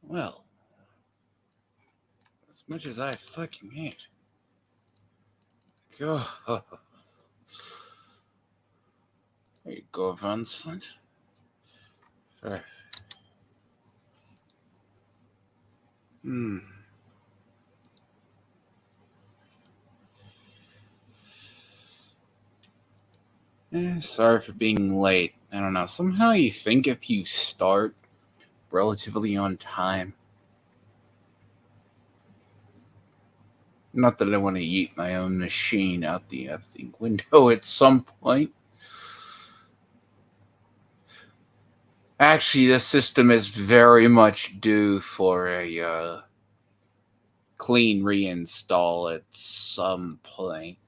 Well, as much as I fucking hate. Go. There you go, Vincent. Sure. Hmm. Sorry for being late. I don't know. Somehow you think if you start relatively on time, not that I want to eat my own machine out the effing window at some point. Actually, the system is very much due for a clean reinstall at some point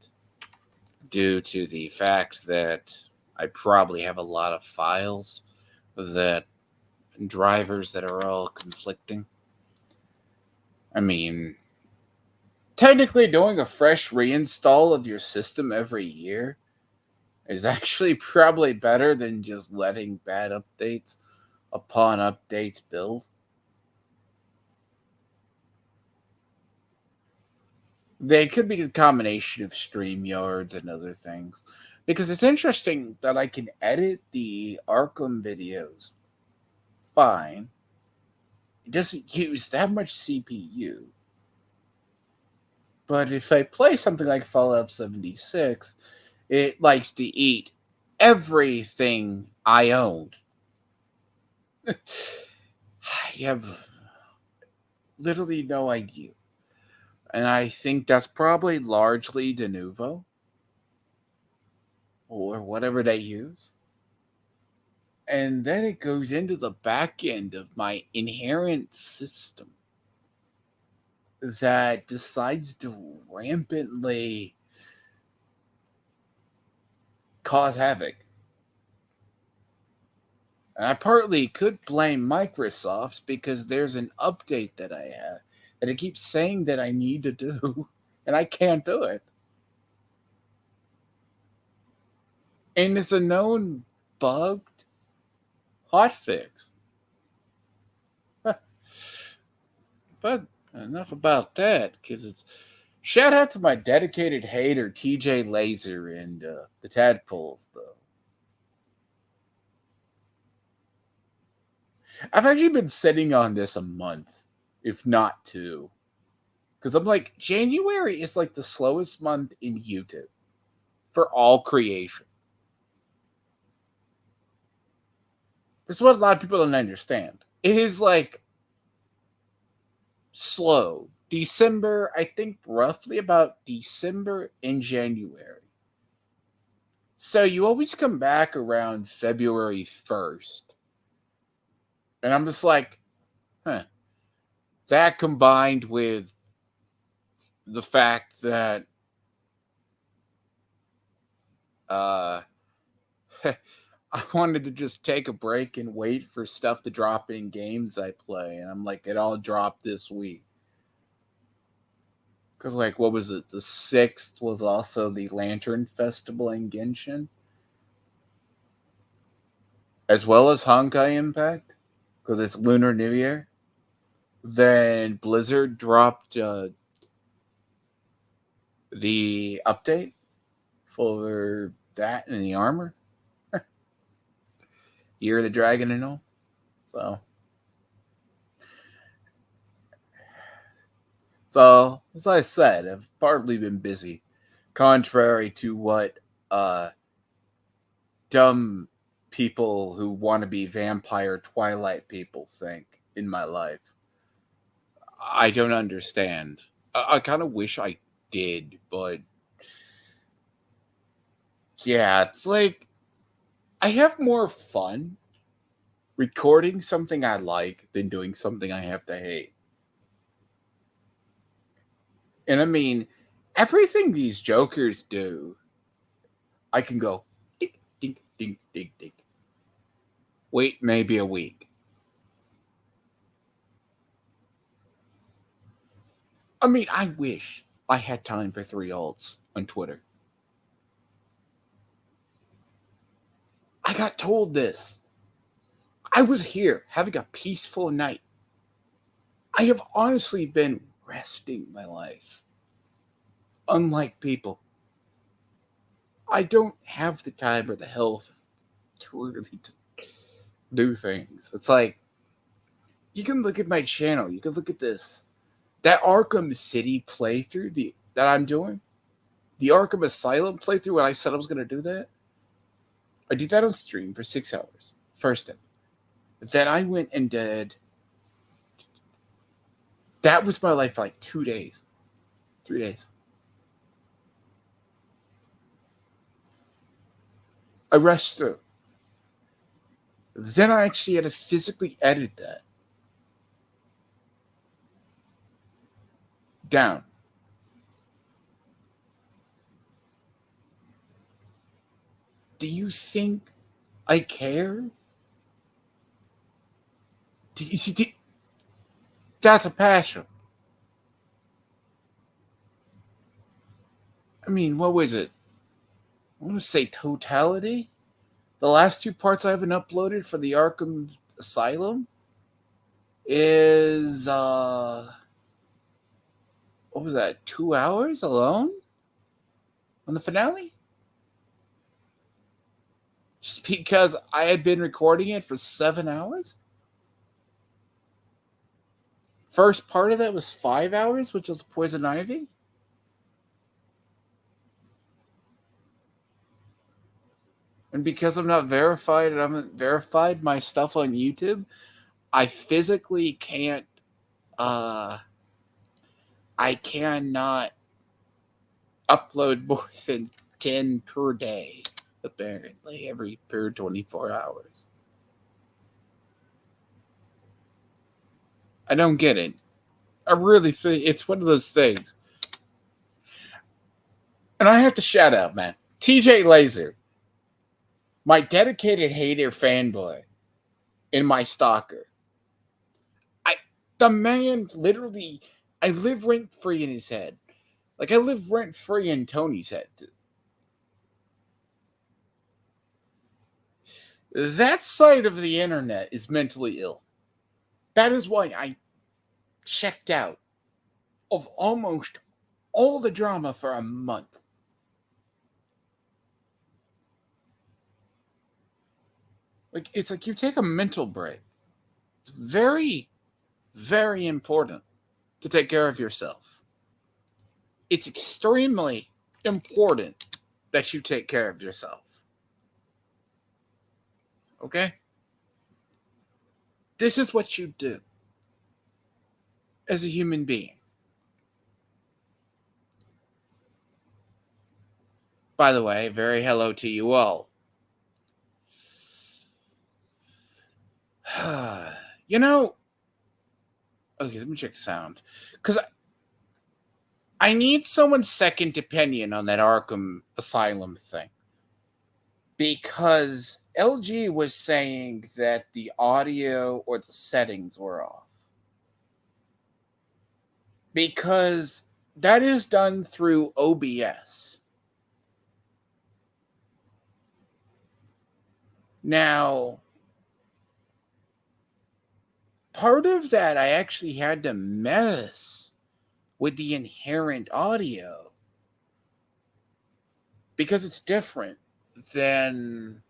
due to the fact that I probably have a lot of files that drivers that are all conflicting. I mean, technically doing a fresh reinstall of your system every year is actually probably better than just letting bad updates upon updates build. They could be a combination of StreamYards and other things. Because it's interesting that I can edit the Arkham videos fine. It doesn't use that much CPU. But if I play something like Fallout 76, it likes to eat everything I owned. I have literally no idea. And I think that's probably largely de novo or whatever they use. And then it goes into the back end of my inherent system that decides to rampantly cause havoc. And I partly could blame Microsoft because there's an update that I have that it keeps saying that I need to do, and I can't do it. And it's a known bugged hotfix. But enough about that, because it's shout out to my dedicated hater TJ Laser and the Tadpoles, though. I've actually been sitting on this a month, if not two. Because I'm like, January is like the slowest month in YouTube for all creation. That's what a lot of people don't understand. It is like slow. December, I think roughly about December and January. So you always come back around February 1st. And I'm just like, huh. That combined with the fact that uh I wanted to just take a break and wait for stuff to drop in games I play, and I'm like, it all dropped this week. Because, like, what was it? The 6th was also the Lantern Festival in Genshin, as well as Honkai Impact, because it's Lunar New Year. Then Blizzard dropped the update for that and the armor. Year of the Dragon and all. So, as I said, I've partly been busy, contrary to what dumb people who want to be vampire Twilight people think in my life. I don't understand. I kind of wish I did, but yeah, it's like I have more fun recording something I like than doing something I have to hate. And I mean, everything these jokers do, I can go ding, ding, ding, ding, ding. Wait maybe a week. I mean, I wish I had time for 3 alts on Twitter. I got told this. I was here having a peaceful night. I have honestly been resting my life. Unlike people, I don't have the time or the health to really do things. It's like, you can look at my channel, you can look at this. That Arkham City playthrough that I'm doing, the Arkham Asylum playthrough, when I said I was going to do that, I did that on stream for 6 hours. First step. Then I went and did. That was my life for like 2 days. 3 days. I rushed through. Then I actually had to physically edit that down. Do you think I care? That's a passion. I mean, what was it? I want to say totality. The last 2 parts I haven't uploaded for the Arkham Asylum is what was that? 2 hours alone on the finale? Just because I had been recording it for 7 hours? First part of that was 5 hours, which was Poison Ivy. And because I'm not verified and I haven't verified my stuff on YouTube, I physically can't I cannot upload more than 10 per day, apparently, every per 24 hours. I don't get it. I really think it's one of those things. And I have to shout out, man, TJ Laser, my dedicated hater fanboy and my stalker. The man literally, I live rent free in his head. Like I live rent free in Tony's head. That side of the internet is mentally ill. That is why I checked out of almost all the drama for a month. Like, it's like you take a mental break. It's very, very important to take care of yourself. It's extremely important that you take care of yourself. Okay? This is what you do as a human being. By the way, very hello to you all. You know, okay, let me check sound. Because I need someone's second opinion on that Arkham Asylum thing. Because LG was saying that the audio or the settings were off. Because that is done through OBS. Now, part of that I actually had to mess with the inherent audio because it's different than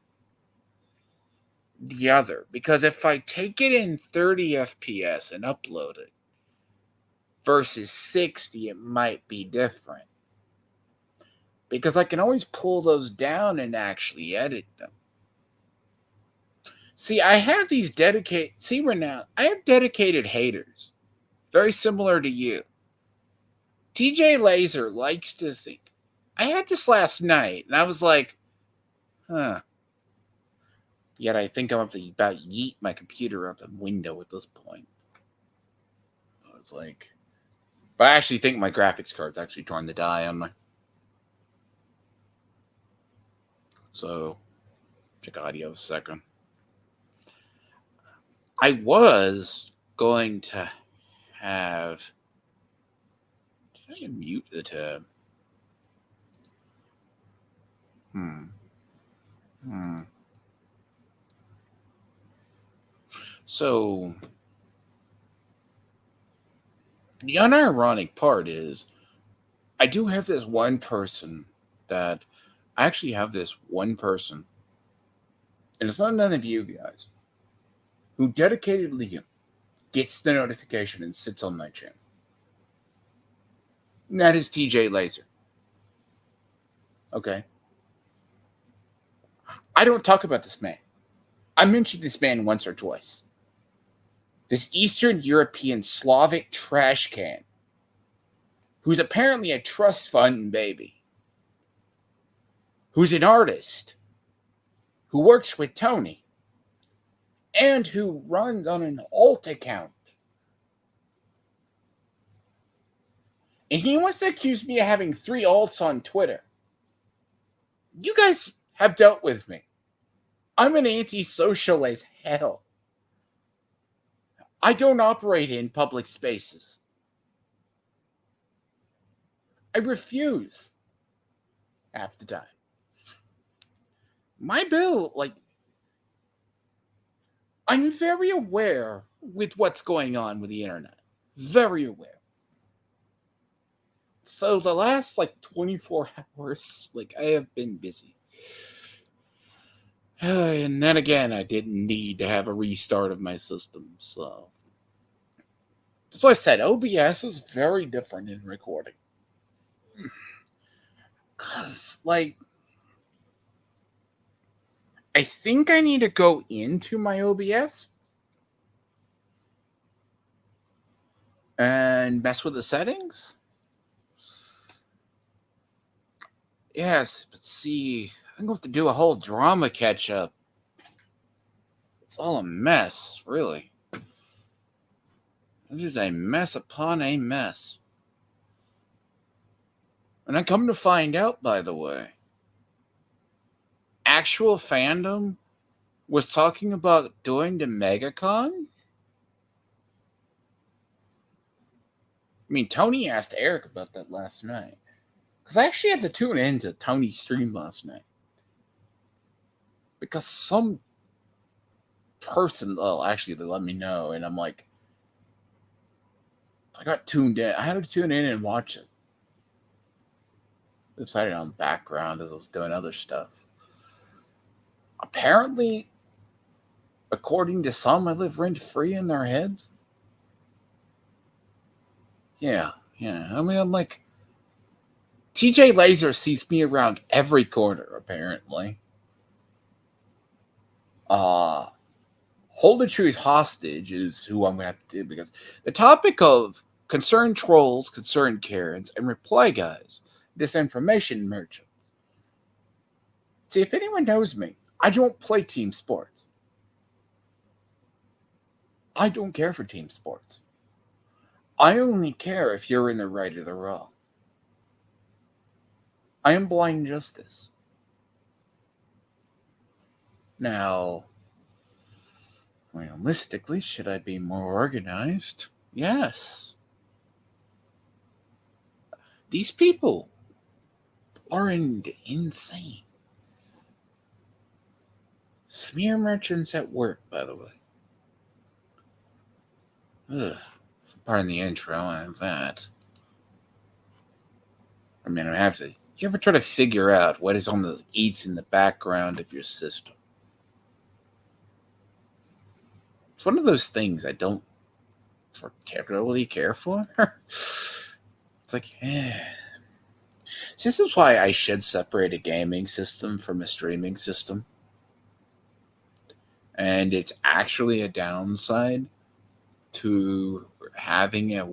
the other. Because if I take it in 30 FPS and upload it versus 60, it might be different. Because I can always pull those down and actually edit them. See, I have these dedicated... See, Renown, I have dedicated haters. Very similar to you. TJ Laser likes to think. I had this last night, and I was like, huh. Yet I think I'm about to yeet my computer out the window at this point. It's like... But I actually think my graphics card's actually trying to die on my... So, check audio a second. I was going to have... Did I mute the tab? So, The unironic part is I do have this one person that I actually have this one person, and it's not none of you guys, who dedicatedly gets the notification and sits on my channel. And that is TJ Laser. Okay. I don't talk about this man. I mentioned this man once or twice. This Eastern European Slavic trash can, who's apparently a trust fund baby, who's an artist, who works with Tony, and who runs on an alt account. And he wants to accuse me of having 3 alts on Twitter. You guys have dealt with me. I'm an antisocial as hell. I don't operate in public spaces. I refuse half the time. My bill, I'm very aware with what's going on with the internet. Very aware. So the last 24 hours, I have been busy. And then again, I didn't need to have a restart of my system, so. That's why I said OBS is very different in recording. Because, I think I need to go into my OBS and mess with the settings. Yes, but see, I'm going to do a whole drama catch-up. It's all a mess, really. It is a mess upon a mess. And I come to find out, by the way, actual fandom was talking about doing the MegaCon? I mean, Tony asked Eric about that last night. Because I actually had to tune in to Tony's stream last night. Because some person, actually, they let me know. And I'm like, I got tuned in. I had to tune in and watch it. I decided on background as I was doing other stuff. Apparently, according to some, I live rent-free in their heads. Yeah. I mean, I'm like, TJ Laser sees me around every corner, apparently. Hold the Truth Hostage is who I'm going to have to do, because the topic of concerned trolls, concerned Karens, and reply guys, disinformation merchants. See, if anyone knows me, I don't play team sports. I don't care for team sports. I only care if you're in the right or the wrong. I am blind justice. Now, realistically, should I be more organized? Yes. These people are insane. Smear merchants at work, by the way. Ugh. Pardon the intro and that. I mean, I have to. You ever try to figure out what is on the eats in the background of your system? It's one of those things I don't particularly care for. It's like, This is why I should separate a gaming system from a streaming system. And it's actually a downside to having a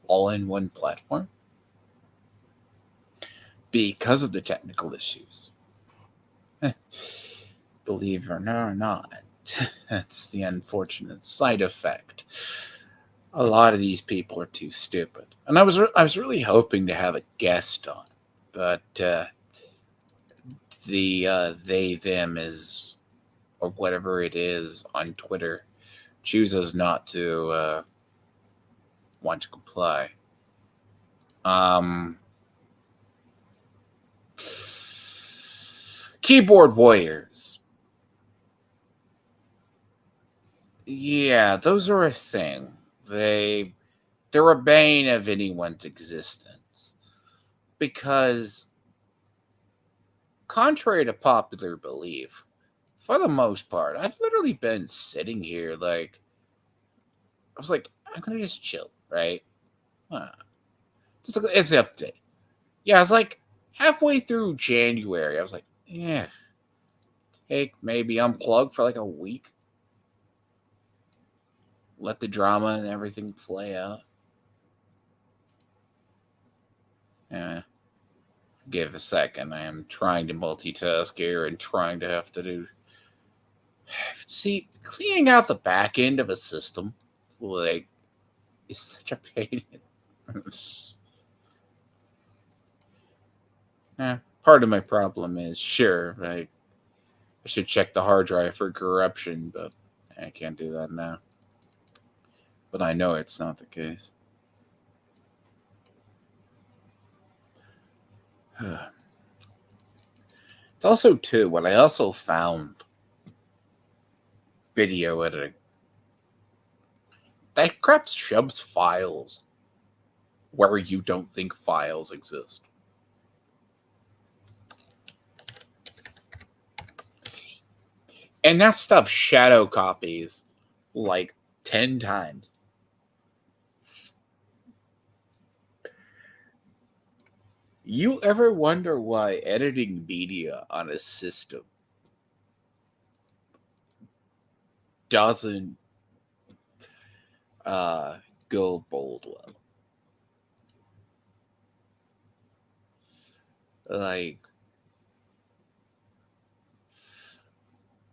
all-in-one platform because of the technical issues. Believe it or not, that's the unfortunate side effect. A lot of these people are too stupid, and I was really hoping to have a guest on, but the they them is, or whatever it is on Twitter, chooses not to want to comply. Keyboard warriors. Yeah, those are a thing. They They're a bane of anyone's existence. Because, contrary to popular belief, for the most part, I've literally been sitting here like, I was like, I'm going to just chill, right? Just like, it's an update. Yeah, I was like, halfway through January, I was like, yeah, take maybe unplug for like a week. Let the drama and everything play out. Yeah. Give a second. I am trying to multitask here and trying to have to do. See, cleaning out the back end of a system, like, is such a pain. Part of my problem is, sure, I should check the hard drive for corruption, but I can't do that now. But I know it's not the case. It's also, too, what I also found video editing. That crap shoves files where you don't think files exist. And that stuff shadow copies like 10 times. You ever wonder why editing media on a system doesn't go bold well? Like,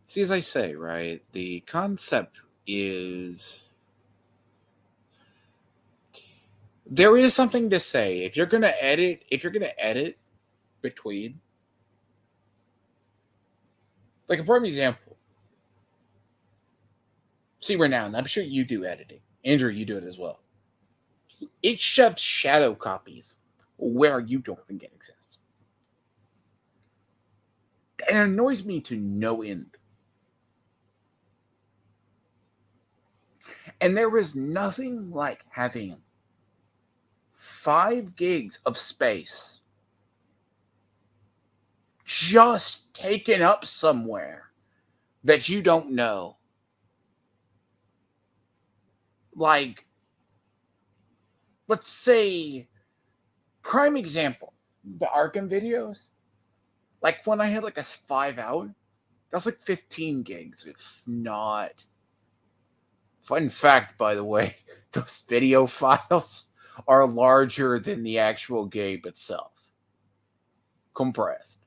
see, as I say, right, the concept is there is something to say. If you're gonna edit between, like, a prime example. See, right now, and I'm sure you do editing. Andrew, you do it as well. It shoves shadow copies where you don't think it exists. And it annoys me to no end. And there is nothing like having 5 gigs of space just taken up somewhere that you don't know. Like, let's say, prime example, the Arkham videos. Like, when I had like a 5-hour, that was like 15 gigs. It's not. Fun fact, by the way, those video files are larger than the actual game itself. Compressed,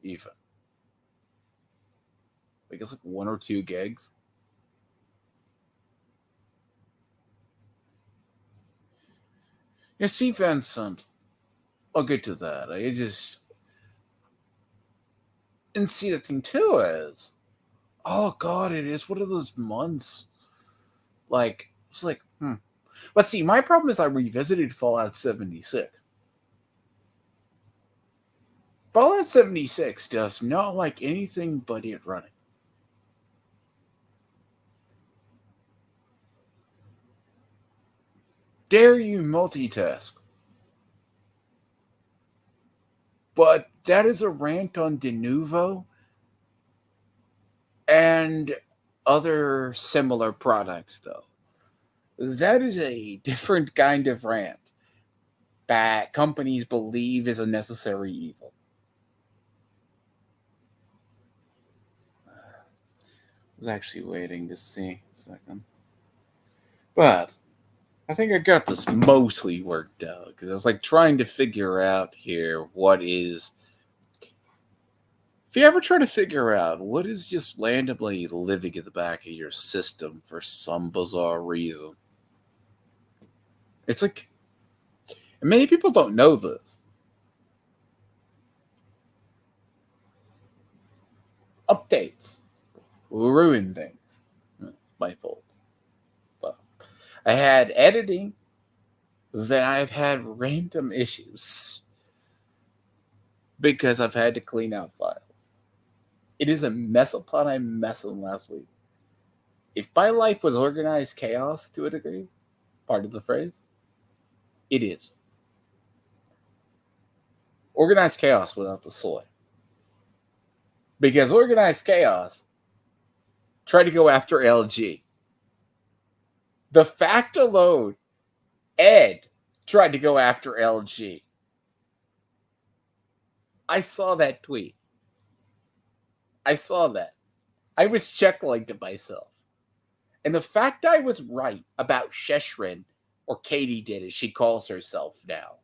even. Like, it's like 1 or 2 gigs. Yeah, see, Vincent, I'll get to that. And see, the thing too is, oh god, it is one of those months. Like, it's like, But see, my problem is I revisited Fallout 76. Fallout 76 does not like anything but it running. Dare you multitask? But that is a rant on Denuvo and other similar products, though. That is a different kind of rant that companies believe is a necessary evil. I was actually waiting to see a second. But I think I got this mostly worked out because I was like trying to figure out here what is. If you ever try to figure out what is just randomly living in the back of your system for some bizarre reason, it's like, and many people don't know this. Updates will ruin things. My fault. But I had editing, then I've had random issues because I've had to clean out files. It is a mess upon a mess in last week. If my life was organized chaos to a degree, part of the phrase, It is. Organized chaos without the soy. Because organized chaos tried to go after LG. The fact alone, Ed tried to go after LG. I saw that tweet. I saw that. I was chuckling to myself. And the fact I was right about Sheshrin, or Katie did as she calls herself now,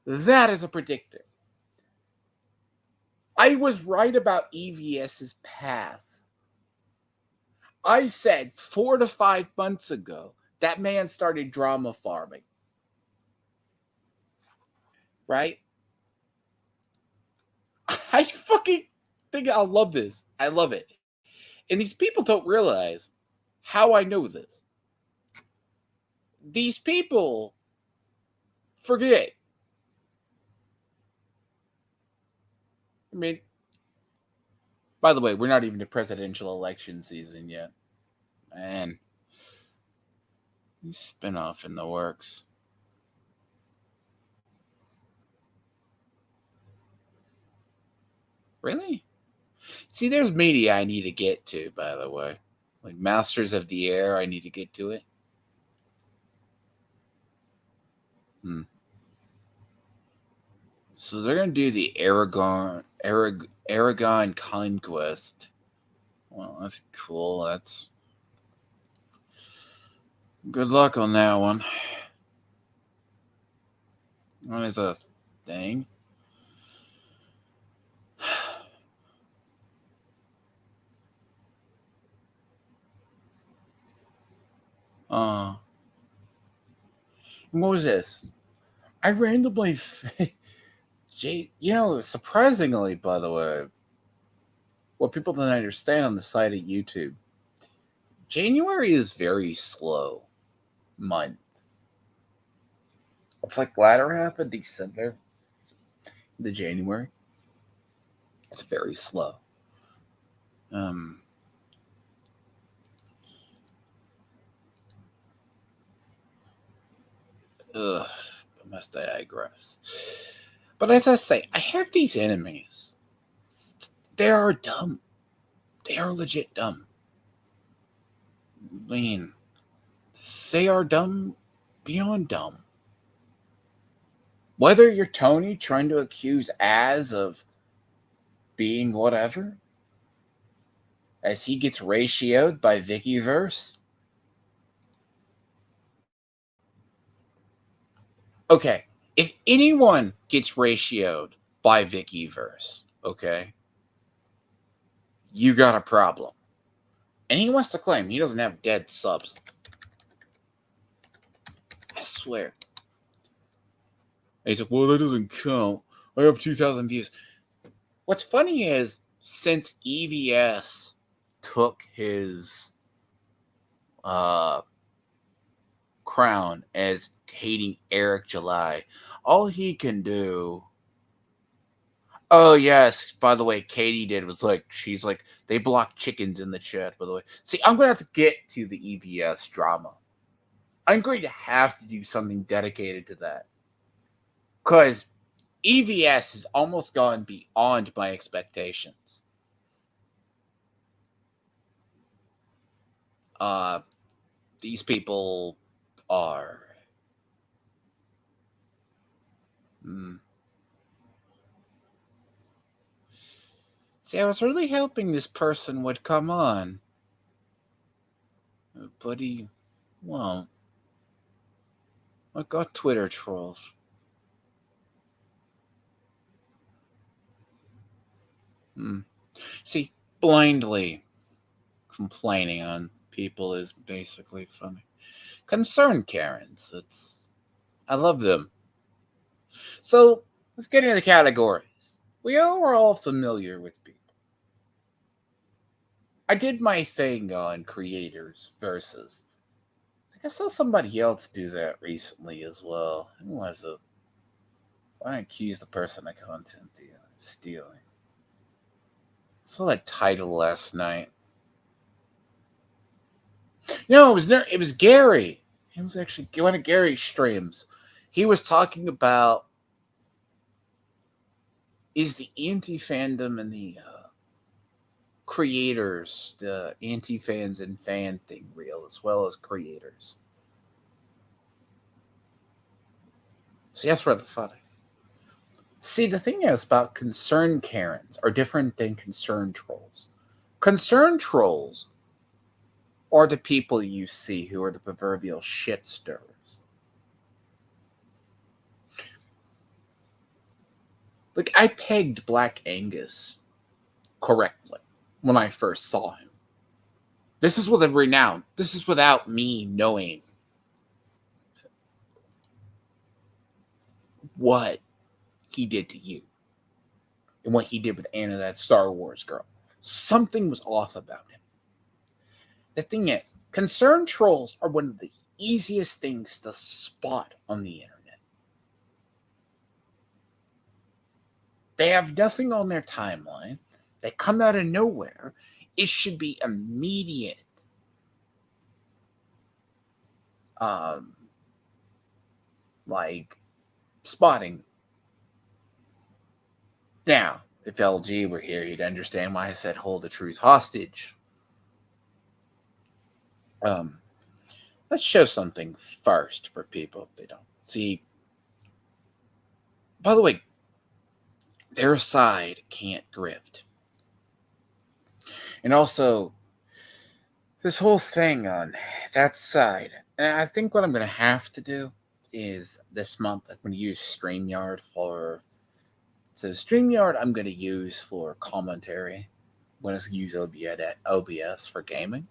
that is a predictor. I was right about EVS's path. I said 4 to 5 months ago, that man started drama farming. Right? I fucking think I love this. I love it. And these people don't realize how I know this. These people forget. I mean, by the way, we're not even in presidential election season yet. Man, spin-off in the works. Really? See, there's media I need to get to, by the way. Like Masters of the Air, I need to get to it. So they're going to do the Aragon Conquest. Well, that's cool. That's good luck on that one. What is a thing? What was this? I randomly, surprisingly, by the way, what people don't understand on the side of YouTube, January is very slow month. It's like latter half of December, the January. It's very slow. Must I digress? But as I say, I have these enemies. They are dumb. They are legit dumb. I mean, they are dumb beyond dumb. Whether you're Tony trying to accuse Az of being whatever, as he gets ratioed by Vickyverse. Okay, if anyone gets ratioed by Vickyverse, okay, you got a problem. And he wants to claim he doesn't have dead subs. I swear. And he's like, well, that doesn't count. I have 2,000 views. What's funny is, since EVS took his crown as hating Eric July, all he can do. Oh, yes. By the way, Katie did was she's like, they blocked chickens in the chat, by the way. See, I'm going to have to get to the EVS drama. I'm going to have to do something dedicated to that. Because EVS has almost gone beyond my expectations. These people are... See, I was really hoping this person would come on. But he won't. I got Twitter trolls. See, blindly complaining on people is basically funny. Concerned Karens. I love them. So, let's get into the categories. We are all familiar with people. I did my thing on creators versus. I saw somebody else do that recently as well. Who was it? I accused the person of content stealing. I saw that title last night. No, it was Gary. It was actually one of Gary's streams. He was talking about is the anti-fandom and the creators, the anti-fans and fan thing real, as well as creators. See, that's rather funny. See, the thing is about concerned Karens are different than concerned trolls. Concerned trolls are the people you see who are the proverbial shit stirrers. Like, I pegged Black Angus correctly when I first saw him. This is with a renown. This is without me knowing what he did to you and what he did with Anna, that Star Wars girl. Something was off about him. The thing is, concerned trolls are one of the easiest things to spot on the internet. They have nothing on their timeline. They come out of nowhere. It should be immediate. Like spotting. Now, if LG were here, he'd understand why I said hold the truth hostage. Let's show something first for people if they don't see. By the way, their side can't grift. And also, this whole thing on that side, and I think what I'm going to have to do is this month, I'm going to use StreamYard for. So, StreamYard, I'm going to use for commentary. I'm going to use OBS for gaming,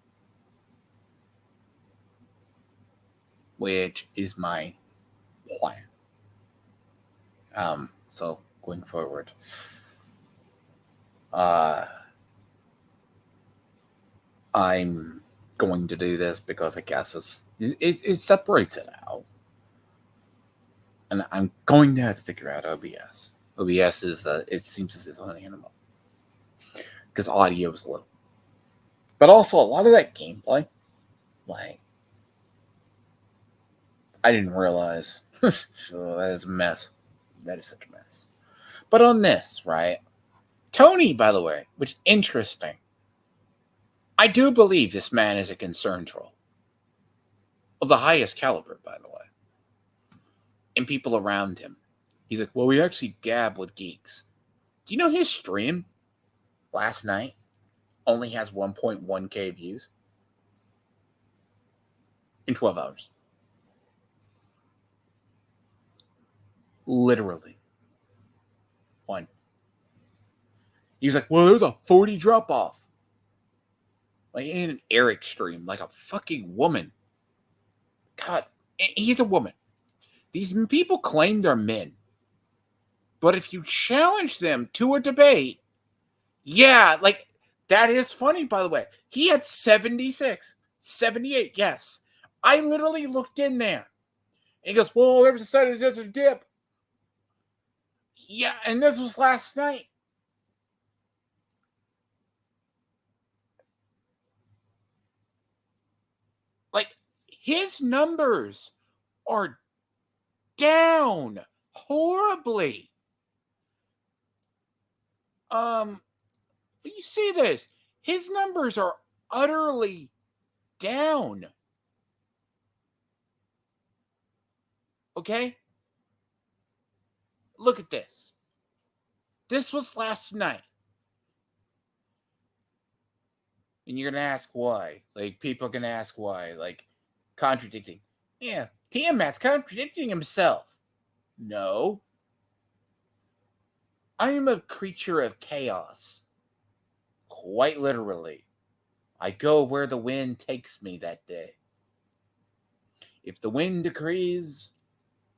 which is my plan. So, going forward, I'm going to do this because I guess it separates it out. And I'm going to have to figure out OBS. OBS is, it seems as its own animal. Because audio is low. But also, a lot of that gameplay, like, I didn't realize. So that is a mess. That is such a mess. But on this, right? Tony, by the way, which is interesting. I do believe this man is a concerned troll. Of the highest caliber, by the way. And people around him. He's like, well, we actually gab with geeks. Do you know his stream last night only has 1.1k views? In 12 hours. Literally. One. He was like, well, there's a 40 drop off. Like in an Eric stream, like a fucking woman. God, he's a woman. These people claim they're men. But if you challenge them to a debate, yeah, like, that is funny, by the way. He had 76, 78, yes. I literally looked in there. And he goes, well, there was a sudden there's a dip. Yeah, and this was last night. Like, his numbers are down horribly. You see this? His numbers are utterly down. Okay? Look at this. This was last night. And you're going to ask why. Like, people are going to ask why. Like, contradicting. Yeah, Tiamat's contradicting himself. No. I am a creature of chaos. Quite literally. I go where the wind takes me that day. If the wind decrees,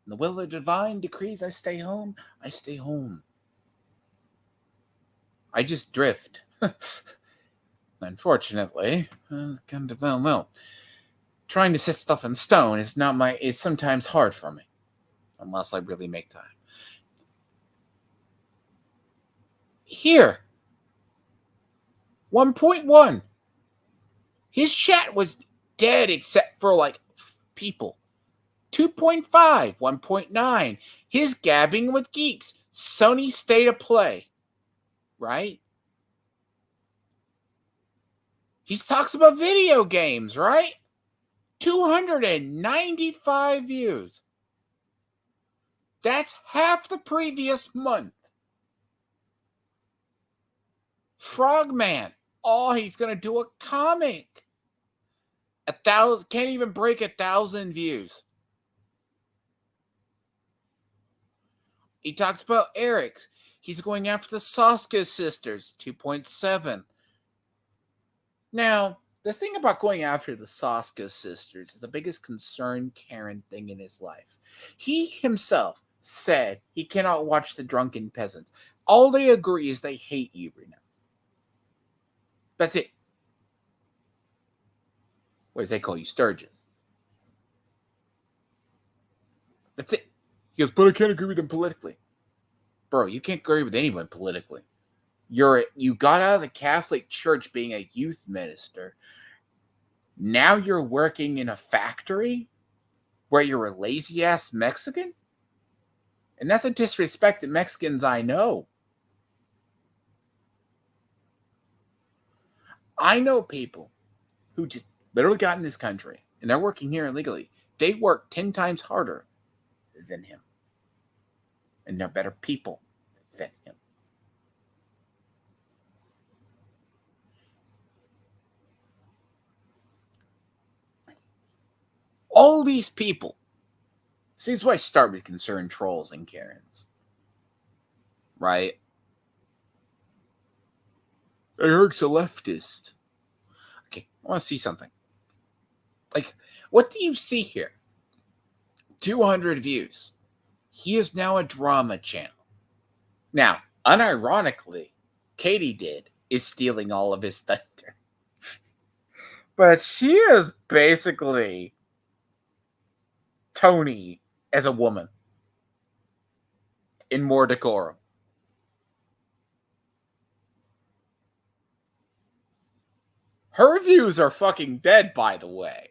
and the will of the divine decrees I stay home, I stay home. I just drift. Unfortunately, trying to set stuff in stone is it's sometimes hard for me. Unless I really make time. Here. 1.1. His chat was dead except for like people. 2.5, 1.9. His gabbing with geeks. Sony State of Play. Right? He talks about video games, right? 295 views. That's half the previous month. Frogman. Oh, he's going to do a comic. 1,000, can't even break 1,000 views. He talks about Eric's. He's going after the Sasuke sisters. 2.7. Now, the thing about going after the Sasuke sisters is the biggest concern Karen thing in his life. He himself said he cannot watch the drunken peasants. All they agree is they hate you right now. That's it. What does they call you? Sturgis. That's it. He goes, but I can't agree with them politically. Bro, you can't agree with anyone politically. You got out of the Catholic Church being a youth minister. Now you're working in a factory where you're a lazy-ass Mexican? And that's a disrespect to Mexicans I know. I know people who just literally got in this country, and they're working here illegally. They work 10 times harder than him. And they're better people than him. All these people. See, this is why I start with concerned trolls and Karens. Right? Eric's a leftist. Okay, I want to see something. Like, what do you see here? 200 views. He is now a drama channel. Now, unironically, Katie did is stealing all of his thunder. But she is basically Tony as a woman in more decorum. Her views are fucking dead, by the way.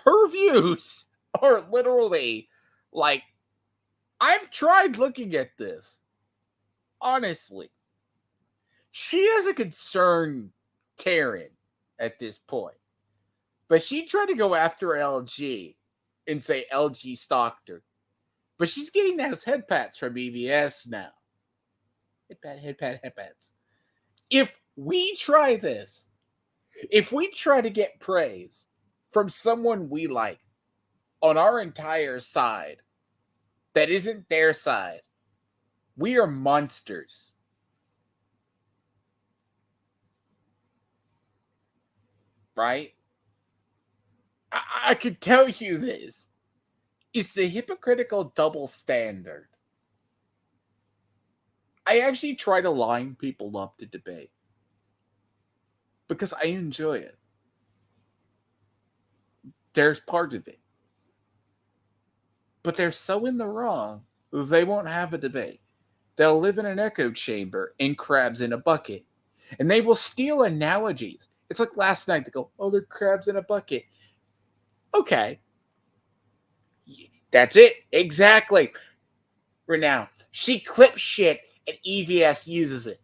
Her views are literally like, I've tried looking at this. Honestly. She is a concerned Karen at this point. But she tried to go after LG and say LG stalked her. But she's getting those head pats from EVS now. Head pats. If we try this, if we try to get praise from someone we like on our entire side that isn't their side, we are monsters. Right? I could tell you this. It's the hypocritical double standard. I actually try to line people up to debate because I enjoy it. There's part of it. But they're so in the wrong, they won't have a debate. They'll live in an echo chamber and crabs in a bucket. And they will steal analogies. It's like last night, they go, oh, they're crabs in a bucket. Okay. That's it. Exactly. Right now, she clips shit and EVS uses it.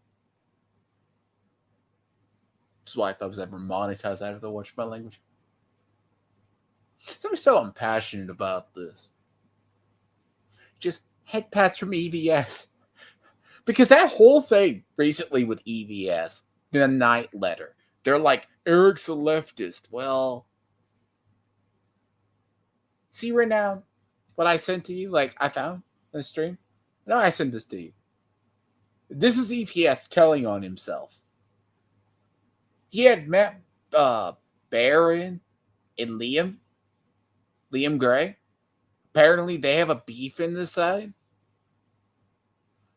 That's why if I was ever monetized, I'd have to watch my language. Somebody's so I'm passionate about this. Just head pats from EVS. Because that whole thing recently with EVS, the night letter, they're like, Eric's a leftist. Well, see right now what I sent to you? Like, I found in the stream? No, I sent this to you. This is EVS telling on himself. He had met Baron and Liam Gray. Apparently, they have a beef in the side.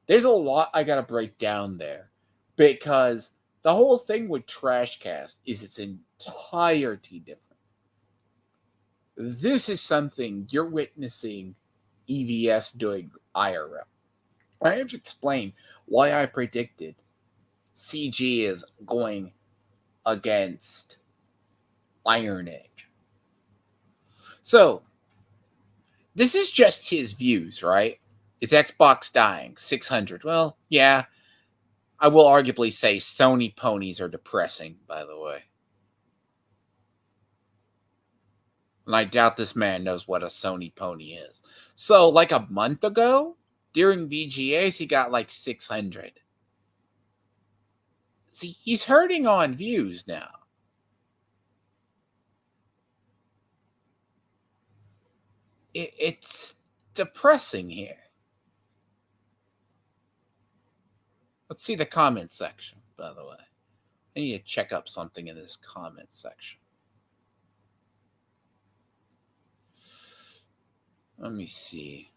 There's a lot I gotta break down there because the whole thing with Trashcast is its entirety different. This is something you're witnessing EVS doing IRL. I have to explain why I predicted CG is going against Iron Age. So, this is just his views, right? Is Xbox dying? 600. Well, yeah, I will arguably say Sony ponies are depressing, by the way. And I doubt this man knows what a Sony pony is. So, like a month ago, during VGAs, he got like 600. See, he's hurting on views now. It's depressing here. Let's see the comment section, by the way. I need to check up something in this comment section. Let me see.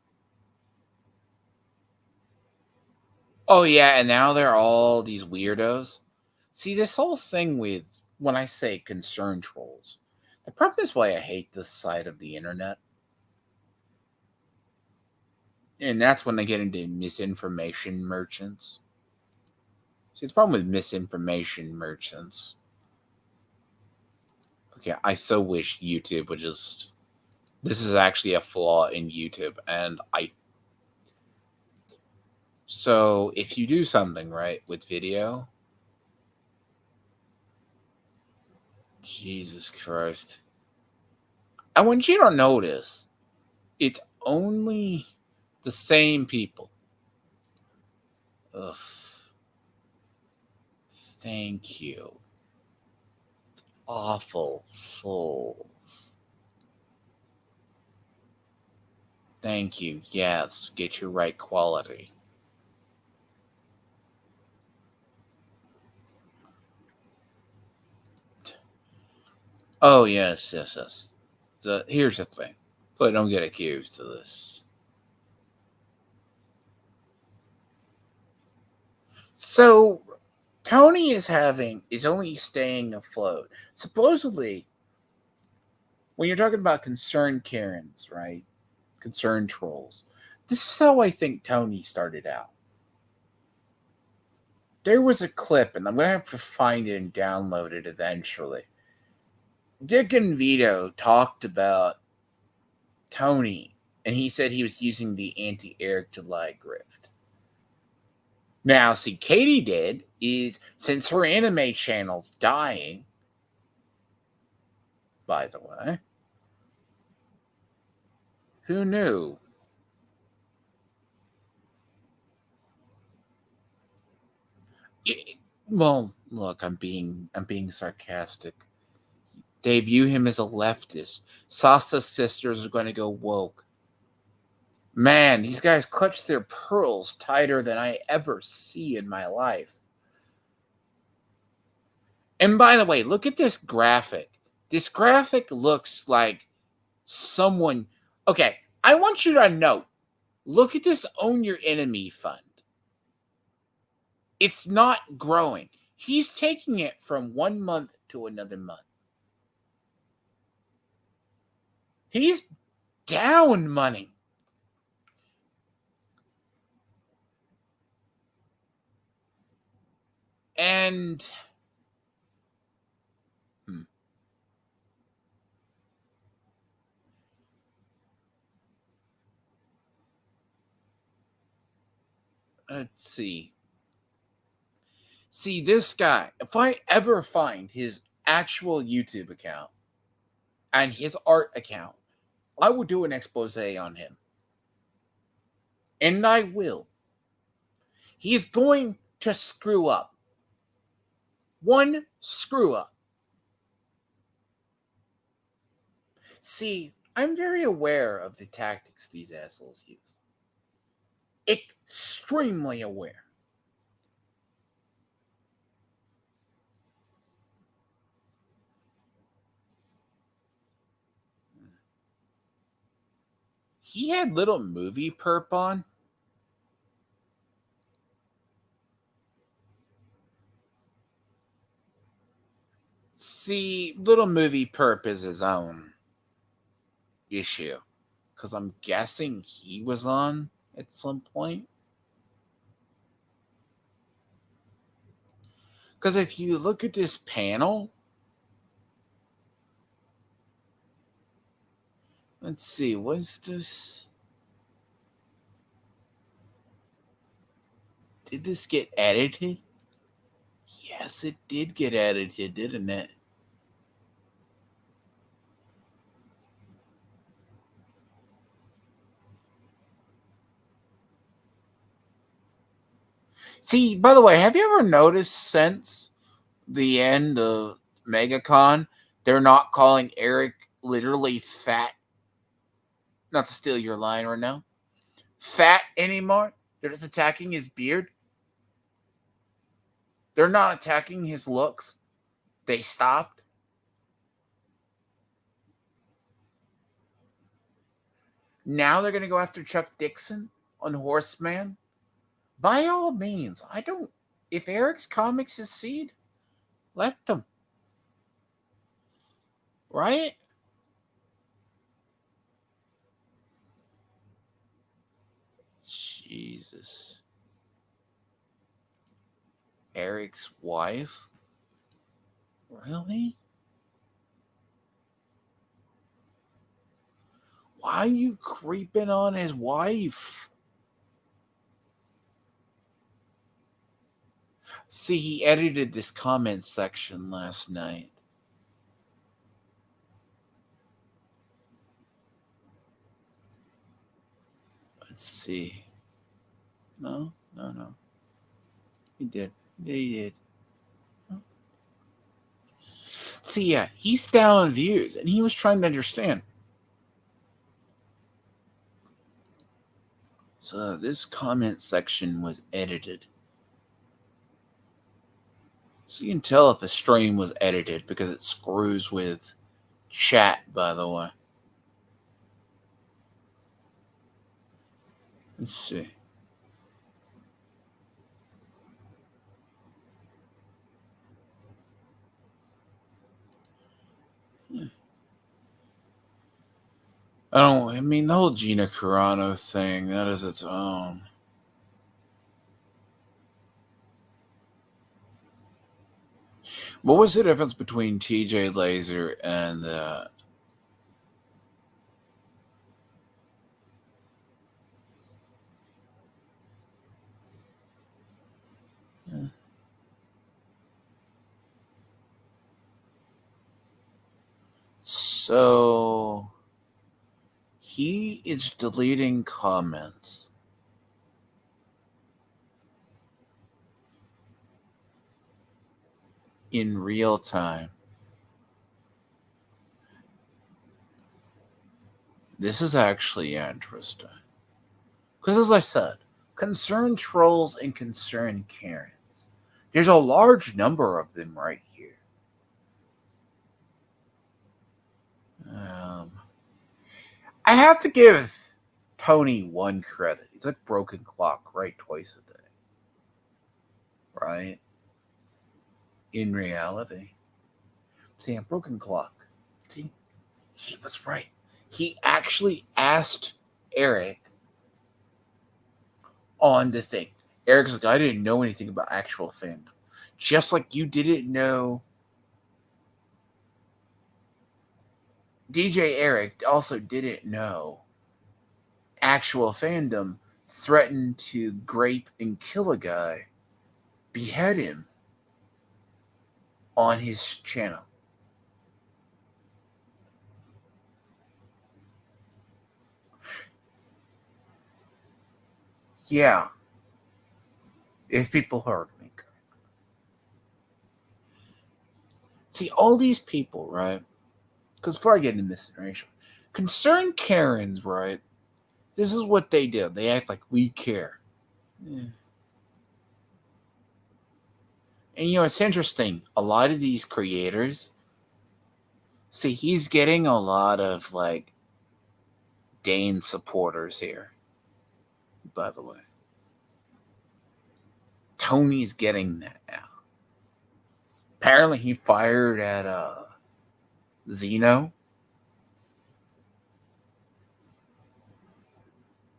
Oh, yeah, and now they're all these weirdos. See, this whole thing with when I say concern trolls, the problem is why I hate this side of the internet. And that's when they get into misinformation merchants. See, the problem with misinformation merchants. Okay, I so wish YouTube would just. This is actually a flaw in YouTube, and So if you do something right with video, Jesus Christ, I want you to notice it's only the same people. Ugh. Thank you. Awful souls. Thank you. Yes, get your right quality. Oh, yes. Here's the thing. So I don't get accused of this. So Tony is only staying afloat. Supposedly, when you're talking about concerned Karens, right? Concerned trolls. This is how I think Tony started out. There was a clip, and I'm going to have to find it and download it eventually. Dick and Vito talked about Tony, and he said he was using the anti-Eric July grift. Now, see, Katie did is, since her anime channel's dying, by the way, who knew? Well, look, I'm being sarcastic. They view him as a leftist. Sasa sisters are going to go woke. Man, these guys clutch their pearls tighter than I ever see in my life. And by the way, look at this graphic. This graphic looks like someone. Okay, I want you to note. Look at this Own Your Enemy fund. It's not growing. He's taking it from 1 month to another month. He's down money. And let's see. See, this guy, if I ever find his actual YouTube account and his art account, I will do an expose on him. And I will. He's going to screw up. One screw up. See, I'm very aware of the tactics these assholes use. Extremely aware. He had little movie perp on. See, little movie perp is his own issue. Because I'm guessing he was on at some point. Because if you look at this panel, Let's see, was this... Did this get edited? Yes, it did get edited, didn't it? See, by the way, have you ever noticed since the end of MegaCon, they're not calling Eric literally fat? Not to steal your line right now. Fat anymore? They're just attacking his beard. They're not attacking his looks. They stopped. Now they're going to go after Chuck Dixon on Horseman. By all means, I don't... If Eric's comics succeed, let them. Right? Jesus. Eric's wife? Really? Why are you creeping on his wife? See, he edited this comment section last night. Let's see. No. He did. Yeah, he did. See, yeah, he's down in views, and he was trying to understand. So this comment section was edited. So you can tell if a stream was edited because it screws with chat, by the way. Let's see. I mean, the whole Gina Carano thing, that is its own. What was the difference between TJ Laser and that? So he is deleting comments. In real time. This is actually interesting. Because as I said, concerned trolls and concerned Karens. There's a large number of them right here. I have to give Tony one credit. He's like broken clock, right? Twice a day. Right? In reality. See, a broken clock. See, he was right. He actually asked Eric on the thing. Eric's like, I didn't know anything about actual fandom. Just like you didn't know. DJ Eric also didn't know actual fandom threatened to grape and kill a guy, behead him on his channel. Yeah. If people heard me. See, all these people, right? Because before I get into misinformation, concerned Karens, right? This is what they do. They act like we care. Yeah. And it's interesting. A lot of these creators, see, he's getting a lot of like Dane supporters here. By the way, Tony's getting that now. Apparently, he fired at Zeno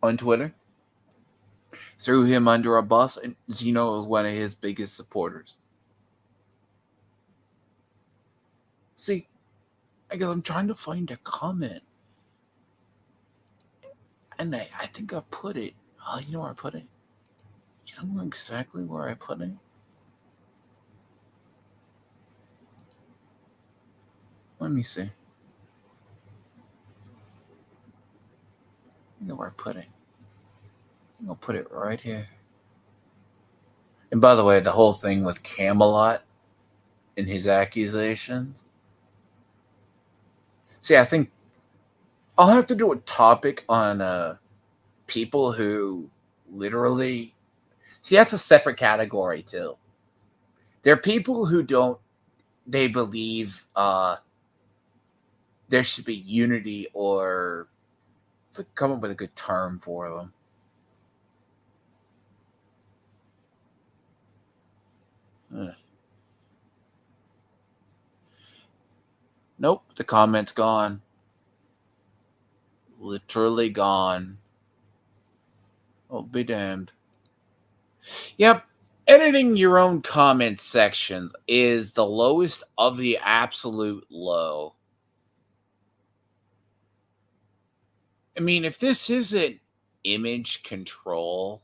on Twitter. Threw him under a bus, and Zeno was one of his biggest supporters. See, I guess I'm trying to find a comment And I think I put it. Oh, you know where I put it? You know exactly where I put it? Let me see. You know where I put it? I'm gonna put it right here. And by the way, the whole thing with Camelot and his accusations. See, I think I'll have to do a topic on people who literally. See, that's a separate category too. There are people who don't. They believe there should be unity, or let's come up with a good term for them. Nope, the comment's gone. Literally gone. Oh, be damned. Yep. Editing your own comment sections is the lowest of the absolute low. I mean, if this isn't image control,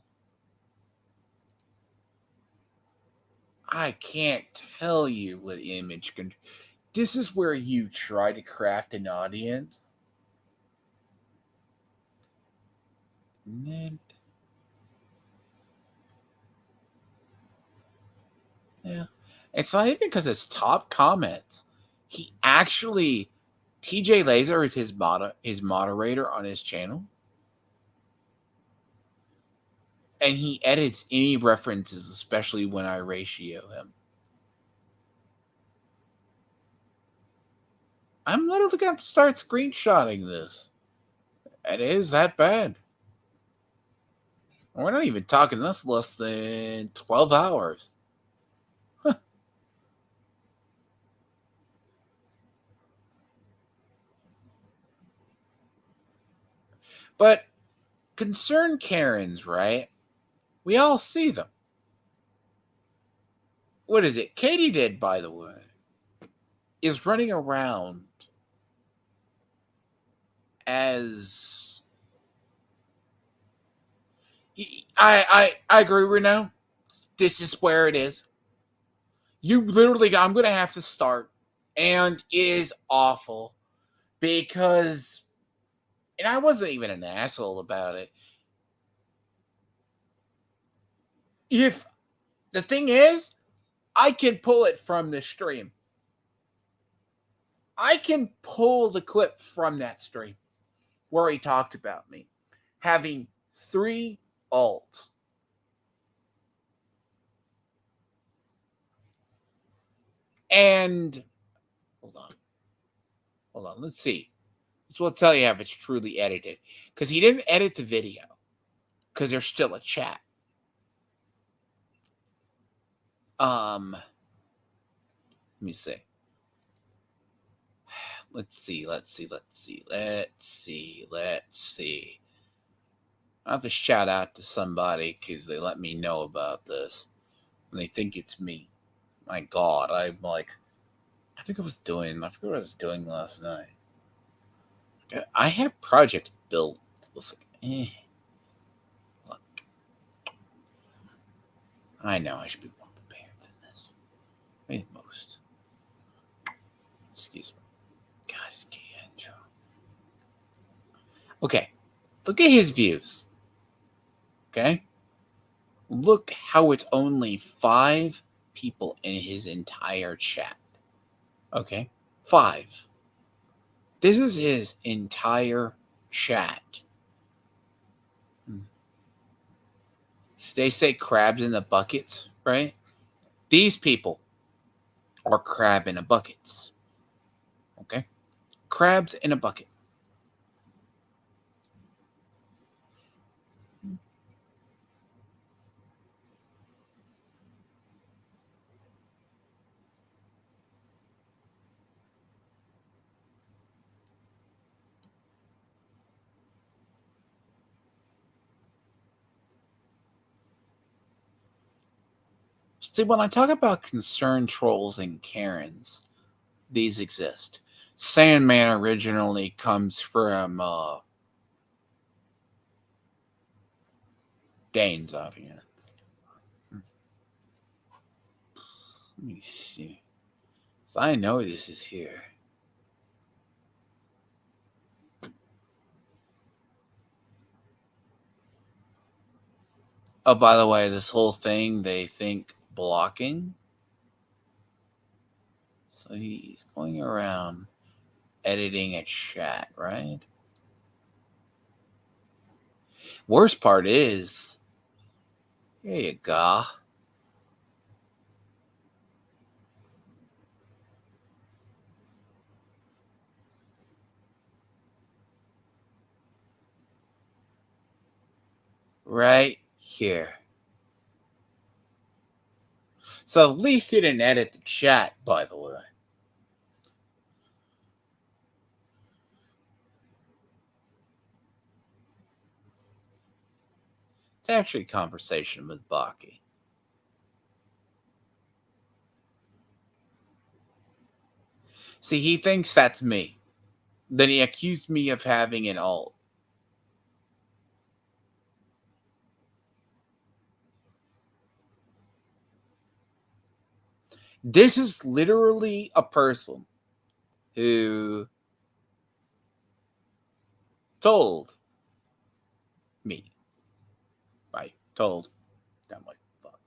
I can't tell you what image control. This is where you try to craft an audience. Yeah. It's not even because it's top comments. He actually, TJ Laser is his moderator on his channel. And he edits any references, especially when I ratio him. I'm literally going to start screenshotting this. It is that bad. We're not even talking, that's less than 12 hours. Huh. But concerned Karens, right? We all see them. What is it? Katie did, by the way, is running around as I agree, Reno. This is where it is. You literally, I'm going to have to start, and it is awful because, and I wasn't even an asshole about it. If the thing is, I can pull it from the stream. I can pull the clip from that stream where he talked about me having 3 alts. And hold on, let's see. This will tell you if it's truly edited, because he didn't edit the video because there's still a chat. Let me see. Let's see. I have to shout out to somebody because they let me know about this and they think it's me. My God, I'm like, I forget what I was doing last night. I have projects built. It's like, look, I know I should be more prepared than this. Maybe most. Excuse me. God, it's Andrew. Okay, look at his views. Okay, look how it's only 5 people in his entire chat. Okay, 5. This is his entire chat. They say crabs in the buckets, right? These people are crab in a buckets. Okay? Crabs in a bucket. See, when I talk about concerned trolls and Karens, these exist. Sandman originally comes from Dane's audience. Let me see. So I know this is here. Oh, by the way, this whole thing, they think blocking. So he's going around editing a chat, right? Worst part is, here you go. Right here. So at least he didn't edit the chat, by the way. It's actually a conversation with Baki. See, he thinks that's me. Then he accused me of having an alt. This is literally a person who told me. I told them, like, fuck.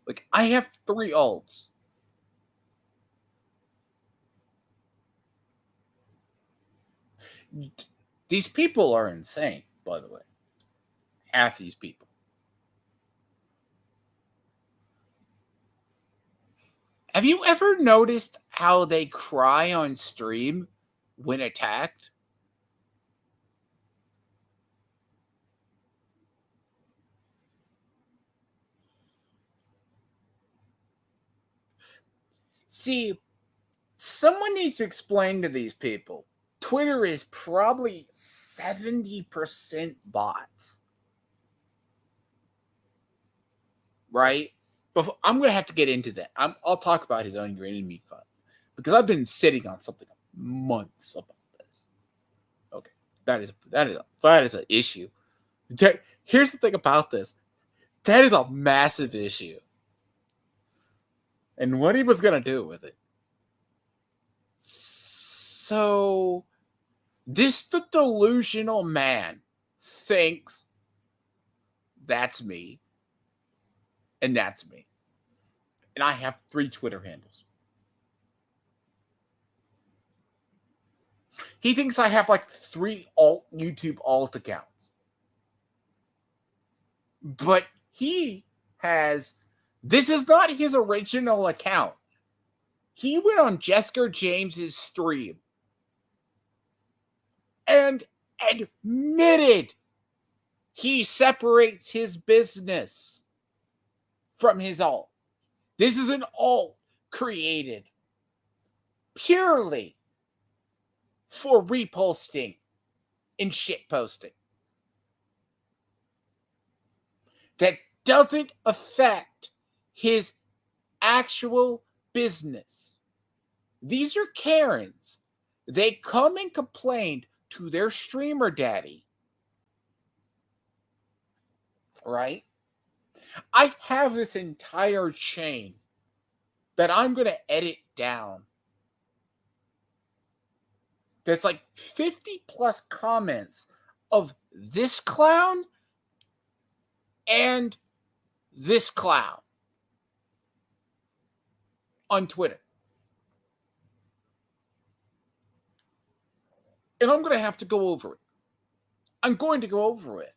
Like, I have 3 alts. These people are insane, by the way. Half these people. Have you ever noticed how they cry on stream when attacked? See, someone needs to explain to these people. Twitter is probably 70% bots. Right? But I'm going to have to get into that. I'll talk about his own enemy fund because I've been sitting on something months about this. Okay, that is an issue. Here's the thing about this. That is a massive issue. And what he was going to do with it. So, the delusional man thinks that's me, and that's me. And I have 3 Twitter handles. He thinks I have like 3 YouTube alt accounts. But he has, this is not his original account. He went on Jessica James's stream and admitted he separates his business from his alt. This is an alt created purely for reposting and shitposting. That doesn't affect his actual business. These are Karens. They come and complain to their streamer daddy. Right? I have this entire chain that I'm going to edit down. There's like 50 plus comments of this clown and this clown on Twitter. And I'm going to have to go over it. I'm going to go over it.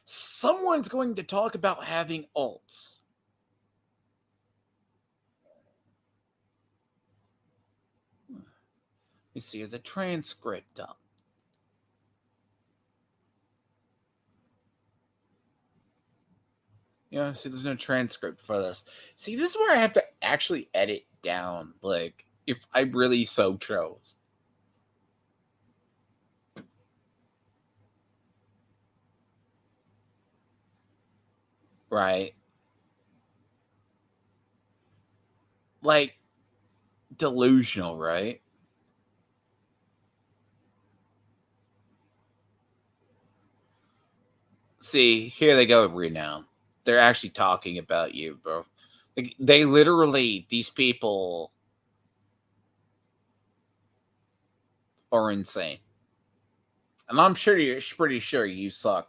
Someone's going to talk about having alts. You see, there's a transcript up. See, there's no transcript for this. See, this is where I have to actually edit down, like, if I really so chose. Right? Like, delusional, right? See, here they go, renown. They're actually talking about you, bro. Like, they literally, these people are insane. And I'm sure you're pretty sure you saw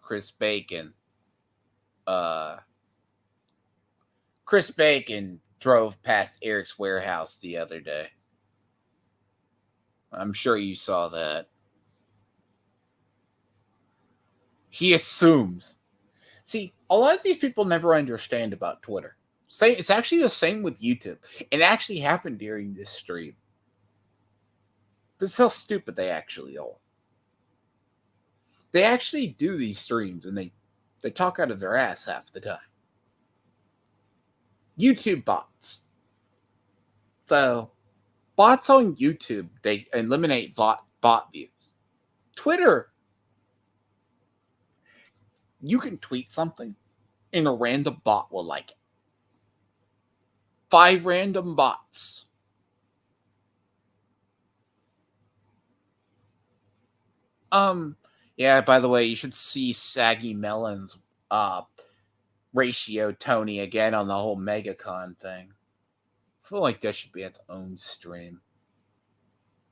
Uh, Chris Bacon drove past Eric's warehouse the other day. I'm sure you saw that. He assumes. See, a lot of these people never understand about Twitter. It's actually the same with YouTube. It actually happened during this stream. But it's how stupid they actually are. They actually do these streams and they talk out of their ass half the time. YouTube bots. So, bots on YouTube, they eliminate bot views. Twitter, you can tweet something and a random bot will like it. 5 random bots. Yeah, by the way, you should see Saggy Melon's ratio Tony again on the whole MegaCon thing. I feel like that should be its own stream.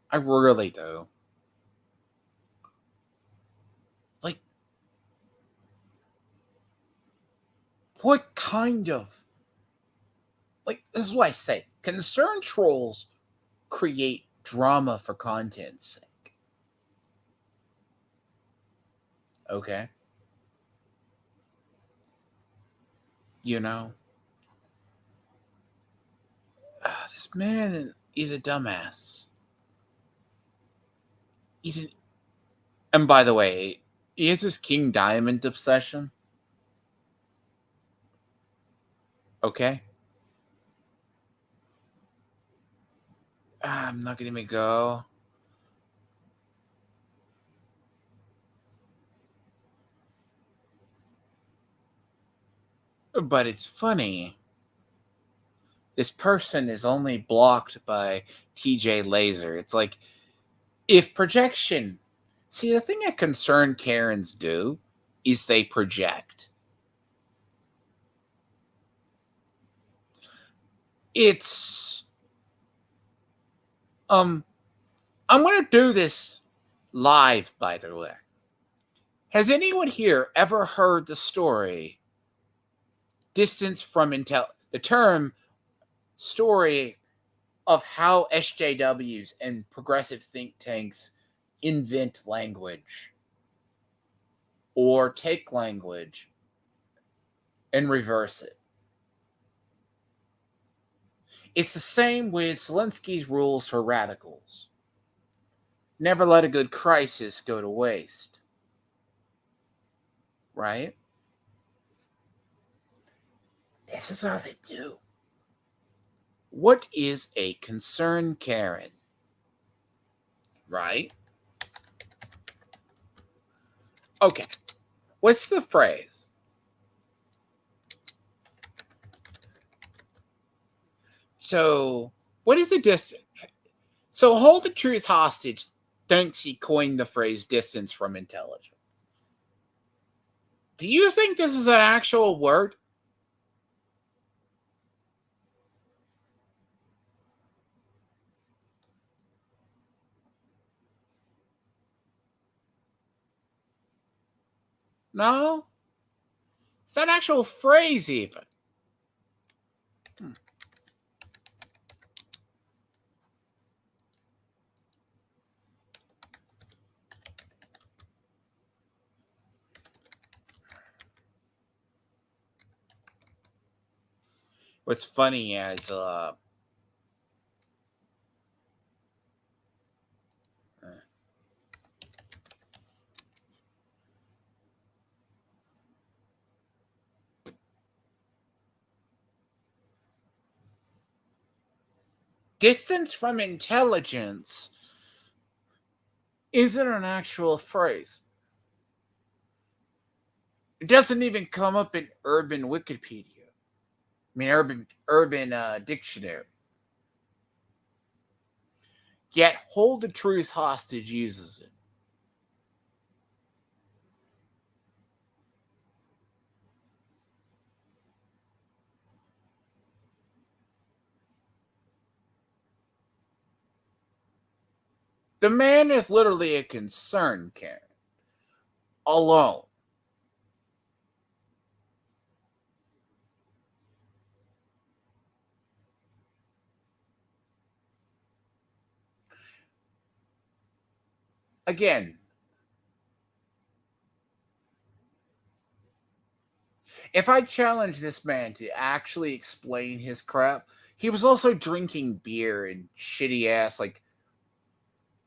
I really do. Like, what kind of... Like, this is what I say. Concerned trolls create drama for content's sake. Okay? You know? This man is a dumbass. And by the way, he has this King Diamond obsession. Okay? I'm not gonna even go. But it's funny. This person is only blocked by TJ Laser. It's like, if projection... See, the thing that concerned Karens do is they project. It's... I'm going to do this live, by the way. Has anyone here ever heard the story distance from the term story of how SJWs and progressive think tanks invent language or take language and reverse it? It's the same with Zelensky's rules for radicals. Never let a good crisis go to waste. Right? This is how they do. What is a concerned Karen? Right? Okay. What's the phrase? So, what is the distance? So, hold the truth hostage thinks he coined the phrase distance from intelligence. Do you think this is an actual word? No? It's an actual phrase, even. What's funny is distance from intelligence isn't an actual phrase. It doesn't even come up in Urban Wikipedia. I mean, Urban Dictionary. Yet, Hold the Truth hostage uses it. The man is literally a concern Karen. Alone. Again, if I challenge this man to actually explain his crap, he was also drinking beer and shitty ass like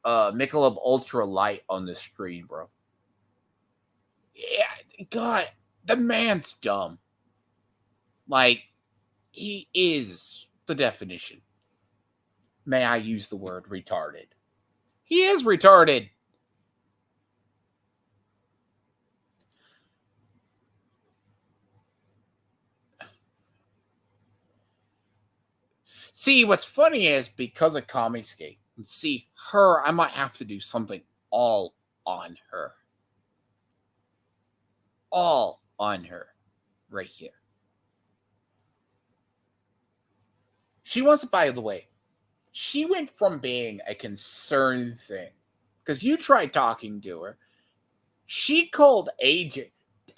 Michelob Ultra Light on the screen, bro. Yeah, God, the man's dumb. Like, he is the definition. May I use the word retarded? He is retarded. See, what's funny is because of Comicscape, see her, I might have to do something all on her. All on her. Right here. She wants, by the way, she went from being a concerned thing, because you tried talking to her. She called AJ,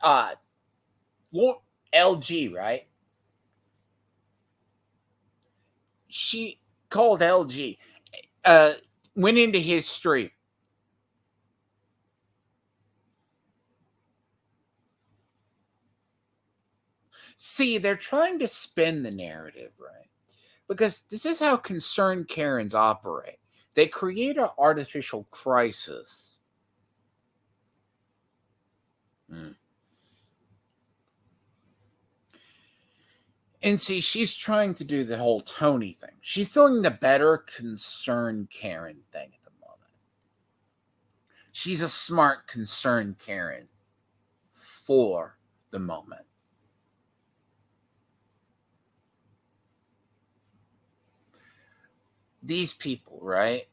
uh, LG, right? She called LG, uh, went into his stream. See, they're trying to spin the narrative, right? Because this is how concerned Karens operate. They create an artificial crisis. Mm. And see, she's trying to do the whole Tony thing. She's doing the better concerned Karen thing at the moment. She's a smart concerned Karen for the moment. These people, right?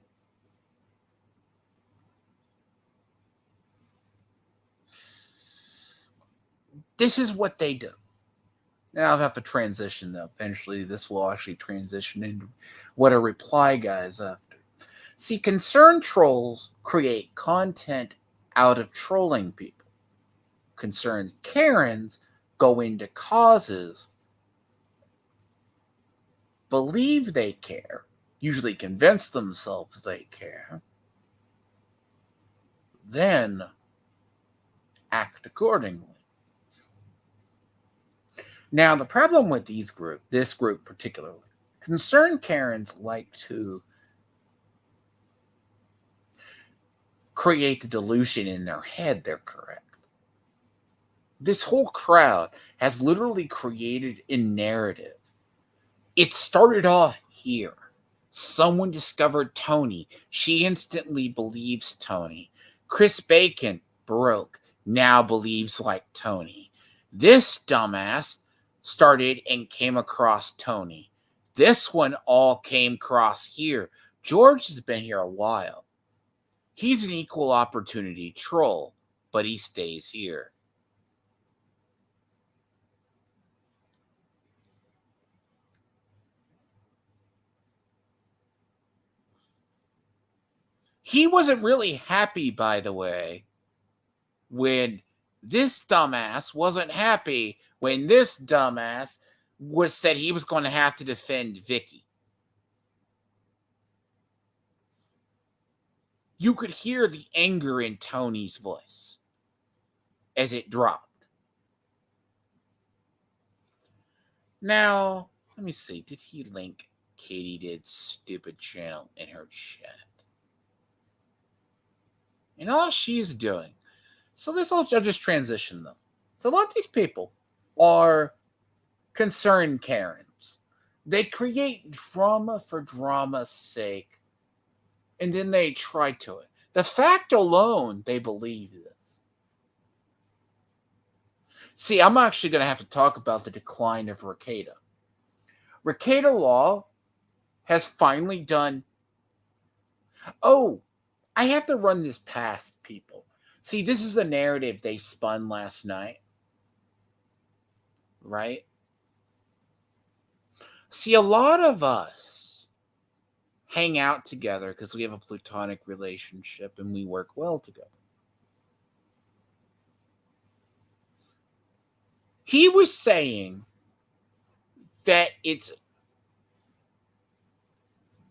This is what they do. Now I'll have to transition though. Eventually, this will actually transition into what a reply guy is after. See, concerned trolls create content out of trolling people. Concerned Karens go into causes, believe they care, usually convince themselves they care, then act accordingly. Now, the problem with this group particularly, concerned Karens like to create the delusion in their head they're correct. This whole crowd has literally created a narrative. It started off here. Someone discovered Tony. She instantly believes Tony. Chris Bacon broke. Now believes like Tony. This dumbass started and came across Tony. This one all came across here. George has been here a while. He's an equal opportunity troll, but he stays here. He wasn't really happy, by the way, when this dumbass wasn't happy when this dumbass was said he was going to have to defend Vicky. You could hear the anger in Tony's voice as it dropped. Now, let me see. Did he link Katie Did's stupid channel in her chat? And all she's doing. So this will just transition them. So a lot of these people are concerned Karens. They create drama for drama's sake, and then they try to it. The fact alone, they believe this. See, I'm actually going to have to talk about the decline of Rekieta. Rekieta Law has finally done. Oh, I have to run this past people. See, this is a narrative they spun last night. Right? See, a lot of us hang out together because we have a platonic relationship and we work well together. He was saying that it's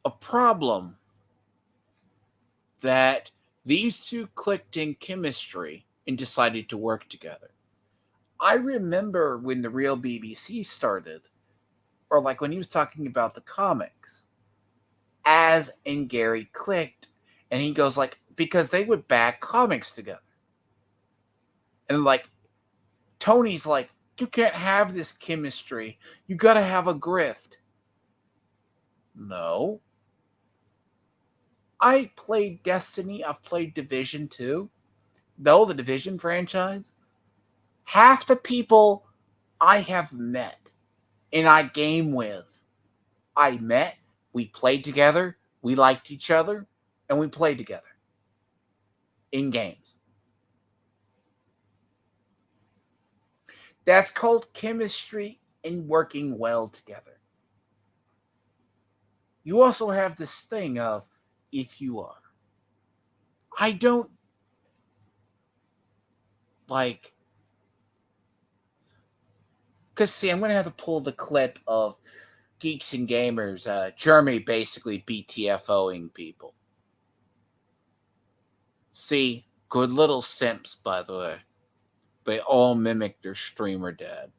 a problem that these two clicked in chemistry and decided to work together. I remember when the real BBC started, or like when he was talking about the comics, Az and Gary clicked, and he goes like, because they would back comics together. And like, Tony's like, you can't have this chemistry. You got to have a grift. No. I played Destiny. I've played Division 2. No, the Division franchise. Half the people I have met and I game with, I met, we played together, we liked each other, and we played together in games. That's called chemistry and working well together. You also have this thing of, if you are. I don't like, because see, I'm going to have to pull the clip of Geeks and Gamers, Jeremy basically BTFOing people. See, good little simps, by the way. They all mimic their streamer dad.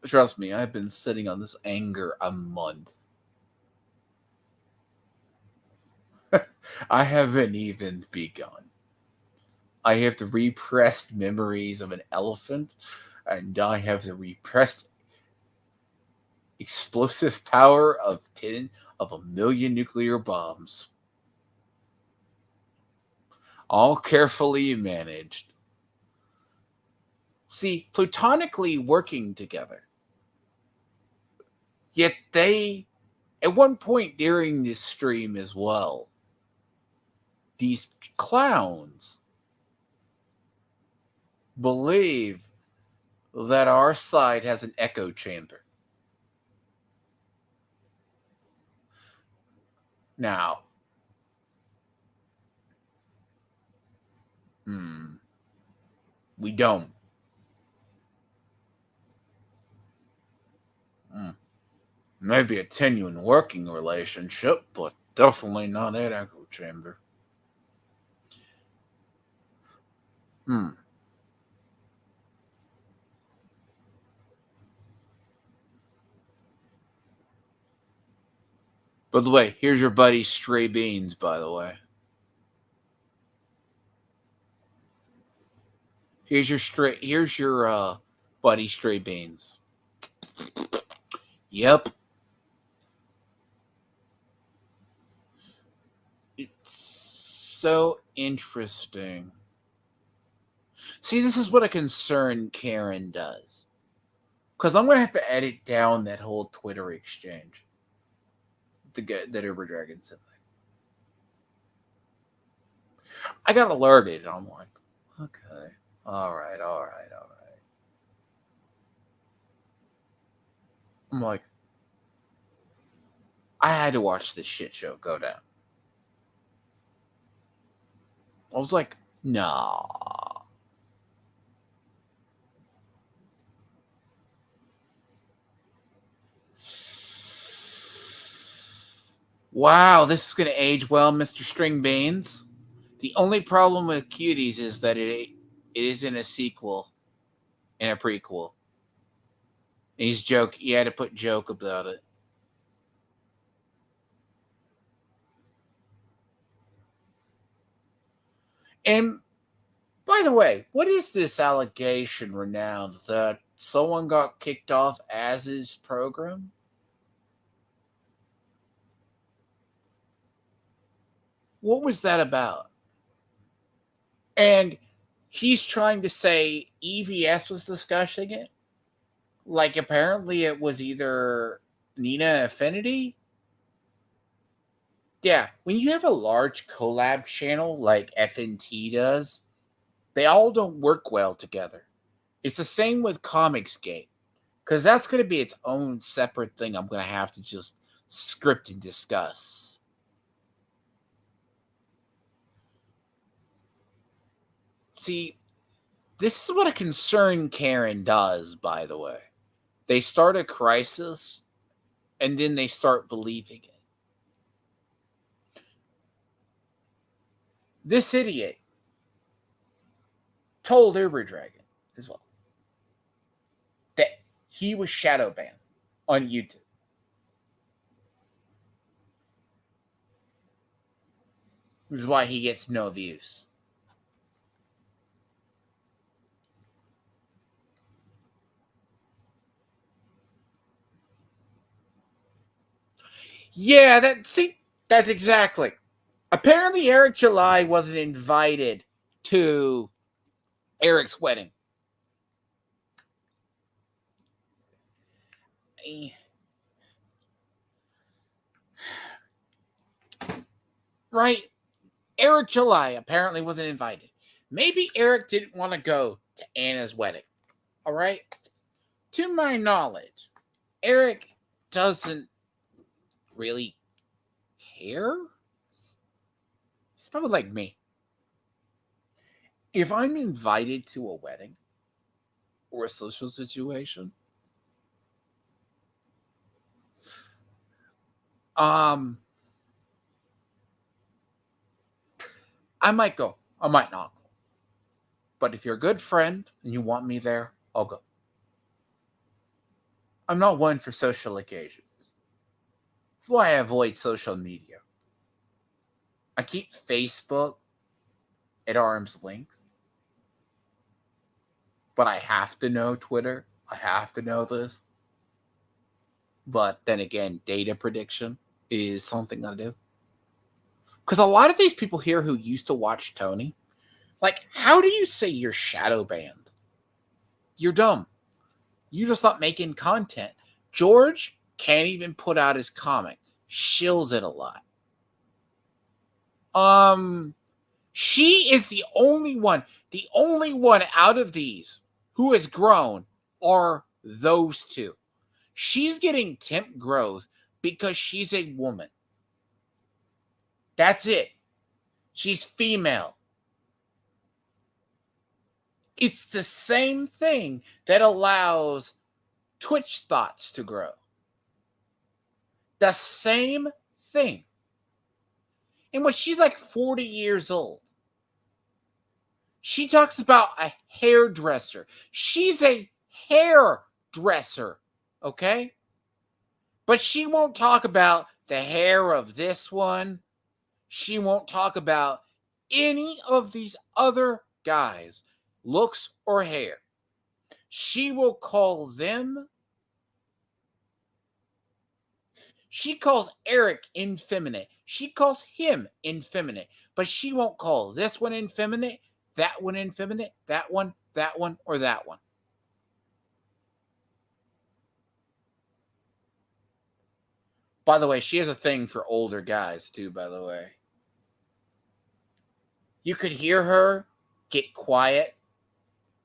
Trust me, I've been sitting on this anger a month. I haven't even begun. I have the repressed memories of an elephant, and I have the repressed explosive power of 1,000,000 nuclear bombs. All carefully managed. See, platonically working together. Yet they, at one point during this stream as well, these clowns believe that our side has an echo chamber. Now, we don't. Maybe a genuine working relationship, but definitely not an echo chamber. By the way, here's your buddy Stray Beans, by the way. Here's your buddy Stray Beans. Yep. It's so interesting. See, this is what a concerned Karen does. Because I'm going to have to edit down that whole Twitter exchange. That Uber Dragon said. I got alerted. I'm like, okay. All right. I'm like, I had to watch this shit show go down. I was like, nah. Wow, this is going to age well, Mr. String Beans. The only problem with Cuties is that it isn't a sequel and a prequel. And he had to put joke about it. And by the way, what is this allegation renowned that someone got kicked off Az's program? What was that about? And he's trying to say EVS was discussing it. Like, apparently it was either Nina Affinity. Yeah, when you have a large collab channel like FNT does, they all don't work well together. It's the same with Comicsgate, because that's going to be its own separate thing I'm going to have to just script and discuss. See, this is what a concerned Karen does, by the way. They start a crisis, and then they start believing it. This idiot told Uber Dragon as well that he was shadow banned on YouTube. Which is why he gets no views. Yeah, that's exactly. Apparently, Eric July wasn't invited to Eric's wedding. Right? Eric July apparently wasn't invited. Maybe Eric didn't want to go to Anna's wedding. All right? To my knowledge, Eric doesn't really care. He's probably like me. If I'm invited to a wedding or a social situation, I might go. I might not go. But if you're a good friend and you want me there, I'll go. I'm not one for social occasions. That's why I avoid social media. I keep Facebook at arm's length. But I have to know Twitter. I have to know this. But then again, data prediction is something I do. Because a lot of these people here who used to watch Tony, like, how do you say you're shadow banned? You're dumb. You just not making content. George can't even put out his comic. Shills it a lot. She is the only one out of these who has grown are those two. She's getting temp growth because she's a woman. That's it. She's female. It's the same thing that allows Twitch thoughts to grow. The same thing. And when she's like 40 years old, she talks about a hairdresser. She's a hairdresser, okay? But she won't talk about the hair of this one. She won't talk about any of these other guys, looks or hair. She will call them. She calls Eric effeminate. She calls him effeminate. But she won't call this one effeminate, that one effeminate, that one, or that one. By the way, she has a thing for older guys, too, by the way. You could hear her get quiet.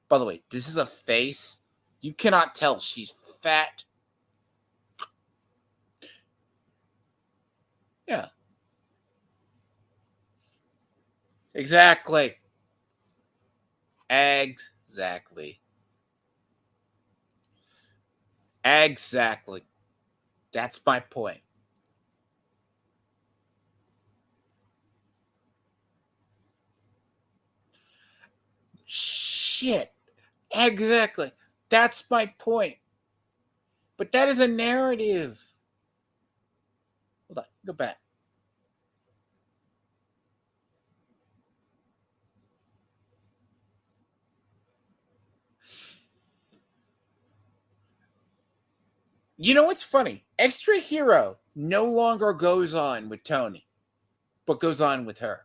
By the way, this is a face. You cannot tell she's fat. Yeah. Exactly. Exactly. Exactly. That's my point. Shit. Exactly. That's my point. But that is a narrative. Hold on. Go back. You know what's funny? Extra Hero no longer goes on with Tony, but goes on with her.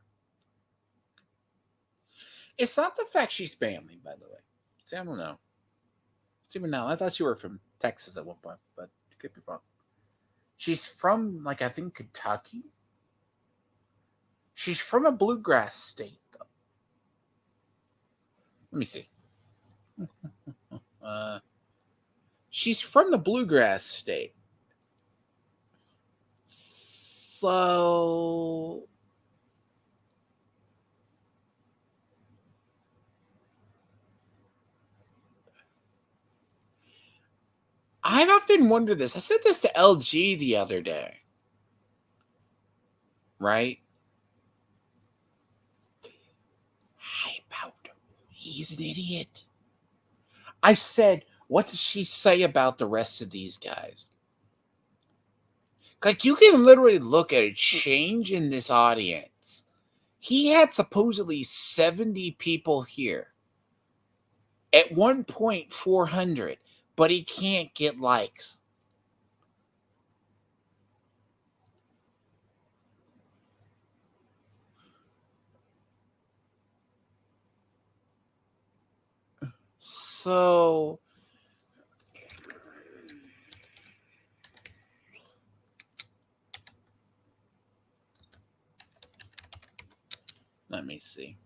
It's not the fact she's family, by the way. See, I don't know. It's even now. I thought you were from Texas at one point, but you could be wrong. She's from, like, I think Kentucky. She's from a bluegrass state, though. Let me see. She's from the bluegrass state. So I've often wondered this. I said this to LG the other day, right? How about he's an idiot? I said, what does she say about the rest of these guys? Like, you can literally look at a change in this audience. He had supposedly 70 people here. At one point, 400, but he can't get likes. So, let me see.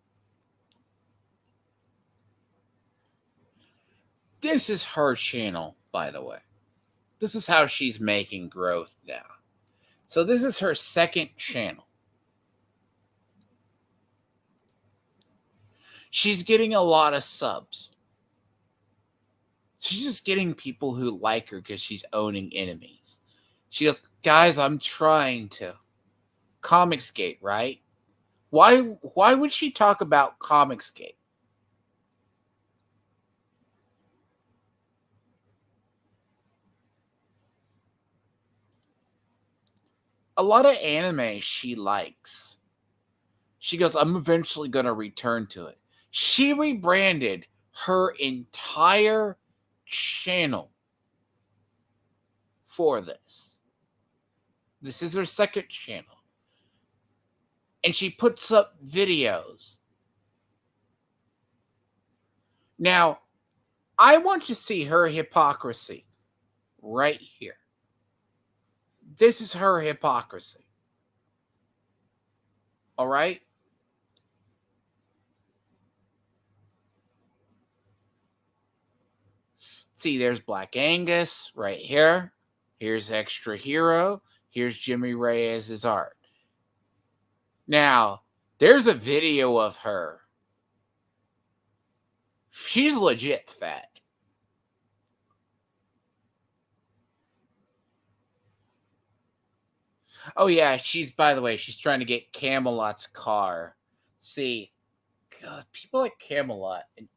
This is her channel, by the way. This is how she's making growth now. So this is her second channel. She's getting a lot of subs. She's just getting people who like her because she's owning enemies. She goes, guys, I'm trying to. Comicsgate, right? Why would she talk about Comicsgate? A lot of anime she likes. She goes, I'm eventually going to return to it. She rebranded her entire channel for this. This is her second channel. And she puts up videos. Now, I want to see her hypocrisy right here. This is her hypocrisy. All right? See, there's Black Angus right here. Here's Extra Hero. Here's Jimmy Reyes' art. Now, there's a video of her. She's legit fat. Oh, yeah, by the way, she's trying to get Camelot's car. See, God, people like Camelot, and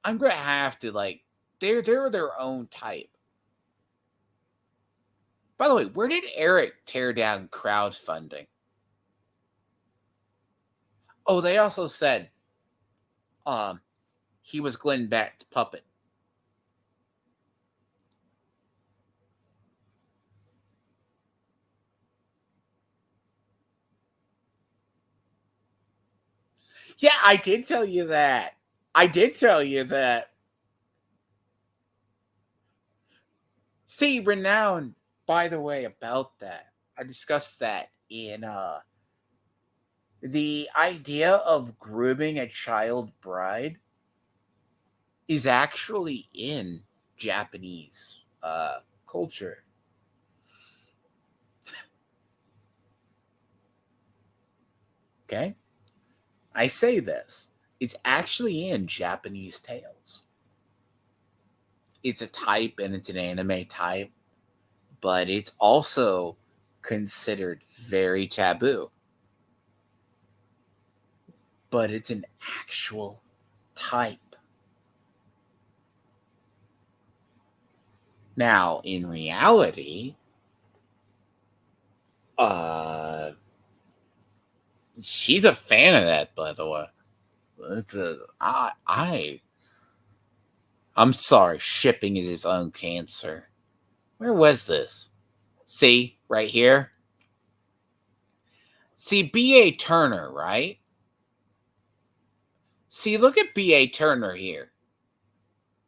I'm going to have to, they're their own type. By the way, where did Eric tear down crowdfunding? Oh, they also said he was Glenn Beck's puppet. Yeah, I did tell you that. I did tell you that. See, Renown, by the way, about that. I discussed that in the idea of grooming a child bride is actually in Japanese culture. Okay? I say this. It's actually in Japanese tales. It's a type and it's an anime type, but it's also considered very taboo. But it's an actual type. Now, in reality, she's a fan of that, by the way. I'm sorry, shipping is its own cancer. Where was this? See, right here? See, B.A. Turner, right? See, look at B.A. Turner here.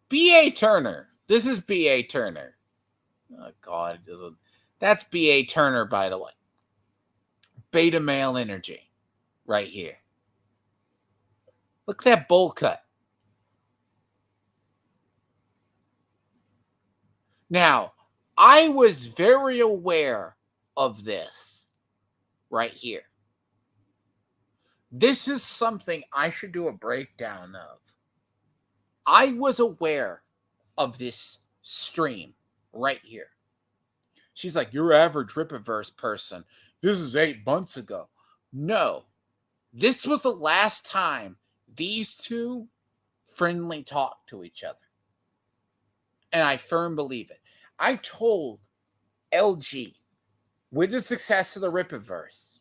B.A. Turner. This is B.A. Turner. Oh, God. That's B.A. Turner, by the way. Beta male energy. Right here. Look at that bowl cut. Now, I was very aware of this right here. This is something I should do a breakdown of. I was aware of this stream right here. She's like, your average Rippaverse person. This is 8 months ago. No, this was the last time these two friendly talked to each other. And I firmly believe it. I told LG, with the success of the Rippaverse,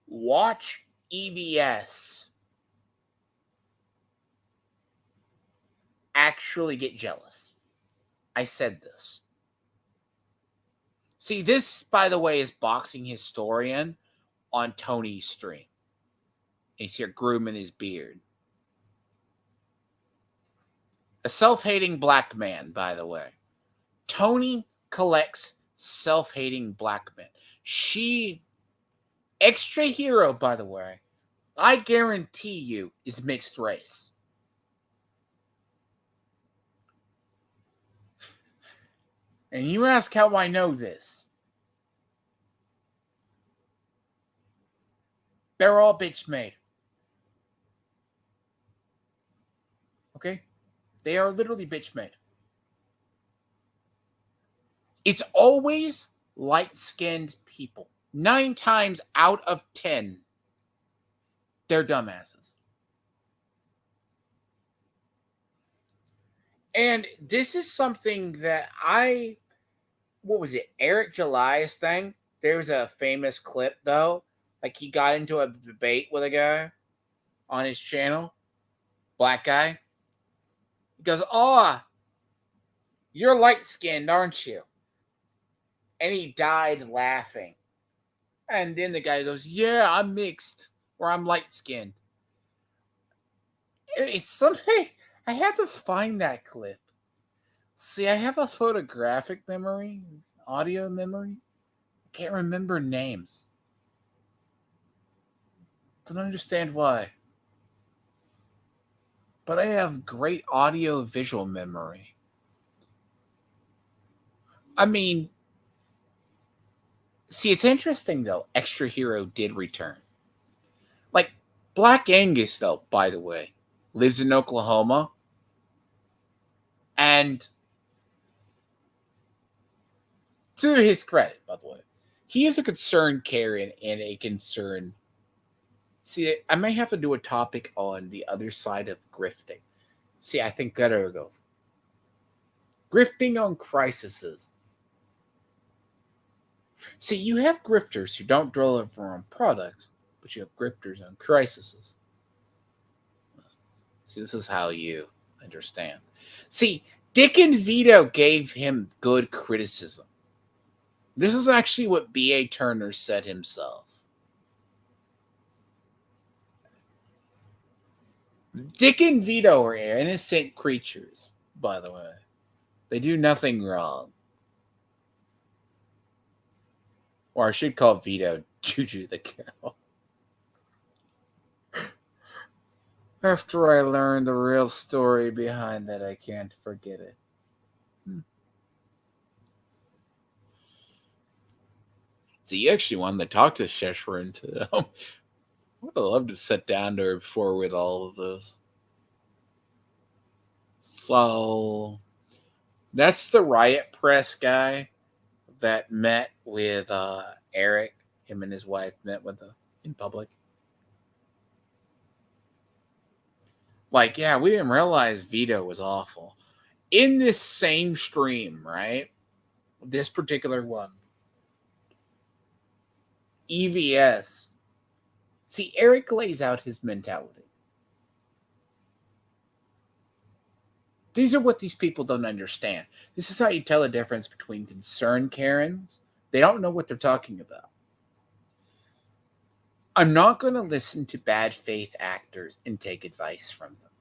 watch EVS actually get jealous. I said this. See, this, by the way, is Boxing Historian on Tony's stream. He's here grooming his beard. A self-hating black man, by the way. Tony collects self-hating black men. Extra Hero, by the way, I guarantee you is mixed race. And you ask how I know this. They're all bitch made. Okay? They are literally bitch made. It's always light-skinned people. 9 times out of 10, they're dumbasses. And this is something that what was it, Eric July's thing? There's a famous clip, though. Like, he got into a debate with a guy on his channel. Black guy. He goes, oh, you're light-skinned, aren't you? And he died laughing. And then the guy goes, yeah, I'm mixed. Or I'm light-skinned. It's something... I have to find that clip. See, I have a photographic memory, audio memory. I can't remember names. Don't understand why. But I have great audio visual memory. I mean, see, it's interesting, though. Extra Hero did return. Like, Black Angus, though, by the way, lives in Oklahoma. And to his credit, by the way, he is a concerned Karen and a concerned... See, I may have to do a topic on the other side of grifting. See, I think better it goes. Grifting on crises. See, you have grifters who don't deliver on products, but you have grifters on crises. See, this is how you understand. See, Dick and Vito gave him good criticism. This is actually what B.A. Turner said himself. Dick and Vito are innocent creatures, by the way. They do nothing wrong. Or I should call Vito Juju the cow. After I learned the real story behind that, I can't forget it. So you actually wanted to talk to Sheshrin today. I would have loved to sit down to her before with all of this. So that's the Riot Press guy that met with Eric. Him and his wife met with in public. Like, yeah, we didn't realize Vito was awful. In this same stream, right? This particular one. EVS. See, Eric lays out his mentality. These are what these people don't understand. This is how you tell the difference between concerned Karens. They don't know what they're talking about. I'm not going to listen to bad faith actors and take advice from them.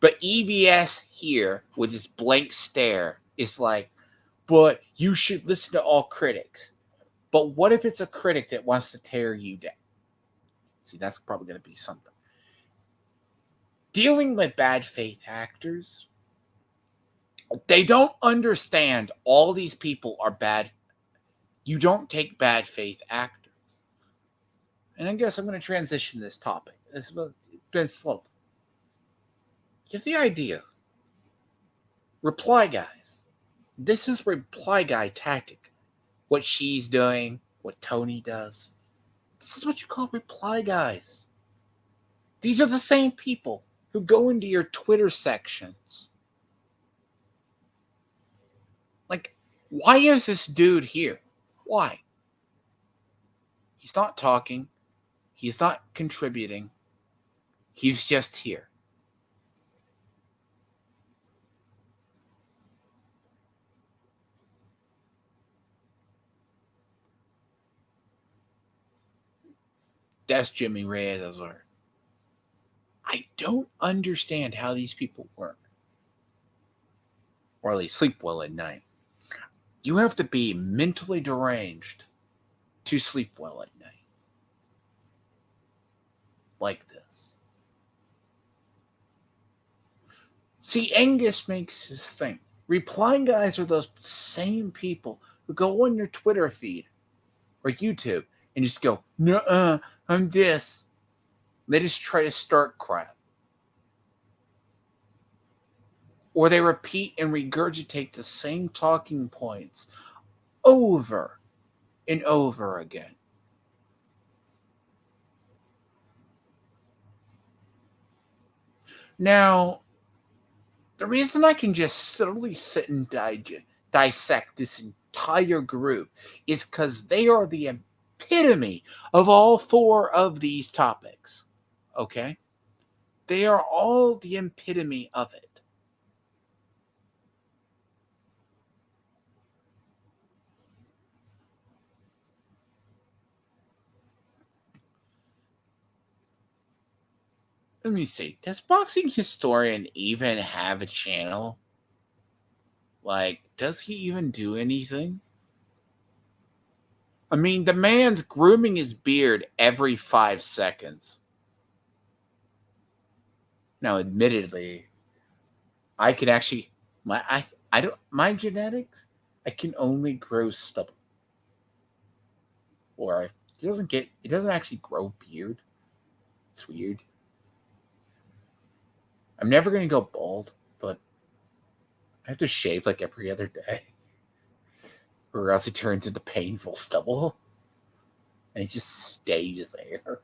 But EVS here, with his blank stare, is like, but you should listen to all critics. But what if it's a critic that wants to tear you down? See, that's probably going to be something. Dealing with bad faith actors, they don't understand all these people are bad. You don't take bad faith actors. And I guess I'm going to transition this topic. It's been slow. You have the idea. Reply guys. This is reply guy tactic. What she's doing, what Tony does. This is what you call reply guys. These are the same people who go into your Twitter sections. Like, why is this dude here? Why? He's not talking. He's not contributing. He's just here. That's Jimmy Reyes. I don't understand how these people work. Or at least sleep well at night. You have to be mentally deranged to sleep well at night. Like this. See, Angus makes his thing. Reply guys are those same people who go on your Twitter feed or YouTube and just go, "Nuh-uh, I'm this." They just try to start crap. Or they repeat and regurgitate the same talking points over and over again. Now, the reason I can just subtly sit and dissect this entire group is because they are the epitome of all four of these topics. Okay? They are all the epitome of it. Let me see. Does Boxing Historian even have a channel? Like, does he even do anything? I mean, the man's grooming his beard every 5 seconds. Now, admittedly, I can actually I don't my genetics, I can only grow stubble. Or it doesn't actually grow beard. It's weird. I'm never gonna go bald, but I have to shave like every other day. Or else it turns into painful stubble. And it just stays there.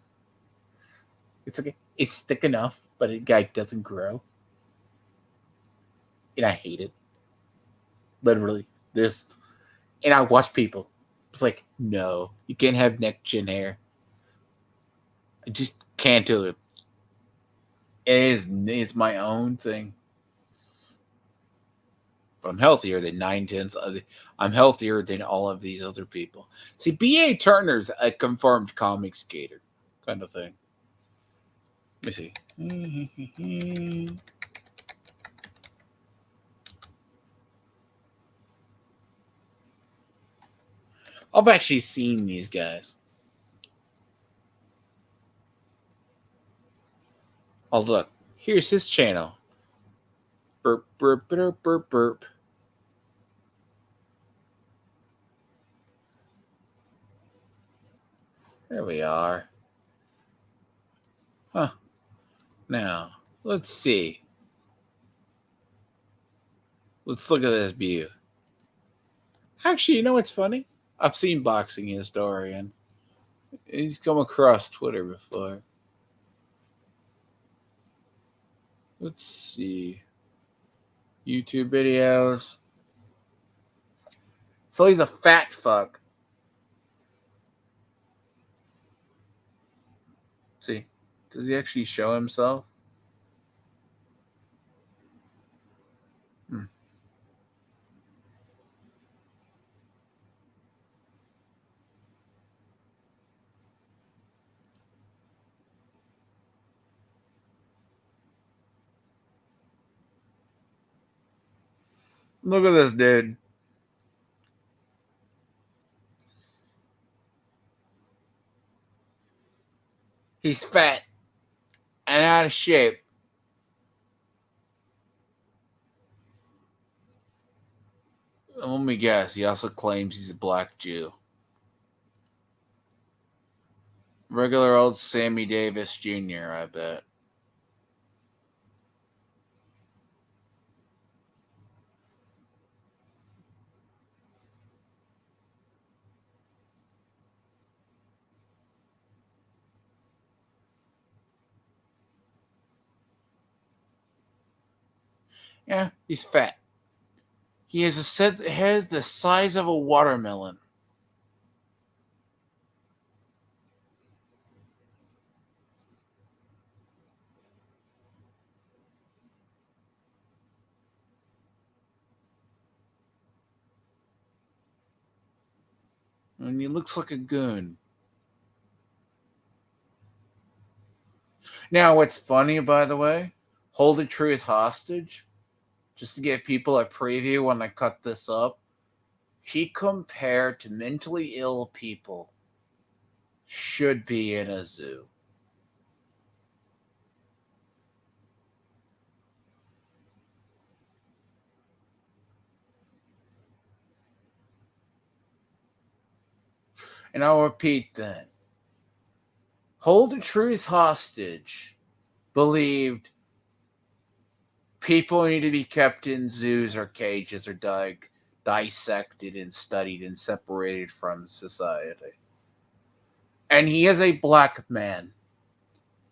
It's like it's thick enough, but it doesn't grow. And I hate it. Literally. And I watch people. It's like, no, you can't have neck chin hair. I just can't do it. It's my own thing. But I'm healthier than 9/10. I'm healthier than all of these other people. See, B.A. Turner's a confirmed comic skater kind of thing. Let me see. I've actually seen these guys. Oh, look. Here's his channel. Burp, burp, burp, burp, burp. There we are. Huh. Now, let's see. Let's look at this view. Actually, you know what's funny? I've seen Boxing Historian. He's come across Twitter before. Let's see. YouTube videos. So he's a fat fuck. See, does he actually show himself? Look at this dude. He's fat and out of shape. Let me guess. He also claims he's a black Jew. Regular old Sammy Davis Jr., I bet. Yeah, he's fat. He has a set head the size of a watermelon. And he looks like a goon. Now, what's funny, by the way, hold the truth hostage, just to give people a preview when I cut this up. He compared to mentally ill people should be in a zoo. And I'll repeat that. Hold the truth hostage believed people need to be kept in zoos or cages or dissected and studied and separated from society. And he is a black man.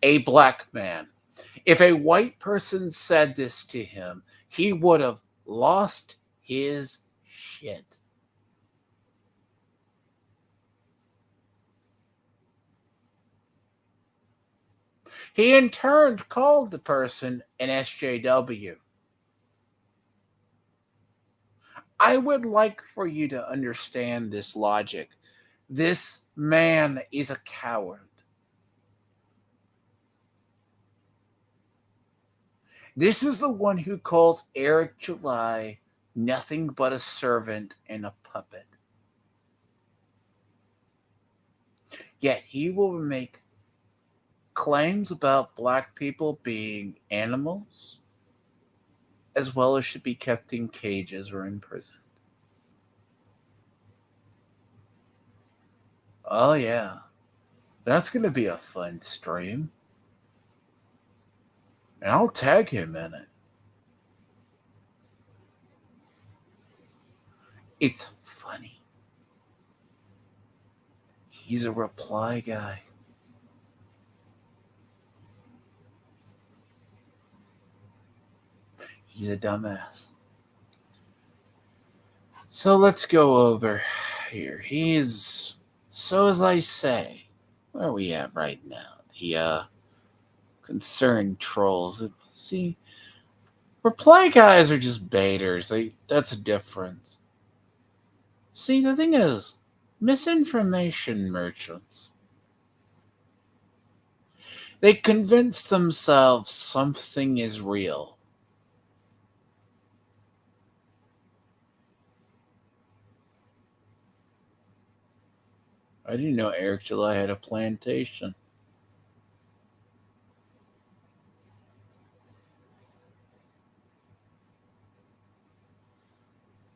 A black man. If a white person said this to him, he would have lost his shit. He in turn called the person an SJW. I would like for you to understand this logic. This man is a coward. This is the one who calls Eric July nothing but a servant and a puppet. Yet he will make claims about black people being animals, as well as should be kept in cages or in prison. Oh, yeah. That's going to be a fun stream. And I'll tag him in it. It's funny. He's a reply guy. He's a dumbass. So let's go over here. He's, so as I say, where are we at right now? The concerned trolls. See, reply guys are just baiters. That's a difference. See, the thing is, misinformation merchants. They convince themselves something is real. I didn't know Eric July had a plantation.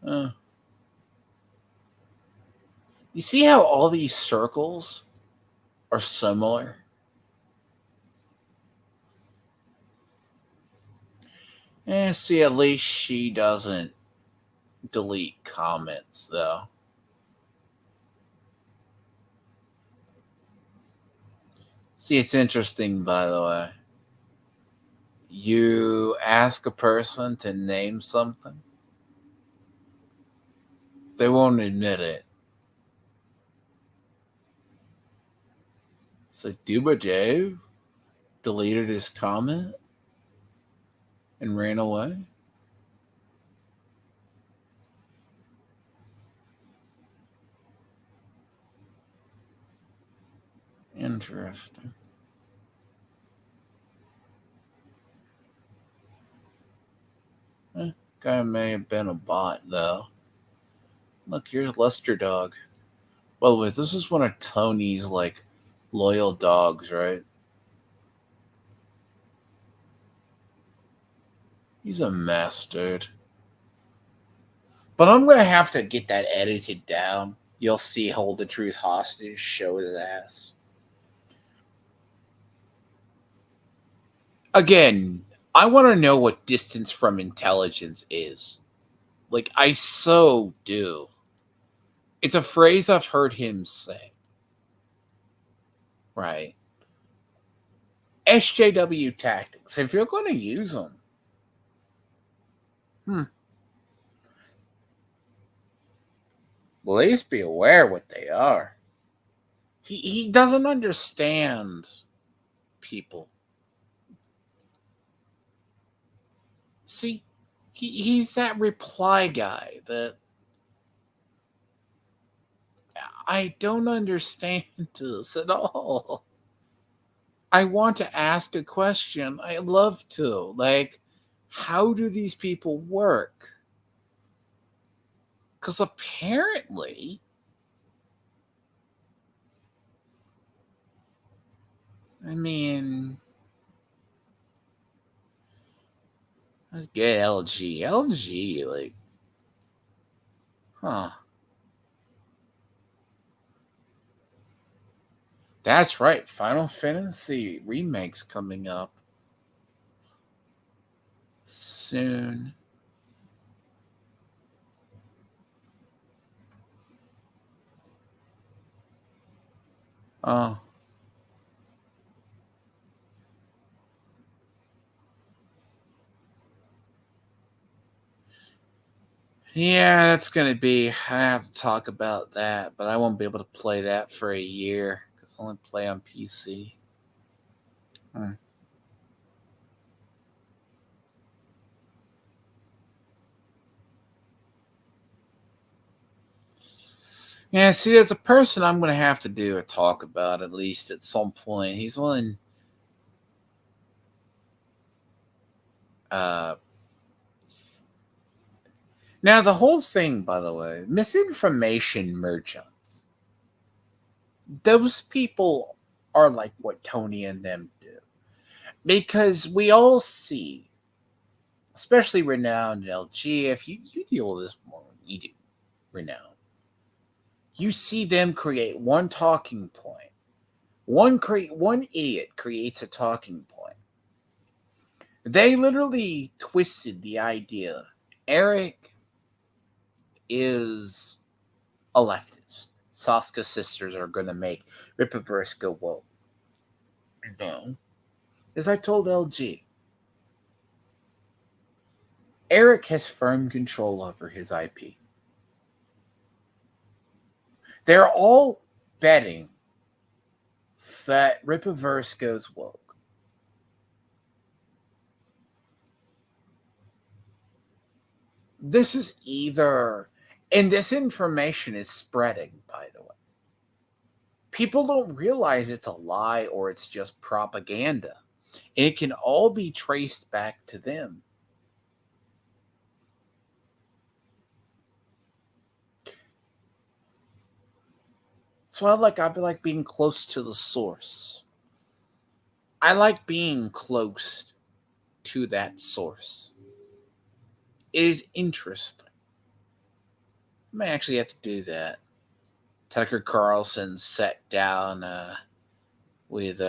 Uh, you see how all these circles are similar? See, at least she doesn't delete comments, though. See, it's interesting, by the way. You ask a person to name something, they won't admit it. So Duba Dave deleted his comment and ran away. Interesting. Guy may have been a bot, though. Look, here's Lester Dog. By the way, this is one of Tony's, like, loyal dogs, right? He's a mess, dude. But I'm going to have to get that edited down. You'll see Hold the Truth Hostage show his ass. Again, I want to know what distance from intelligence is. Like, I so do. It's a phrase I've heard him say, right? SJW tactics. If you're going to use them, hmm, at least be aware what they are. He doesn't understand people. See, he's that reply guy that I don't understand this at all. I want to ask a question. I love to. Like, how do these people work? Because apparently, I mean, let's get LG. LG, like, huh. That's right. Final Fantasy remake's coming up soon. Oh. Yeah, that's gonna be. I have to talk about that, but I won't be able to play that for a year because I only play on PC. Hmm. Yeah, see, there's a person I'm gonna have to do a talk about at least at some point. He's one. Uh, Now the whole thing, by the way, misinformation merchants. Those people are like what Tony and them do because we all see, especially Renowned and LG. If you deal with this more than we do, Renowned, you see them create one talking point. One idiot creates a talking point. They literally twisted the idea. Eric is a leftist. Saska's sisters are going to make Rippaverse go woke. No. As I told LG, Eric has firm control over his IP. They're all betting that Rippaverse goes woke. This is either, and this information is spreading, by the way. People don't realize it's a lie or it's just propaganda. It can all be traced back to them. So I like being close to the source. I like being close to that source. It is interesting. I may actually have to do that. Tucker Carlson sat down with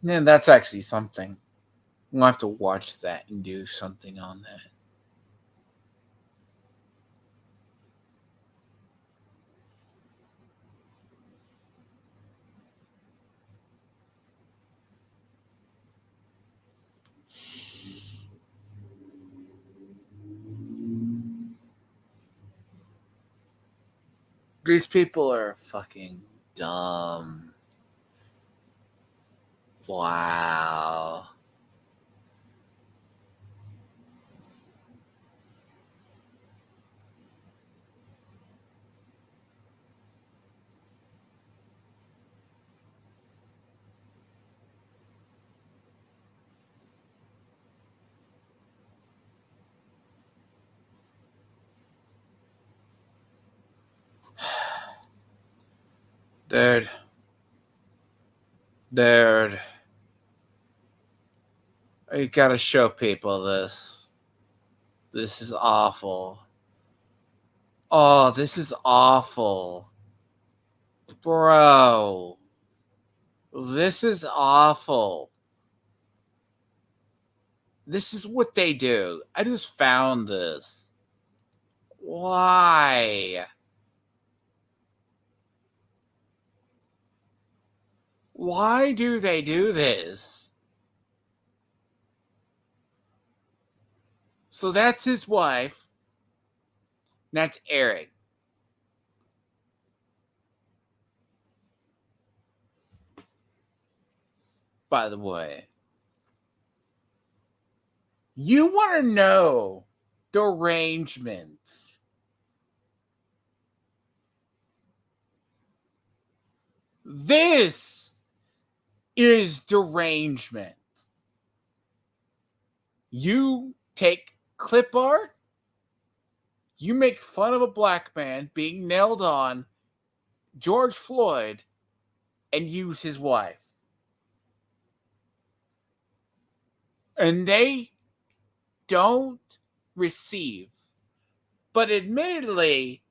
man, that's actually something. We'll have to watch that and do something on that. These people are fucking dumb. Wow. Dude. Dude. You gotta show people this. This is awful. Oh, this is awful. Bro. This is awful. This is what they do. I just found this. Why? Why do they do this? So that's his wife. That's Eric. By the way, you want to know derangement. This is derangement. You take clip art, you make fun of a black man being nailed on George Floyd, and use his wife. And they don't receive. But admittedly,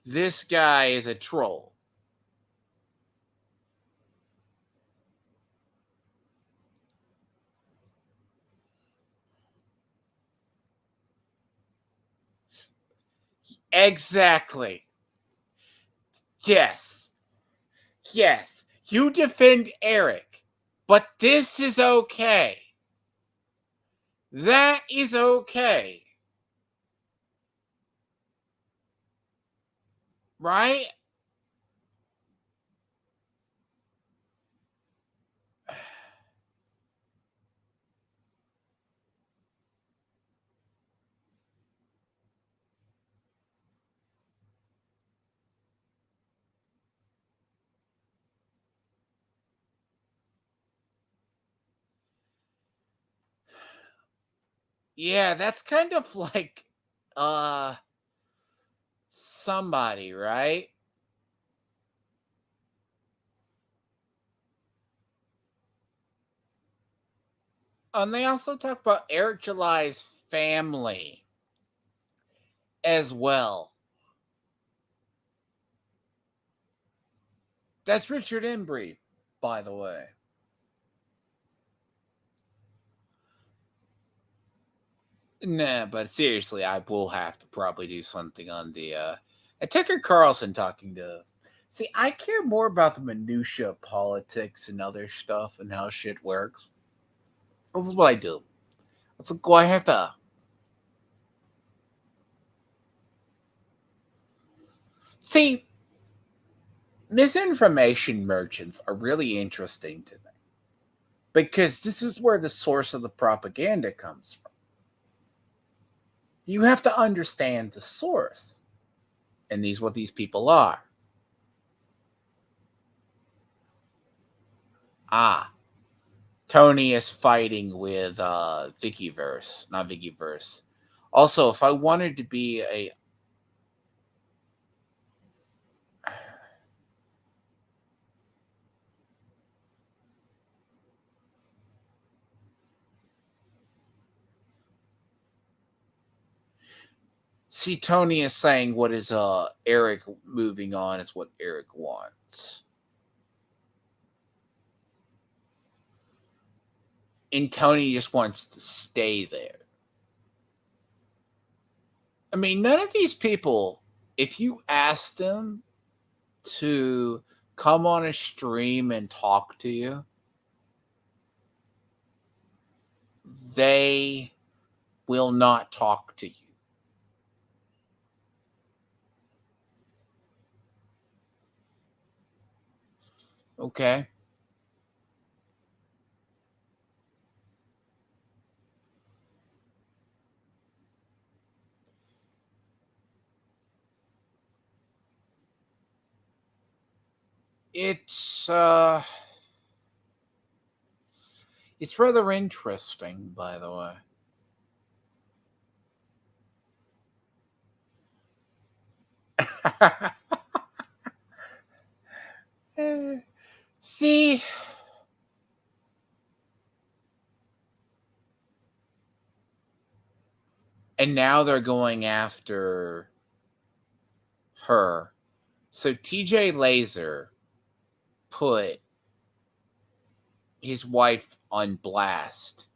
this guy is a troll. Exactly. Yes. Yes. You defend Eric, but this is okay. That is okay. Right? Yeah, that's kind of like somebody, right? And they also talk about Eric July's family as well. That's Richard Embry, by the way. Nah, but seriously, I will have to probably do something on the Tucker Carlson talking to. See, I care more about the minutia of politics and other stuff and how shit works. This is what I do. It's like, well, I have to. See, misinformation merchants are really interesting to me because this is where the source of the propaganda comes from. You have to understand the source, and these what these people are. Ah, Tony is fighting with Vickyverse, not Vickyverse. Also, if I wanted to be a see, Tony is saying what is Eric moving on is what Eric wants. And Tony just wants to stay there. I mean, none of these people, if you ask them to come on a stream and talk to you, they will not talk to you. Okay? It's it's rather interesting, by the way. See, And now they're going after her. So TJ Laser put his wife on blast.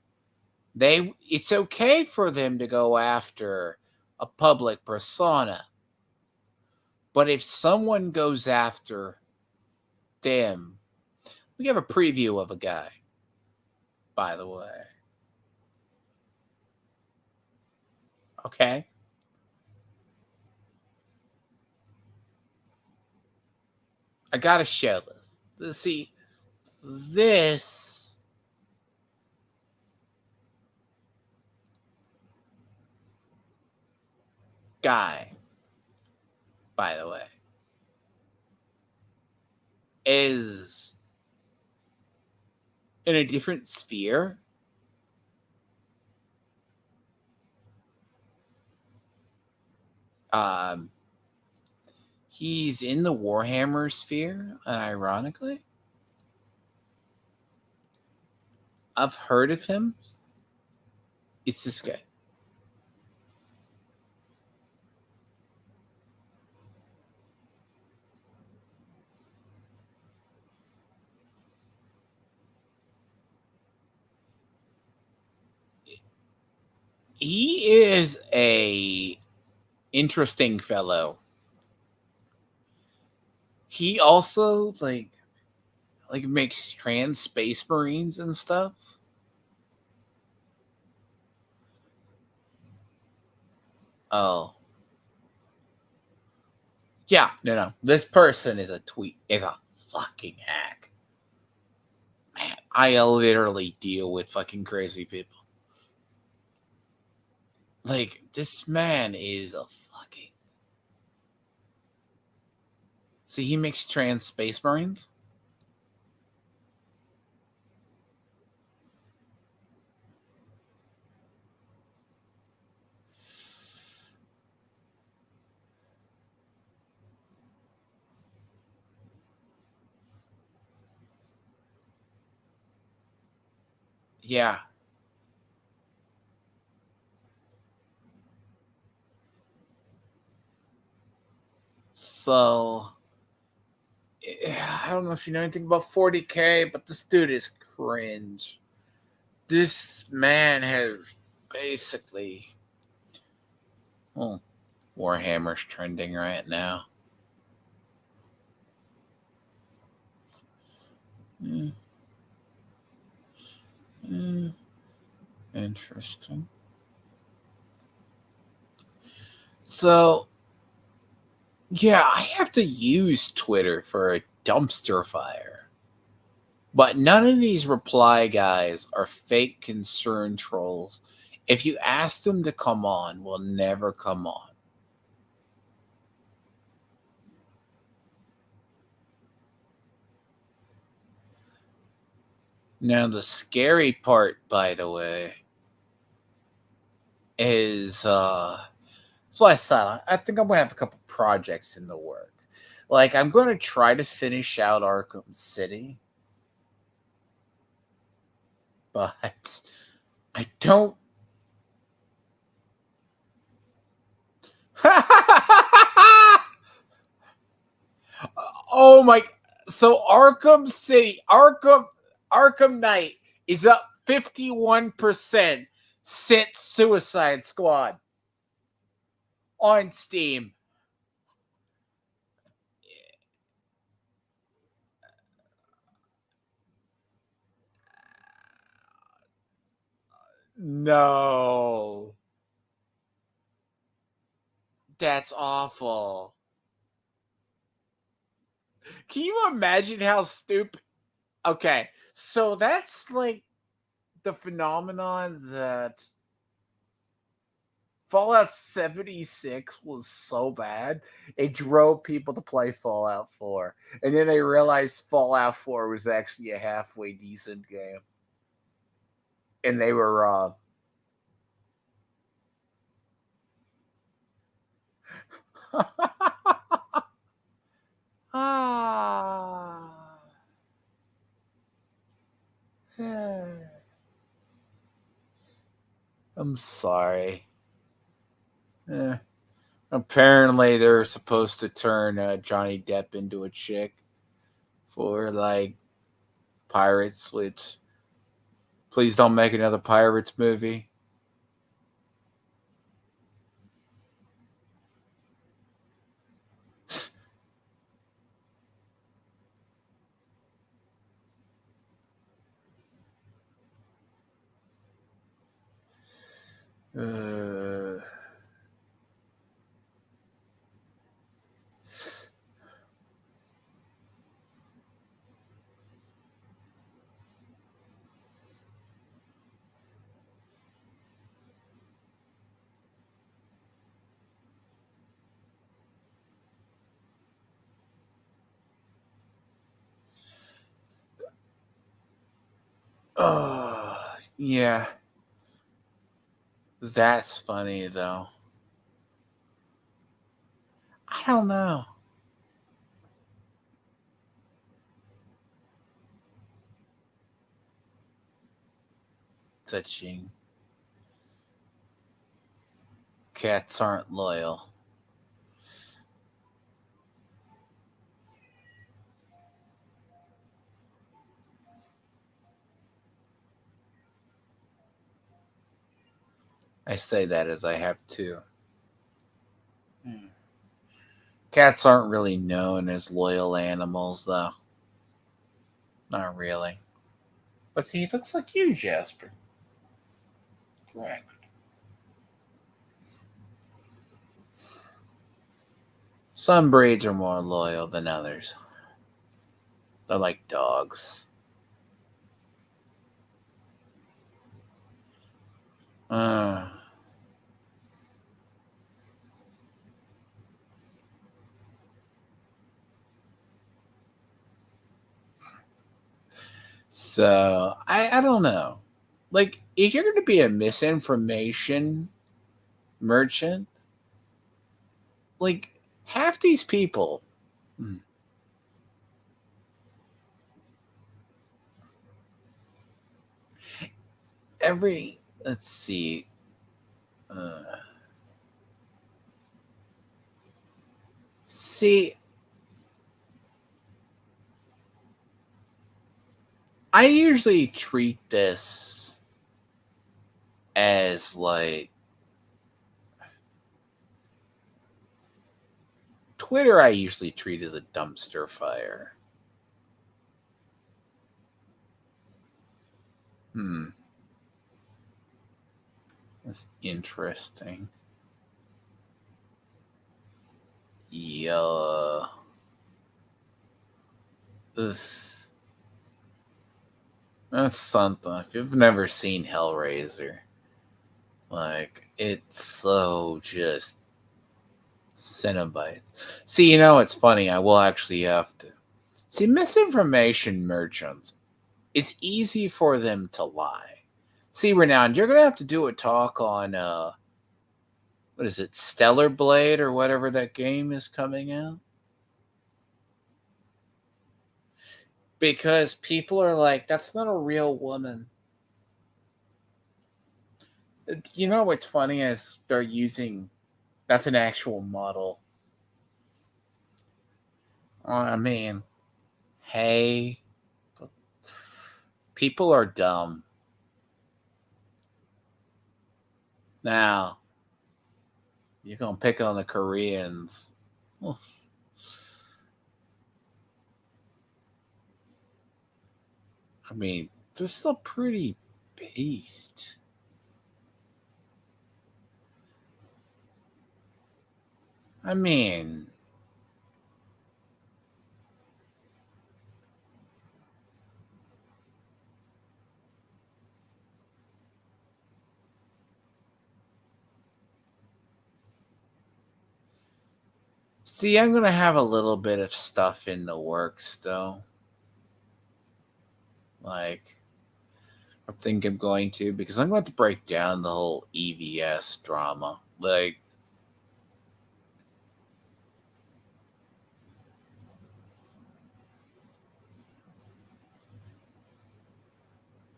It's okay for them to go after a public persona. But if someone goes after them, we have a preview of a guy, by the way. Okay? I gotta show this. See, this guy, by the way, is in a different sphere. Um, he's in the Warhammer sphere, ironically. I've heard of him. It's this guy. He is a interesting fellow. He also like makes trans space marines and stuff. Oh. Yeah, no. This person is a fucking hack. Man, I literally deal with fucking crazy people. Like, this man is a fucking... See, he makes trans space marines? Yeah. So, I don't know if you know anything about 40K, but this dude is cringe. This man has basically... Well, Warhammer's trending right now. Interesting. So, yeah, I have to use Twitter for a dumpster fire. But none of these reply guys are fake concern trolls. If you ask them to come on, will never come on. Now, the scary part, by the way, is so I said I think I'm gonna have a couple projects in the work. Like, I'm gonna try to finish out Arkham City, but I don't. Oh my! So Arkham Knight is up 51% since Suicide Squad on Steam. No, that's awful. Can you imagine how stupid? Okay, so that's like the phenomenon that Fallout 76 was so bad, it drove people to play Fallout 4. And then they realized Fallout 4 was actually a halfway decent game. And they were wrong. Ah. I'm sorry. Eh. Apparently, they're supposed to turn Johnny Depp into a chick for like Pirates, which please don't make another Pirates movie. Uh, oh, yeah, that's funny though. I don't know. Touching cats aren't loyal. I say that as I have two. Hmm. Cats aren't really known as loyal animals, though. Not really. But see, it looks like you, Jasper. Correct. Some breeds are more loyal than others. They're like dogs. Uh, so I don't know. Like, if you're going to be a misinformation merchant, like half these people, hmm, every let's see, uh, see, I usually treat this as like Twitter. I usually treat as a dumpster fire. Hmm, that's interesting. Yeah. This That's something. If you've never seen Hellraiser, like it's so just Cinnabites. See, it's funny. I will actually have to see misinformation merchants. It's easy for them to lie. See, Renowned, you're gonna have to do a talk on what is it, Stellar Blade or whatever that game is coming out. Because people are like, that's not a real woman. What's funny is they're using that's an actual model. I mean, hey, people are dumb. Now, you're going to pick on the Koreans. Well, I mean, they're still pretty based. I mean, see, I'm going to have a little bit of stuff in the works, though. Like, I think I'm going to, because I'm going to break down the whole EVS drama. Like,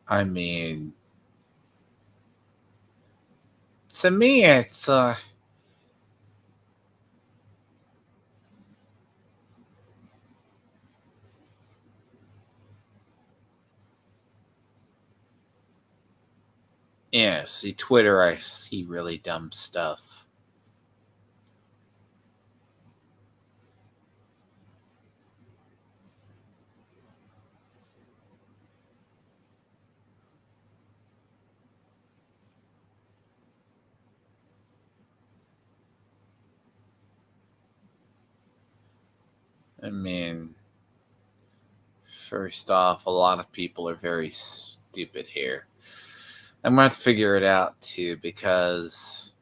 I mean, to me, it's Yeah, see, Twitter, I see really dumb stuff. I mean, first off, a lot of people are very stupid here. I'm going to have to figure it out too because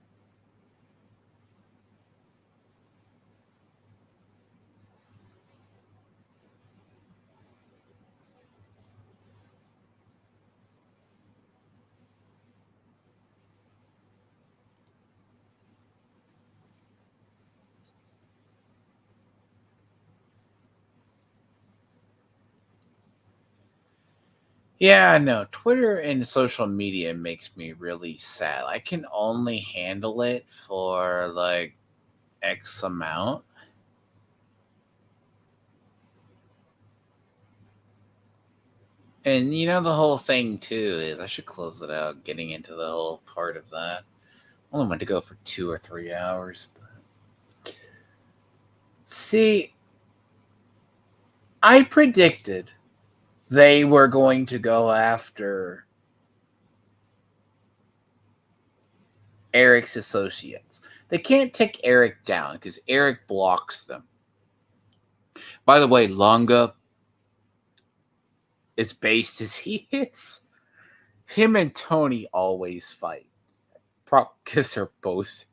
yeah, no, Twitter and social media makes me really sad. I can only handle it for like X amount. And the whole thing too is I should close it out getting into the whole part of that. I only went to go for 2 or 3 hours. But see, I predicted they were going to go after Eric's associates. They can't take Eric down because Eric blocks them. By the way, Longa, as based as he is, him and Tony always fight. Because they're both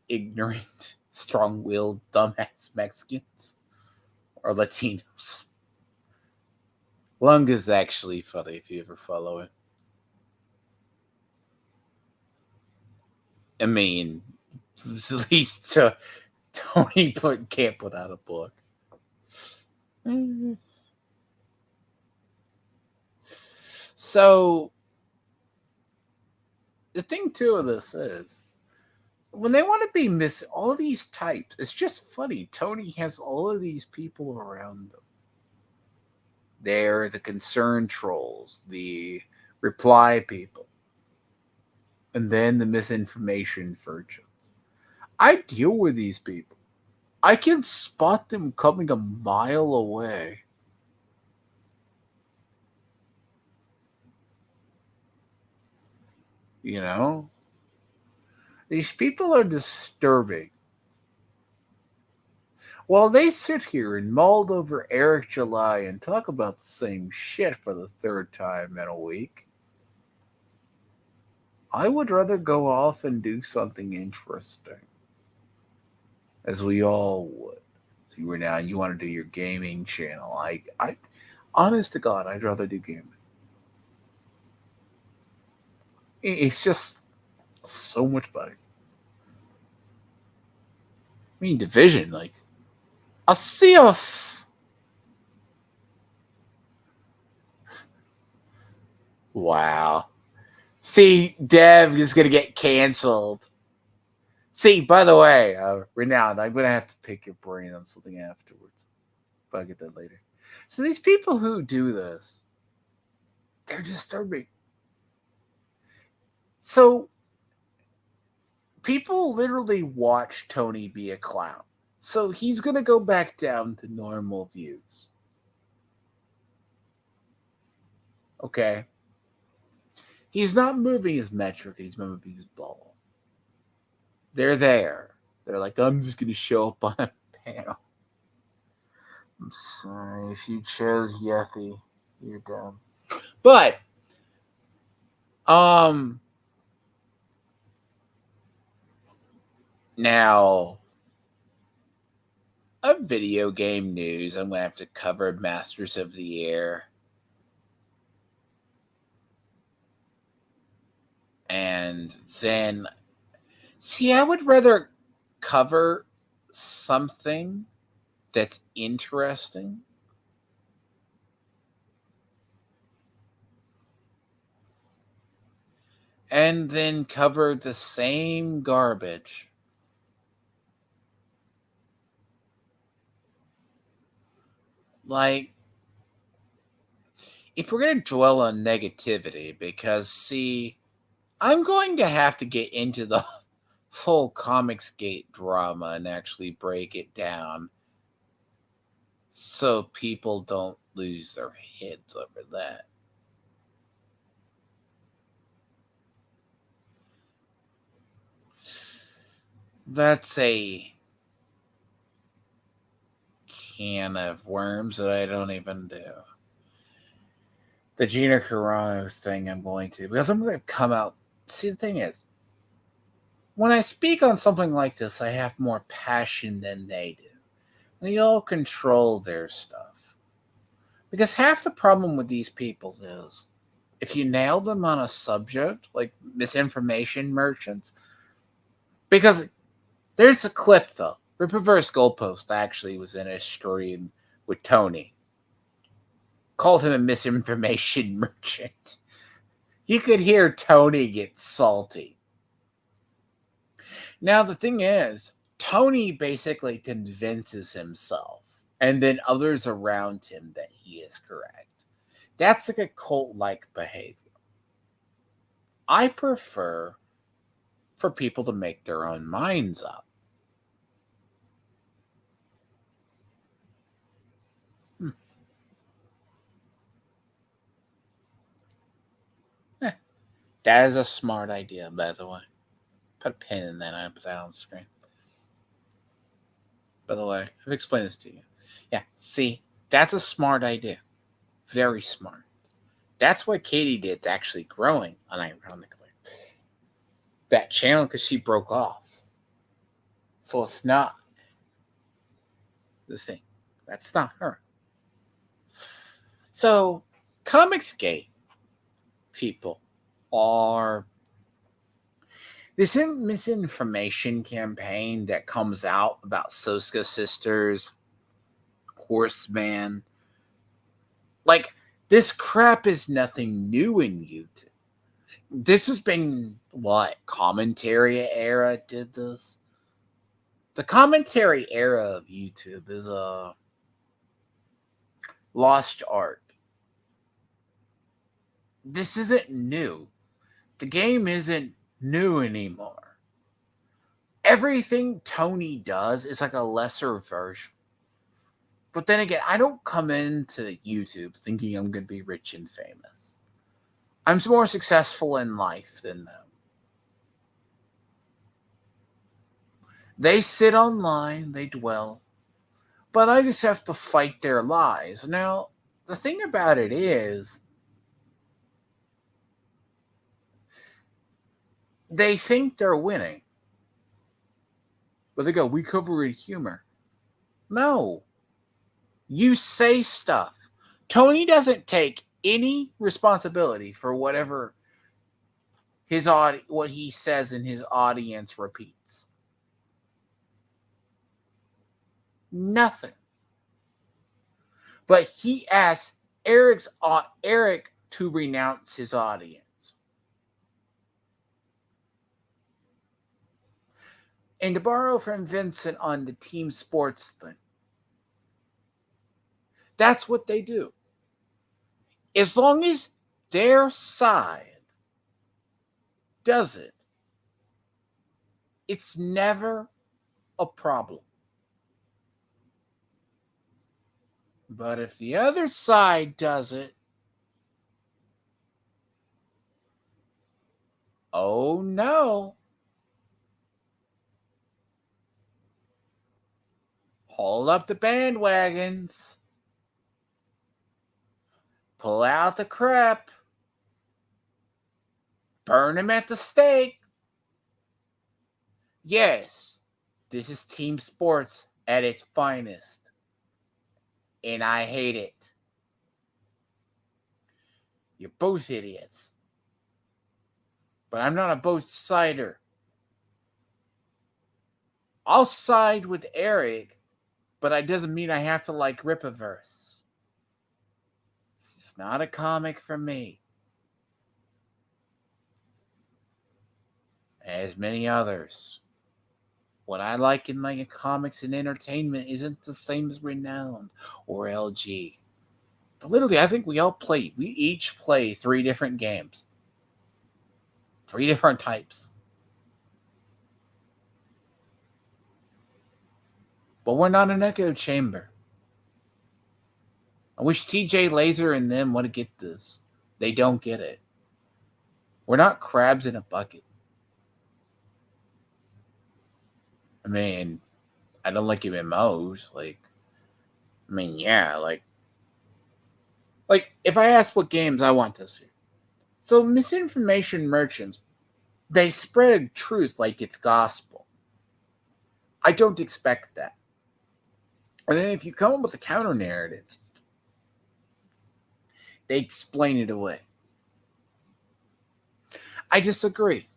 ignorant, strong willed, dumbass Mexicans or Latinos. Lunga's actually funny if you ever follow it. I mean, at least Tony can't put out a book. So the thing too of this is when they want to be all these types, it's just funny. Tony has all of these people around them. They're the concerned trolls, the reply people, and then the misinformation virgins. I deal with these people. I can spot them coming a mile away. You know? These people are disturbing. While they sit here and maul over Eric July and talk about the same shit for the third time in a week, I would rather go off and do something interesting. As we all would. See, right now you want to do your gaming channel. I honest to God, I'd rather do gaming. It's just so much better. I mean, Division, like, I'll see if. Wow. See, Dev is going to get canceled. See, by the way, Renowned, I'm going to have to pick your brain on something afterwards. But I'll get that later. So these people who do this, they're disturbing. So people literally watch Tony be a clown. So he's going to go back down to normal views. Okay? He's not moving his metric, he's moving his ball. They're there. They're like, I'm just going to show up on a panel. I'm sorry. If you chose Yeti, you're dumb. But, now, a video game news, I'm going to have to cover Masters of the Air. And then, see, I would rather cover something that's interesting and then cover the same garbage like if we're going to dwell on negativity, because, see, I'm going to have to get into the full Comicsgate drama and actually break it down so people don't lose their heads over that. That's a can of worms that I don't even do. The Gina Carano thing I'm going to, because I'm going to come out. See, the thing is, when I speak on something like this, I have more passion than they do. They all control their stuff. Because half the problem with these people is, if you nail them on a subject, like misinformation merchants, because there's a clip, though. Rip Reverse Goalpost actually was in a stream with Tony. Called him a misinformation merchant. You could hear Tony get salty. Now, the thing is, Tony basically convinces himself and then others around him that he is correct. That's like a cult-like behavior. I prefer for people to make their own minds up. That is a smart idea, by the way. Put a pin in that and put that on the screen. By the way, I've explained this to you. Yeah, see, that's a smart idea. Very smart. That's what Katie did's actually growing, unironically. That channel, because she broke off. So it's not the thing. That's not her. So, Comicsgate people are this misinformation campaign that comes out about Soska Sisters, Horseman. Like, this crap is nothing new in YouTube. This has been what? Commentary era did this? The commentary era of YouTube is a lost art. This isn't new. The game isn't new anymore. Everything Tony does is like a lesser version. But then again, I don't come into YouTube thinking I'm going to be rich and famous. I'm more successful in life than them. They sit online, they dwell, but I just have to fight their lies. Now, the thing about it is, they think they're winning. But they go, we cover it humor. No. You say stuff. Tony doesn't take any responsibility for whatever what he says and his audience repeats. Nothing. But he asks Eric to renounce his audience. And to borrow from Vincent on the team sports thing, that's what they do. As long as their side does it, it's never a problem. But if the other side does it, oh no. Hold up the bandwagons. Pull out the crap. Burn them at the stake. Yes, this is team sports at its finest. And I hate it. You're both idiots. But I'm not a both sider. I'll side with Eric, but that doesn't mean I have to like Rippaverse. It's not a comic for me. As many others. What I like in my comics and entertainment isn't the same as Renowned or LG. Literally, I think we each play 3 different games. 3 different types. But we're not an echo chamber. I wish TJ Laser and them want to get this. They don't get it. We're not crabs in a bucket. I mean, I don't like MMOs. Yeah, if I ask what games I want this year. So misinformation merchants, they spread truth like it's gospel. I don't expect that. And then if you come up with a counter narrative, they explain it away. I disagree.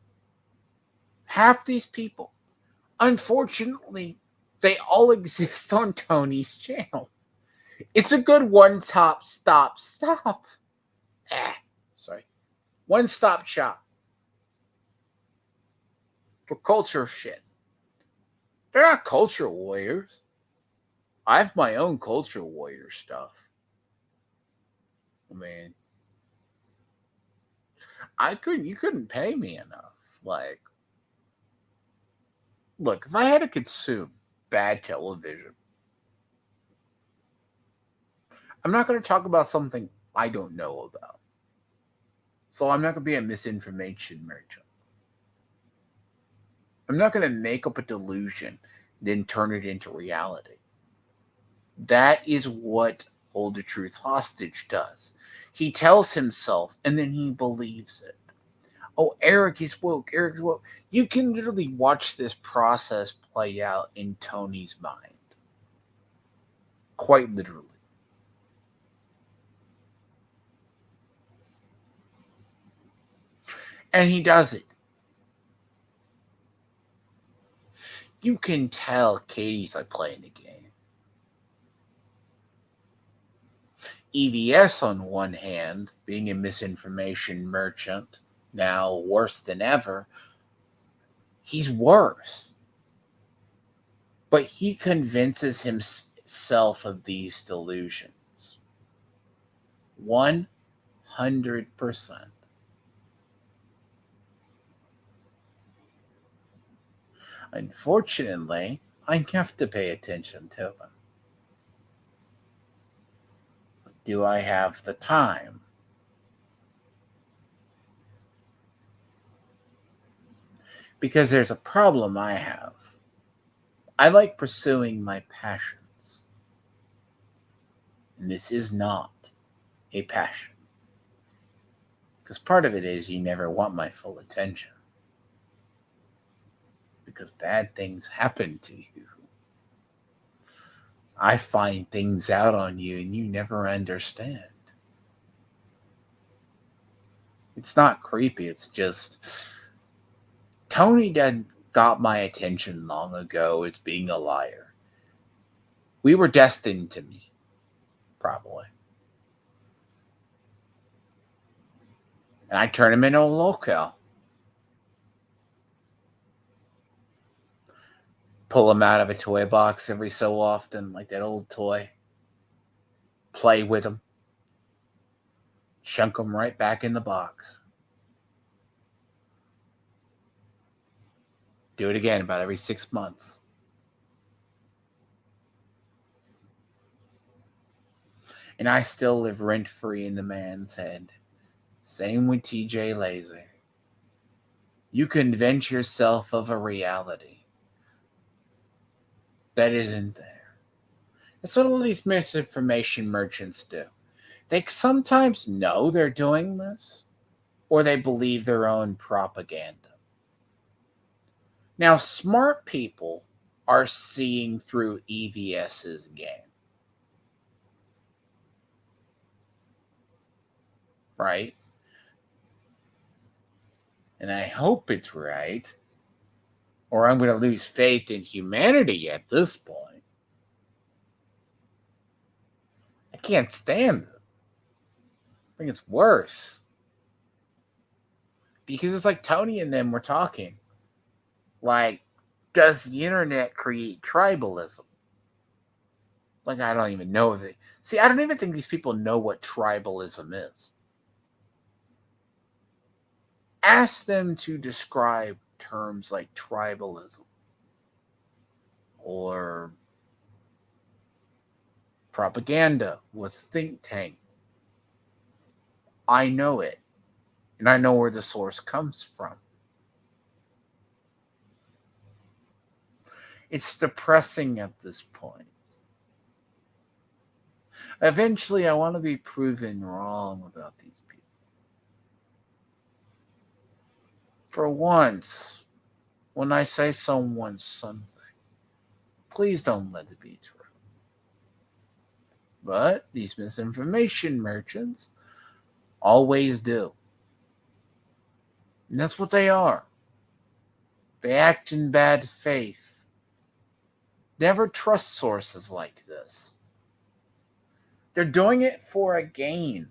Half these people, unfortunately, they all exist on Tony's channel. It's a good one-stop shop for culture shit. They're not culture warriors. I have my own culture warrior stuff. I mean, you couldn't pay me enough. Look, if I had to consume bad television, I'm not going to talk about something I don't know about. So I'm not going to be a misinformation merchant. I'm not going to make up a delusion, then turn it into reality. That is what Hold the Truth Hostage does. He tells himself, and then he believes it. Oh, Eric is woke. Eric is woke. You can literally watch this process play out in Tony's mind. Quite literally. And he does it. You can tell Katie's playing the game. EVS, on one hand, being a misinformation merchant, now worse than ever, he's worse. But he convinces himself of these delusions. 100%. Unfortunately, I have to pay attention to them. Do I have the time? Because there's a problem I have. I like pursuing my passions. And this is not a passion. Because part of it is you never want my full attention. Because bad things happen to you. I find things out on you and you never understand. It's not creepy, it's just Tony got my attention long ago as being a liar. We were destined to meet, probably. And I turn him into a loco. Pull him out of a toy box every so often, like that old toy. Play with him. Shunk him right back in the box. Do it again about every 6 months. And I still live rent-free in the man's head. Same with TJ Laser. You convince yourself of a reality that isn't there. That's what all these misinformation merchants do. They sometimes know they're doing this, or they believe their own propaganda. Now, smart people are seeing through EVS's game. Right? And I hope it's right, or I'm going to lose faith in humanity at this point. I can't stand it. I think it's worse. Because it's like Tony and them were talking. Does the internet create tribalism? I don't even know if it. See, I don't even think these people know what tribalism is. Ask them to describe terms like tribalism or propaganda. What's think tank? I know it, and I know where the source comes from. It's depressing at this point. Eventually, I want to be proven wrong about these people. For once, when I say someone's something, please don't let it be true. But these misinformation merchants always do. And that's what they are. They act in bad faith. Never trust sources like this. They're doing it for a gain.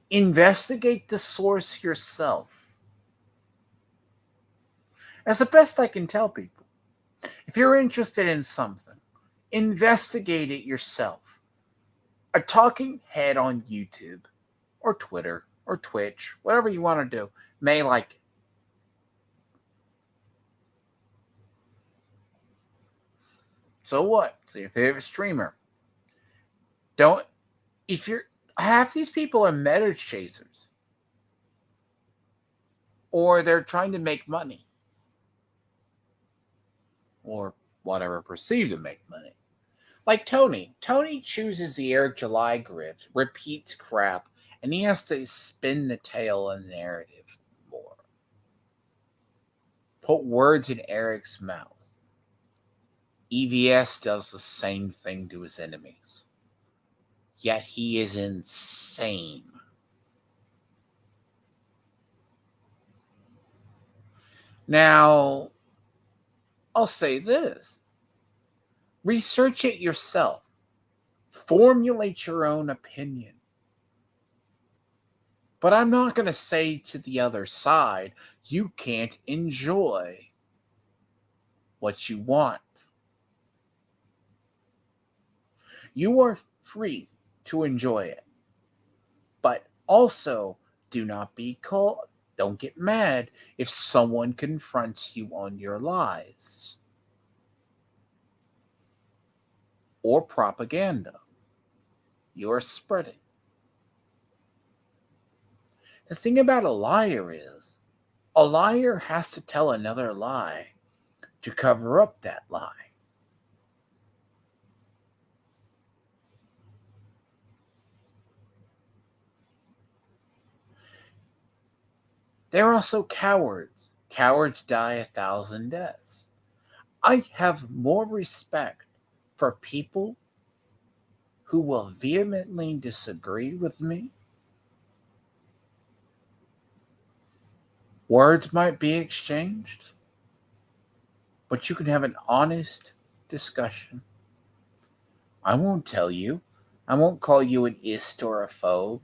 Investigate the source yourself. That's the best I can tell people. If you're interested in something, investigate it yourself. A talking head on YouTube or Twitter or Twitch, whatever you want to do, may like it. So what? So your favorite streamer. Half these people are meta chasers. Or they're trying to make money. Or whatever, perceived to make money. Like Tony. Tony chooses the Eric July grift, repeats crap, and he has to spin the tale of the narrative more. Put words in Eric's mouth. EVS does the same thing to his enemies. Yet he is insane. Now, I'll say this. Research it yourself. Formulate your own opinion. But I'm not going to say to the other side, you can't enjoy what you want. You are free to enjoy it. But also, don't get mad if someone confronts you on your lies or propaganda you're spreading. The thing about a liar is, a liar has to tell another lie to cover up that lie. They're also cowards. Cowards die 1,000 deaths. I have more respect for people who will vehemently disagree with me. Words might be exchanged, but you can have an honest discussion. I won't tell you. I won't call you an ist or a phobe.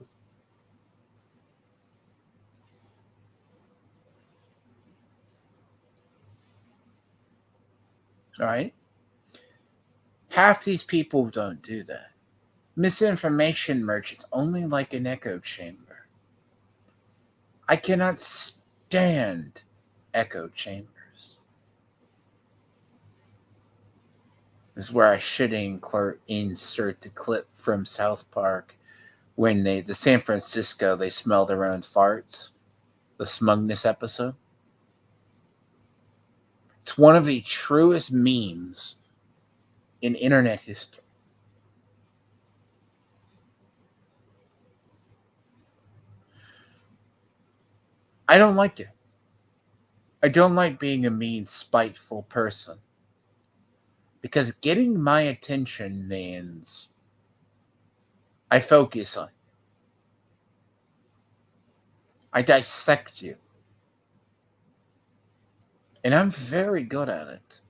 All right? Half these people don't do that. Misinformation merchants only like an echo chamber. I cannot stand echo chambers. This is where I should insert the clip from South Park when the San Francisco, they smell their own farts. The smugness episode. It's one of the truest memes in internet history. I don't like it. I don't like being a mean, spiteful person. Because getting my attention means I focus on you. I dissect you. And I'm very good at it.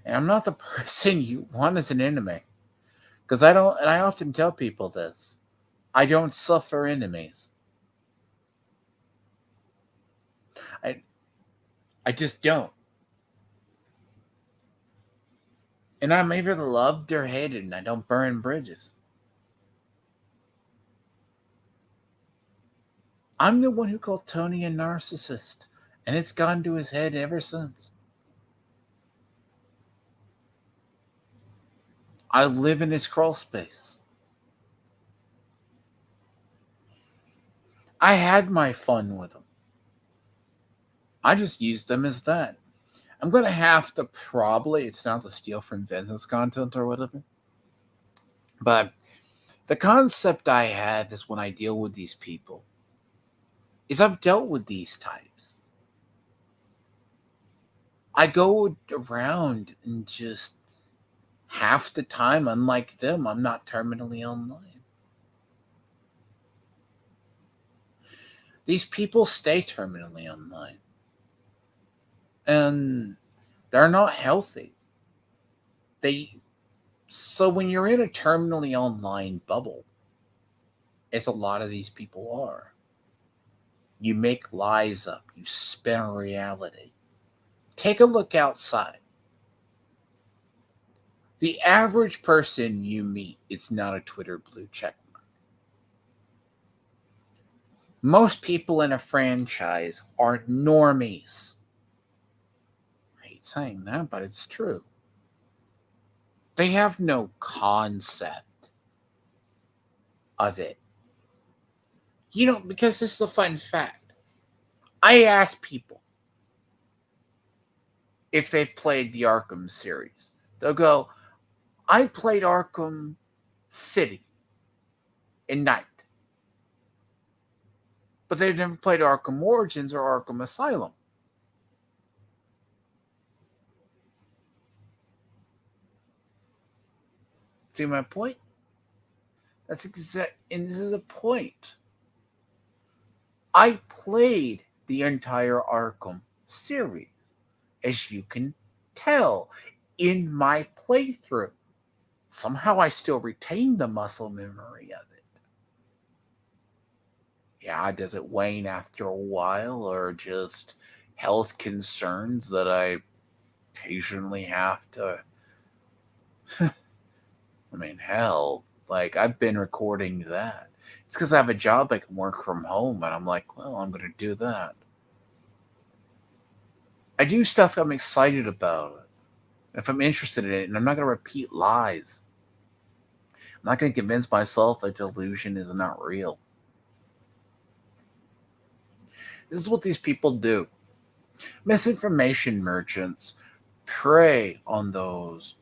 And I'm not the person you want as an enemy. Because I often tell people this. I don't suffer enemies. I I just don't. And I'm either loved or hated, and I don't burn bridges. I'm the one who called Tony a narcissist, and it's gone to his head ever since. I live in his crawl space. I had my fun with him. I just used them as that. I'm going to have to probably, it's not to steal from Vince's content or whatever, but the concept I have is when I deal with these people, is I've dealt with these types. I go around and just half the time, unlike them, I'm not terminally online. These people stay terminally online. And they're not healthy. So when you're in a terminally online bubble, as a lot of these people are, you make lies up, you spin a reality. Take a look outside. The average person you meet is not a Twitter blue check mark. Most people in a franchise are normies. I hate saying that, but it's true. They have no concept of it. Because this is a fun fact. I ask people if they've played the Arkham series. They'll go, I played Arkham City and Night. But they've never played Arkham Origins or Arkham Asylum. See my point? And this is a point. I played the entire Arkham series, as you can tell in my playthrough. Somehow I still retain the muscle memory of it. Yeah, does it wane after a while, or just health concerns that I occasionally have to... I mean, hell, like, I've been recording that. It's because I have a job I can work from home, and I'm like, well, I'm going to do that. I do stuff I'm excited about, if I'm interested in it, and I'm not going to repeat lies. I'm not going to convince myself a delusion is not real. This is what these people do. Misinformation merchants prey on those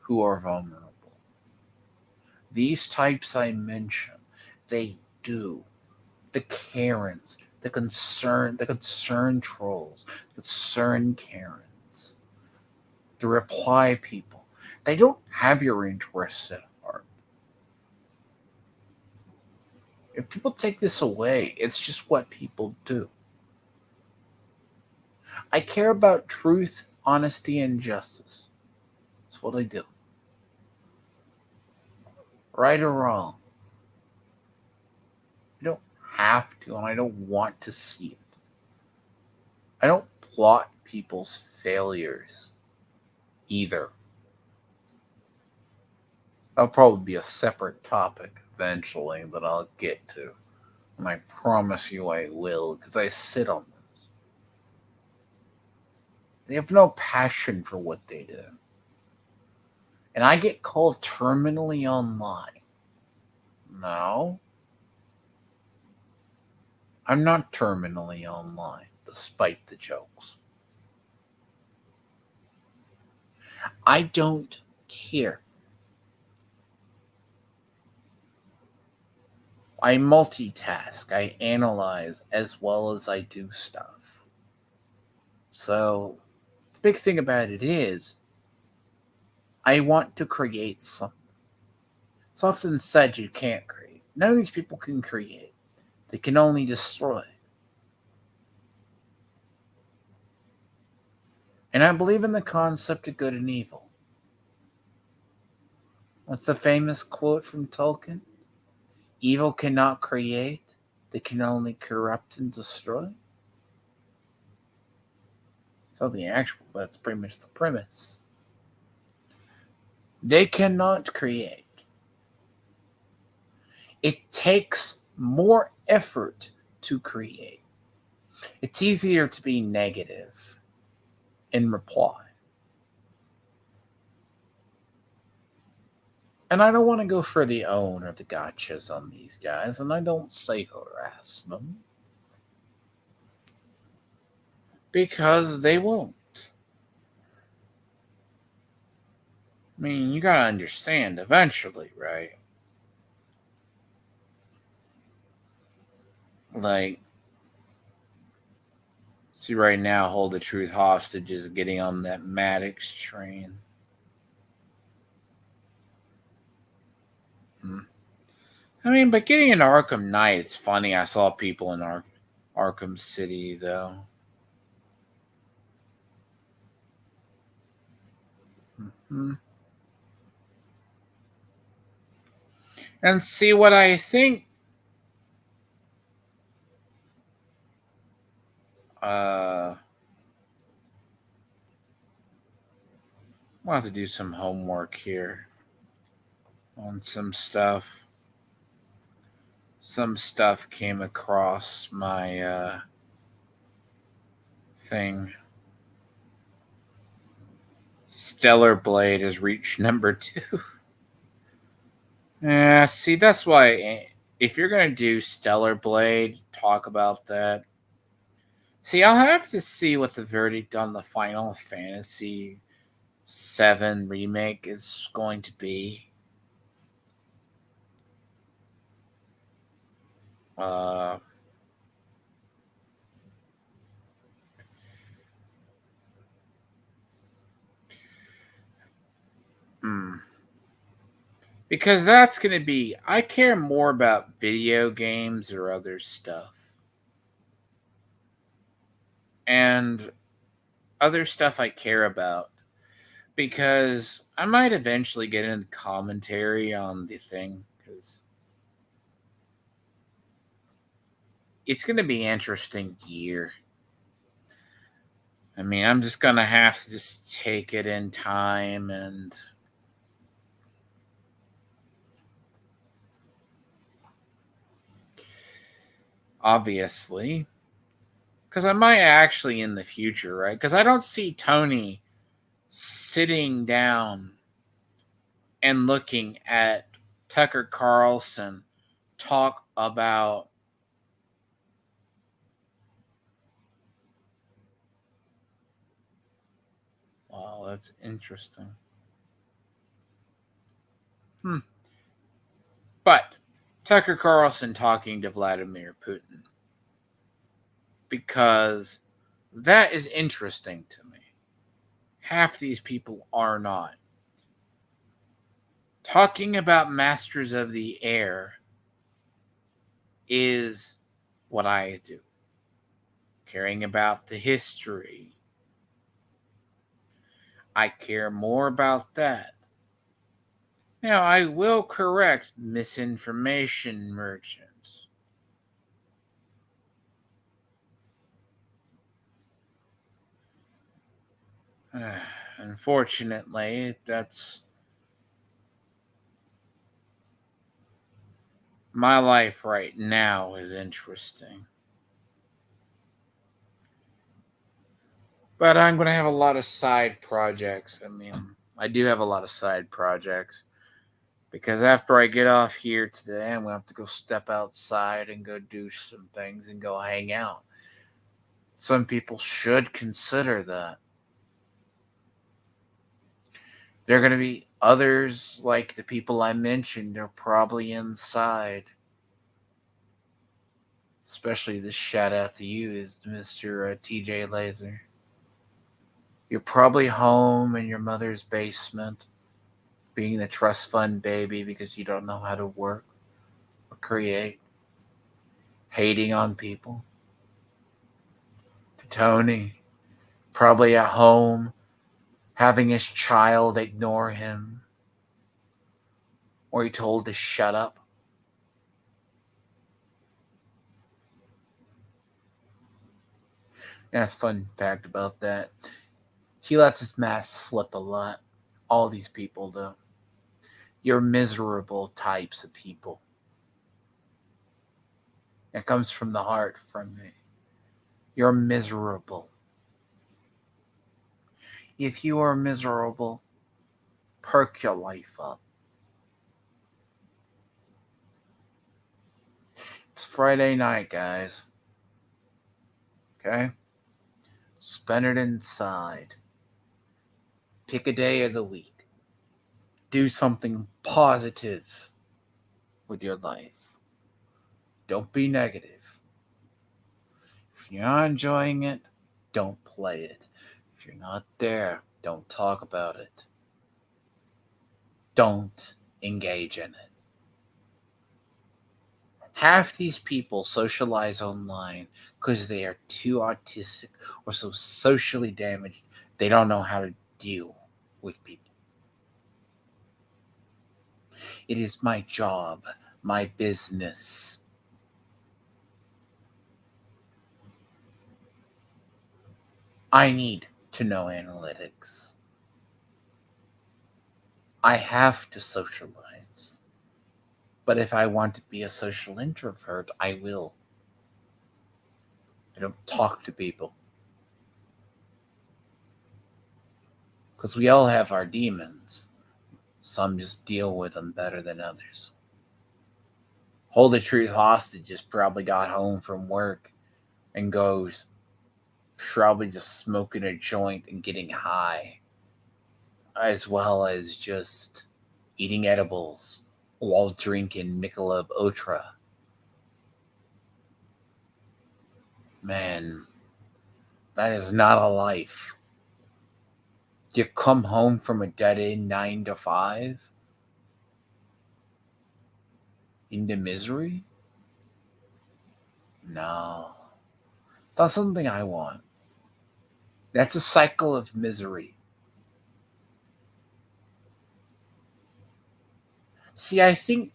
who are vulnerable. These types I mentioned, they do. The Karens, the concern trolls, the concern Karens, the reply people. They don't have your interests at heart. If people take this away, it's just what people do. I care about truth, honesty, and justice. That's what I do. Right or wrong. I don't have to, and I don't want to see it. I don't plot people's failures either. That'll probably be a separate topic eventually that I'll get to. And I promise you I will, because I sit on this. They have no passion for what they do. And I get called terminally online. No. I'm not terminally online, despite the jokes. I don't care. I multitask. I analyze as well as I do stuff. So, the big thing about it is, I want to create something. It's often said you can't create. None of these people can create. They can only destroy. And I believe in the concept of good and evil. What's the famous quote from Tolkien? Evil cannot create, they can only corrupt and destroy. Something actual, but it's pretty much the premise. They cannot create. It takes more effort to create. It's easier to be negative in reply. And I don't want to go for the own or the gotchas on these guys, and I don't say harass them. Because they won't. I mean, you gotta understand eventually, right? Like, see, right now, Hold the Truth hostage is getting on that Maddox train. I mean, but getting into Arkham Knight, it's funny. I saw people in Arkham City, though. Mm-hmm. And see what I think. I'll have to do some homework here on some stuff. Some stuff came across my thing. Stellar Blade has reached number 2. Yeah, see, that's why if you're going to do Stellar Blade, talk about that. See, I'll have to see what the verdict on the Final Fantasy VII remake is going to be. Uh, Because that's going to be, I care more about video games or other stuff. And other stuff I care about. Because I might eventually get into commentary on the thing. Because it's going to be an interesting year. I mean, I'm just going to have to just take it in time and obviously, because I might actually in the future, right? Because I don't see Tony sitting down and looking at Tucker Carlson talk about wow, that's interesting. But Tucker Carlson talking to Vladimir Putin, because that is interesting to me. Half these people are not. Talking about Masters of the Air is what I do. Caring about the history. I care more about that. Now, I will correct misinformation merchants. Unfortunately, that's my life right now is interesting. But I'm going to have a lot of side projects. I mean, I do have a lot of side projects. Because after I get off here today, I'm going to have to go step outside and go do some things and go hang out. Some people should consider that. There are going to be others, like the people I mentioned, are probably inside. Especially this shout out to you is Mr. TJ Laser. You're probably home in your mother's basement, being the trust fund baby because you don't know how to work or create, hating on people. To Tony, probably at home, having his child ignore him, or he told to shut up. And that's a fun fact about that. He lets his mask slip a lot. All these people do. You're miserable types of people. It comes from the heart from me. You're miserable. If you are miserable, perk your life up. It's Friday night, guys. Okay? Spend it inside. Pick a day of the week. Do something positive with your life. Don't be negative. If you're not enjoying it, don't play it. If you're not there, don't talk about it. Don't engage in it. Half these people socialize online because they are too autistic or so socially damaged they don't know how to deal with people. It is my job, my business. I need to know analytics. I have to socialize. But if I want to be a social introvert, I will. I don't talk to people. Because we all have our demons. Some just deal with them better than others. Hold the Truth hostage just probably got home from work and goes, probably just smoking a joint and getting high, as well as just eating edibles while drinking Michelob Ultra. Man, that is not a life. You come home from a dead end 9 to 5 into misery? No. It's not something I want. That's a cycle of misery. See, I think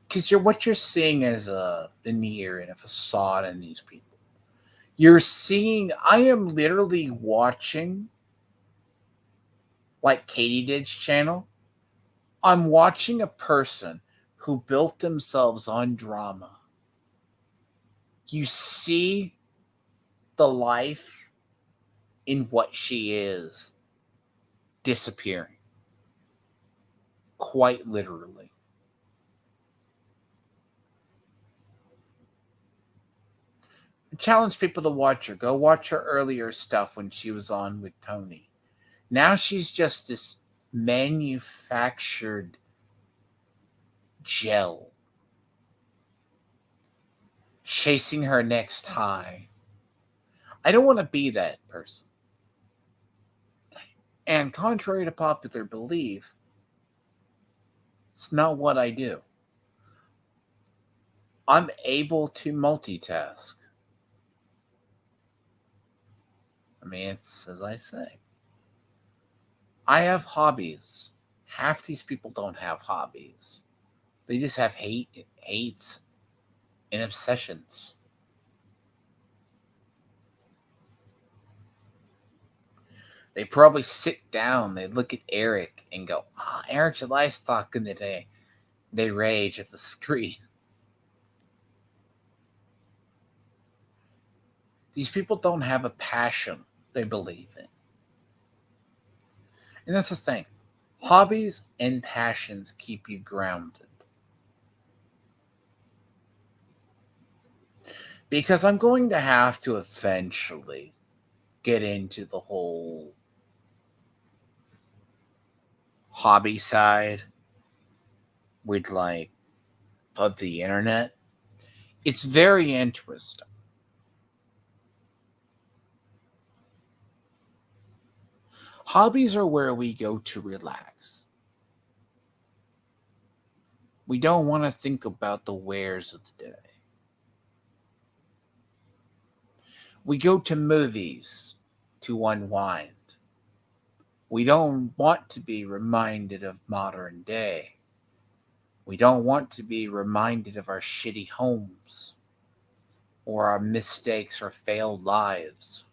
because what you're seeing is a veneer and a facade in these people. You're seeing, I am literally watching, like Katie's channel, I'm watching a person who built themselves on drama. You see the life in what she is disappearing. Quite literally. I challenge people to watch her. Go watch her earlier stuff when she was on with Tony. Now she's just this manufactured gel chasing her next high. I don't want to be that person. And contrary to popular belief, it's not what I do. I'm able to multitask. I mean, it's as I say. I have hobbies. Half these people don't have hobbies. They just have hates, and obsessions. They probably sit down, they look at Eric and go, Eric's a livestock in the day. They rage at the screen. These people don't have a passion they believe in. And that's the thing. Hobbies and passions keep you grounded. Because I'm going to have to eventually get into the whole hobby side with of the internet. It's very interesting. Hobbies are where we go to relax. We don't want to think about the wares of the day. We go to movies to unwind. We don't want to be reminded of modern day. We don't want to be reminded of our shitty homes or our mistakes or failed lives.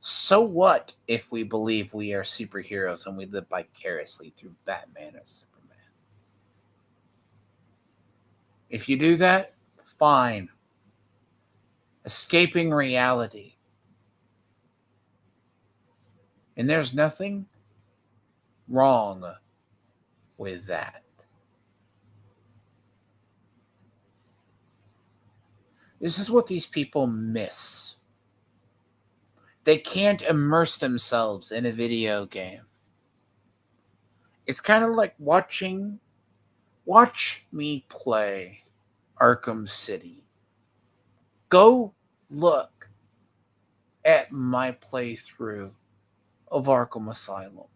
So what if we believe we are superheroes and we live vicariously through Batman or Superman? If you do that, fine. Escaping reality. And there's nothing wrong with that. This is what these people miss. They can't immerse themselves in a video game. It's kind of like watch me play Arkham City. Go look at my playthrough of Arkham Asylum.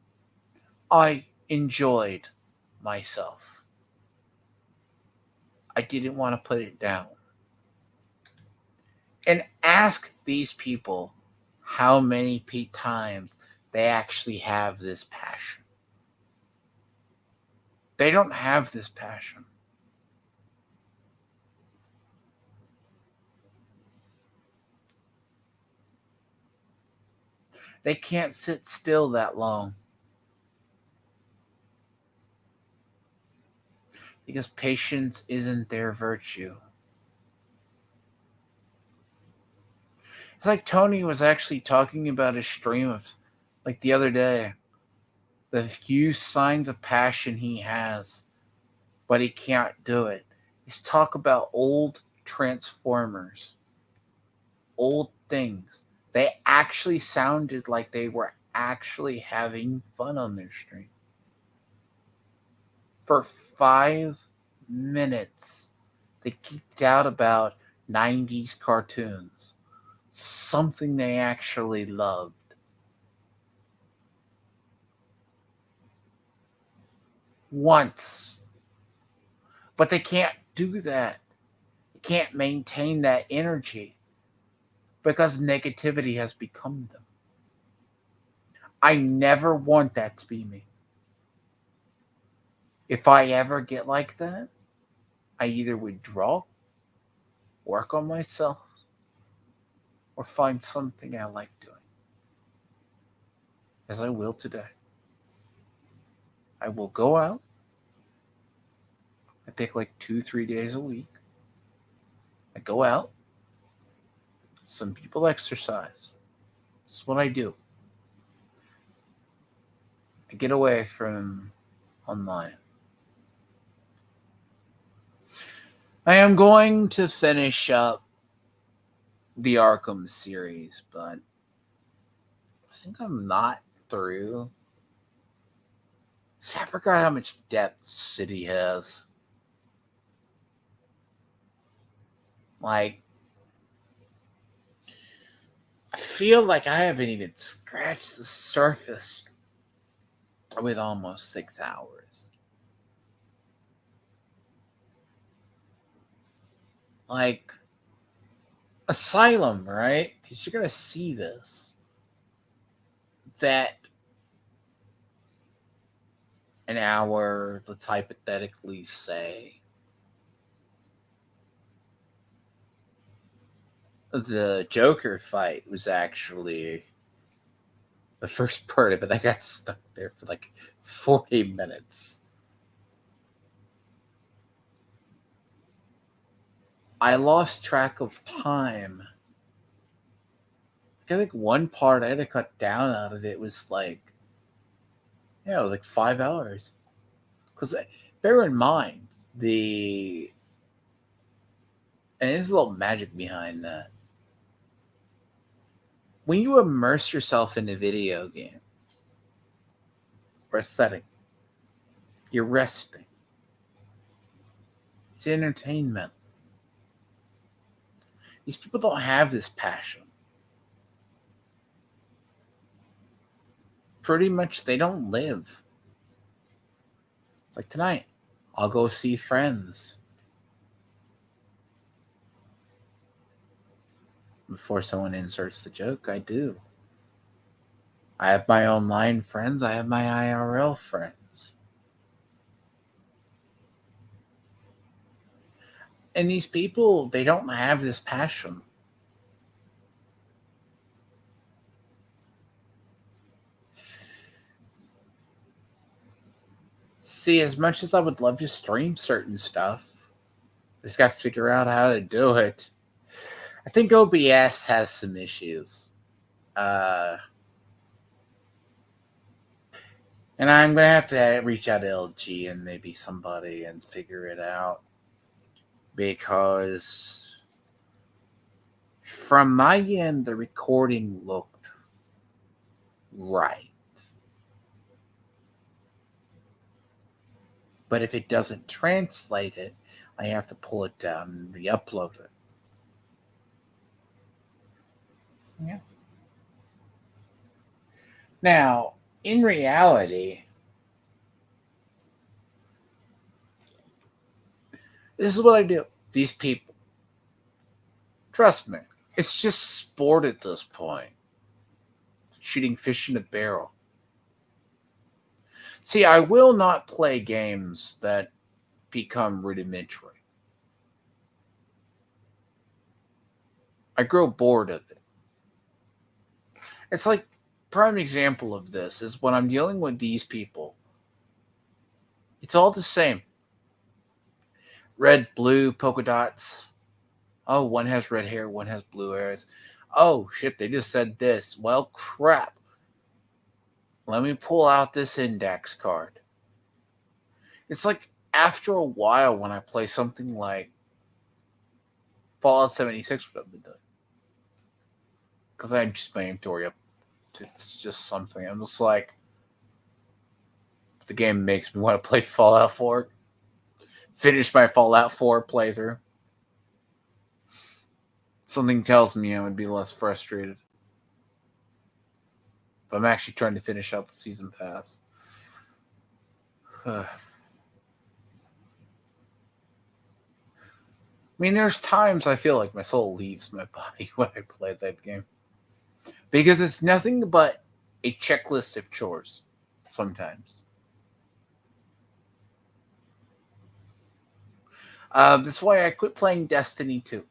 I enjoyed myself. I didn't want to put it down. And ask these people how many times they actually have this passion. They don't have this passion. They can't sit still that long. Because patience isn't their virtue. It's like Tony was actually talking about his stream of, like the other day, the few signs of passion he has, but he can't do it. He's talk about old Transformers, old things. They actually sounded like they were actually having fun on their stream. For 5 minutes, they geeked out about 90s cartoons. Something they actually loved. Once. But they can't do that. They can't maintain that energy because negativity has become them. I never want that to be me. If I ever get like that, I either withdraw, work on myself, or find something I like doing. As I will today. I will go out. I take like 2-3 days a week. I go out. Some people exercise. That's what I do. I get away from online. I am going to finish up the Arkham series, but I think I'm not through. I forgot how much depth the city has. Like, I feel like I haven't even scratched the surface with almost 6 hours. Like, Asylum, right? Because you're going to see this. That an hour, let's hypothetically say, the Joker fight was actually the first part of it. I got stuck there for like 40 minutes. I lost track of time. I think one part I had to cut down out of it was like, it was like 5 hours. Because bear in mind, and there's a little magic behind that. When you immerse yourself in a video game or a setting, you're resting. It's entertainment. These people don't have this passion. Pretty much, they don't live. It's like tonight, I'll go see friends. Before someone inserts the joke, I do. I have my online friends. I have my IRL friends. And these people, they don't have this passion. See, as much as I would love to stream certain stuff, I just got to figure out how to do it. I think OBS has some issues. And I'm going to have to reach out to LG and maybe somebody and figure it out. Because from my end, the recording looked right. But if it doesn't translate it, I have to pull it down and re-upload it. Yeah. Now, in reality, this is what I do. These people, trust me, it's just sport at this point. Shooting fish in a barrel. See, I will not play games that become rudimentary. I grow bored of it. It's like, prime example of this is when I'm dealing with these people. It's all the same. Red, blue, polka dots. Oh, one has red hair, one has blue hairs. Oh, shit, they just said this. Well, crap. Let me pull out this index card. It's like after a while when I play something like Fallout 76, what I've been doing. Because I just my inventory up. It's just something. I'm just like, the game makes me want to play Fallout 4. Finish my Fallout 4 playthrough. Something tells me I would be less frustrated. But I'm actually trying to finish out the season pass. I mean, there's times I feel like my soul leaves my body when I play that game. Because it's nothing but a checklist of chores sometimes. That's why I quit playing Destiny 2.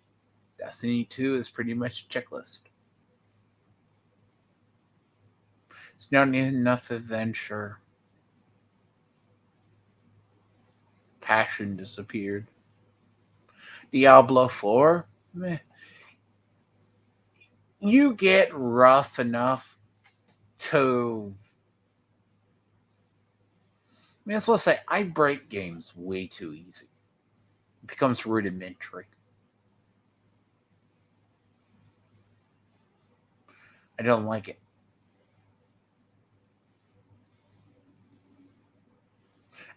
Destiny 2 is pretty much a checklist. It's not enough adventure. Passion disappeared. Diablo 4, meh. You get rough enough to... I mean, that's what I say. I break games way too easy. It becomes rudimentary. I don't like it.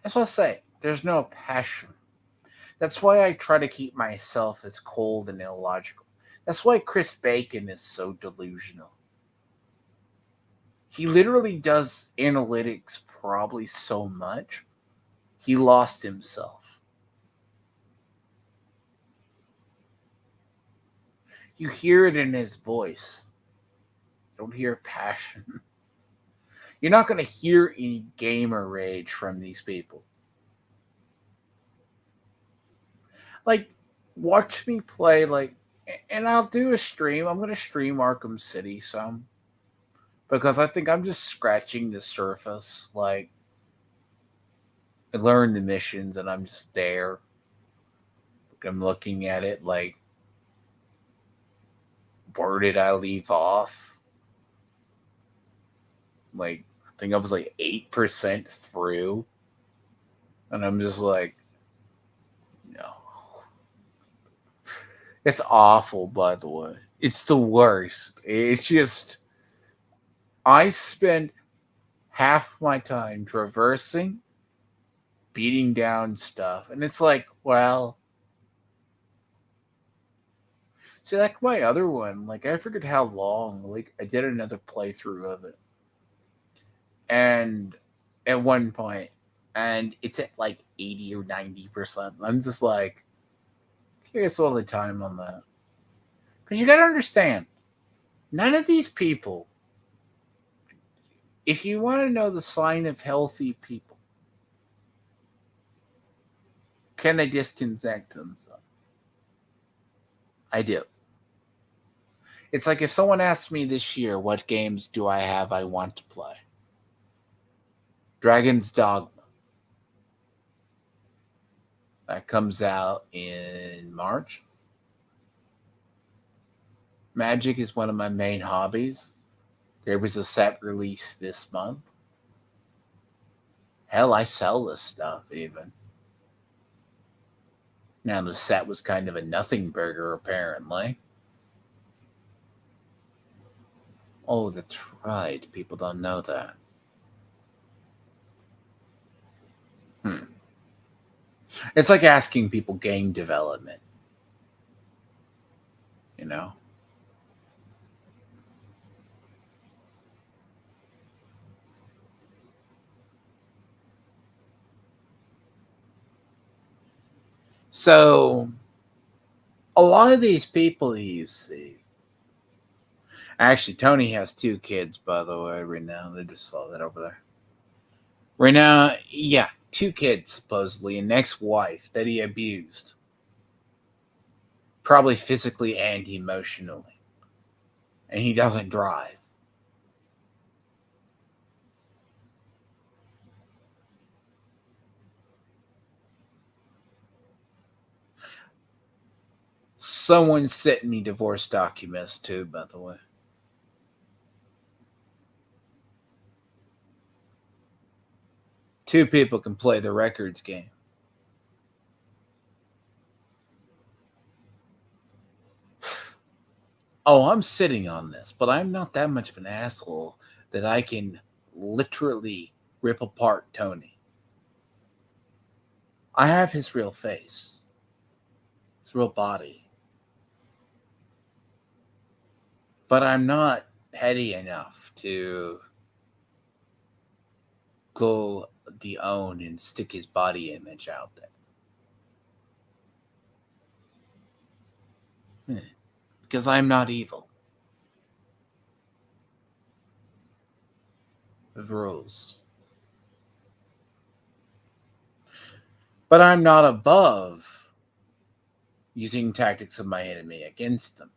That's what I say. There's no passion. That's why I try to keep myself as cold and illogical. That's why Chris Bacon is so delusional. He literally does analytics probably so much, he lost himself. You hear it in his voice. You don't hear passion. You're not going to hear any gamer rage from these people. Like, watch me play, like, and I'll do a stream. I'm going to stream Arkham City some. Because I think I'm just scratching the surface. Like, I learned the missions and I'm just there. I'm looking at it like, where did I leave off? Like, I think I was like 8% through. And I'm just like, no. It's awful, by the way. It's the worst. It's just, I spend half my time traversing, beating down stuff. And it's like, well, see, like my other one, like I forget how long, like I did another playthrough of it. And at one point, and it's at like 80 or 90%. I'm just like, here's all the time on that. Because you got to understand, none of these people, if you want to know the sign of healthy people, can they disconnect themselves? I do. It's like if someone asked me this year, what games do I have I want to play? Dragon's Dogma. That comes out in March. Magic is one of my main hobbies. There was a set release this month. Hell, I sell this stuff even. Now, the set was kind of a nothing burger, apparently. Oh, that's right. People don't know that. It's like asking people game development, you know? So, a lot of these people you see. Actually, Tony has two kids, by the way, right now. They just saw that over there. Right now, yeah, two kids, supposedly, an ex wife that he abused. Probably physically and emotionally. And he doesn't drive. Someone sent me divorce documents too, by the way. Two people can play the records game. Oh, I'm sitting on this, but I'm not that much of an asshole that I can literally rip apart Tony. I have his real face, his real body, but I'm not petty enough to go the own and stick his body image out there. Because I'm not evil. Of rules. But I'm not above using tactics of my enemy against them.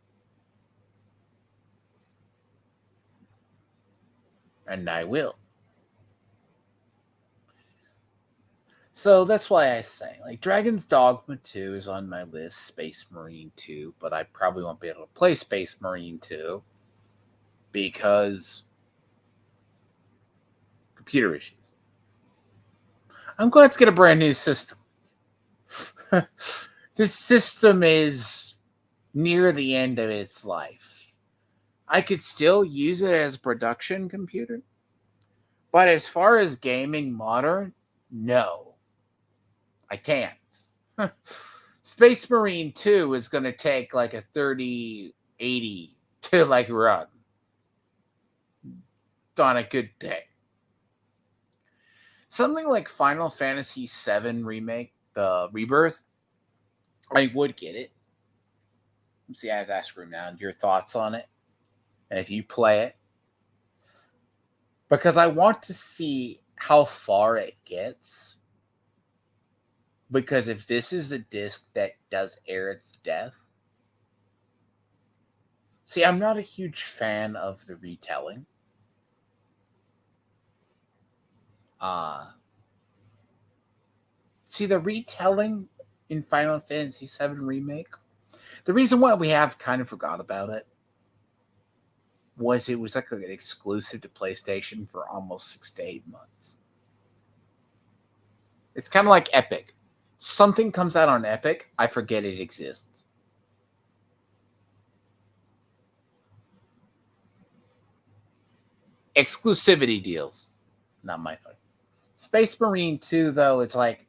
And I will. So that's why I say, like, Dragon's Dogma 2 is on my list, Space Marine 2, but I probably won't be able to play Space Marine 2 because computer issues. I'm glad to get a brand new system. This system is near the end of its life. I could still use it as a production computer, but as far as gaming modern, no, I can't. Space Marine 2 is going to take like a 3080 to like run on a good day. Something like Final Fantasy VII Remake, the Rebirth, I would get it. See, I have to ask around your thoughts on it. And if you play it, because I want to see how far it gets. Because if this is the disc that does Aerith's death, see, I'm not a huge fan of the retelling. See, the retelling in Final Fantasy VII Remake, the reason why we have kind of forgot about it was it was like an exclusive to PlayStation for almost 6 to 8 months. It's kind of like Epic. Something comes out on Epic, I forget it exists. Exclusivity deals, not my thing. Space Marine 2, though, it's like,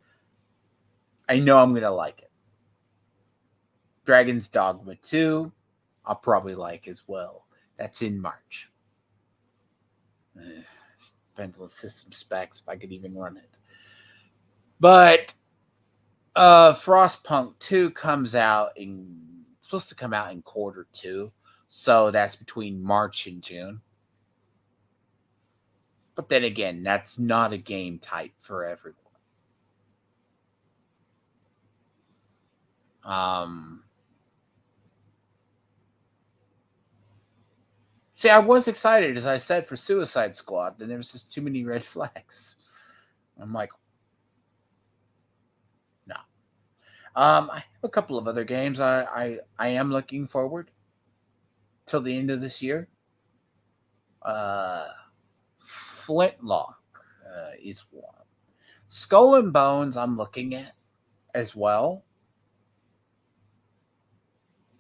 I know I'm going to like it. Dragon's Dogma 2, I'll probably like as well. That's in March. Depends on system specs if I could even run it. But Frostpunk 2 comes out supposed to come out in Q2. So that's between March and June. But then again, that's not a game type for everyone. See, I was excited, as I said, for Suicide Squad. Then there was just too many red flags. I'm like, no. I have a couple of other games I am looking forward till the end of this year. Uh, Flintlock is one. Skull and Bones I'm looking at as well,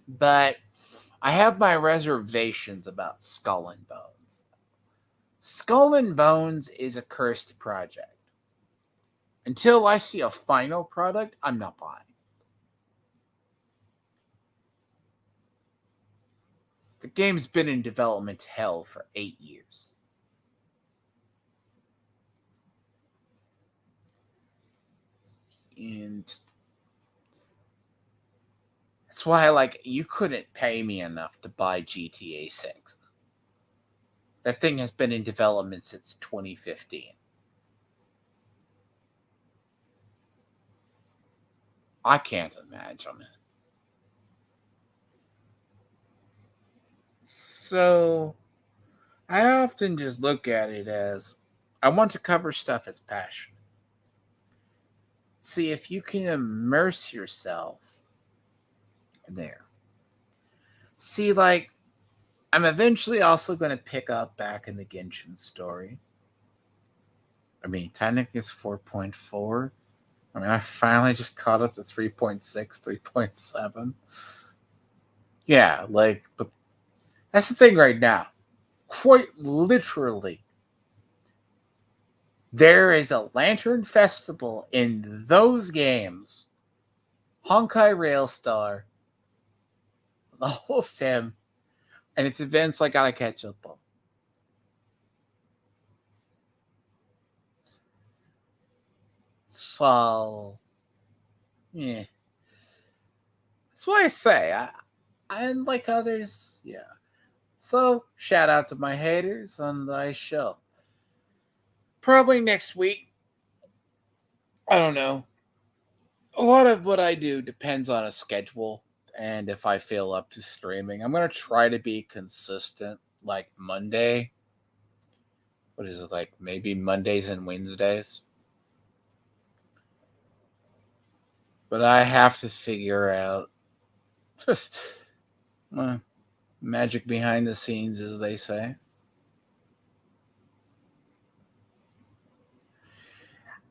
but I have my reservations about Skull and Bones. Skull and Bones is a cursed project. Until I see a final product, I'm not buying. The game's been in development hell for 8 years. And that's why, like, you couldn't pay me enough to buy GTA 6. That thing has been in development since 2015. I can't imagine it. So, I often just look at it as I want to cover stuff as passion. See if you can immerse yourself there. See, like, I'm eventually also going to pick up back in the Genshin story. I mean, technically it's 4.4. I mean, I finally just caught up to 3.6, 3.7. Yeah, like, but that's the thing right now. Quite literally, there is a Lantern Festival in those games. Honkai Railstar, the whole sim, and it's events I gotta catch up on. So, yeah. That's why I say, I like others, yeah. So, shout out to my haters on the show. Probably next week. I don't know. A lot of what I do depends on a schedule and if I feel up to streaming. I'm going to try to be consistent, like Monday. What is it, like maybe Mondays and Wednesdays? But I have to figure out magic behind the scenes, as they say.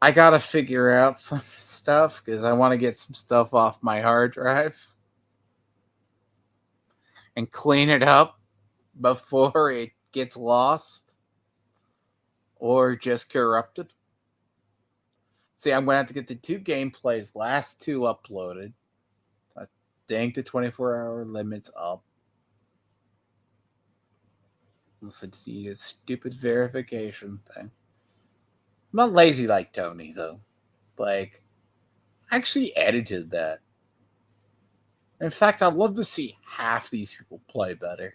I got to figure out some stuff because I want to get some stuff off my hard drive and clean it up before it gets lost or just corrupted. See, I'm going to have to get the two gameplays, last two uploaded. I think the 24-hour limit's up. Unless I just need a stupid verification thing. I'm not lazy like Tony, though. Like, I actually edited that. In fact, I'd love to see half these people play better.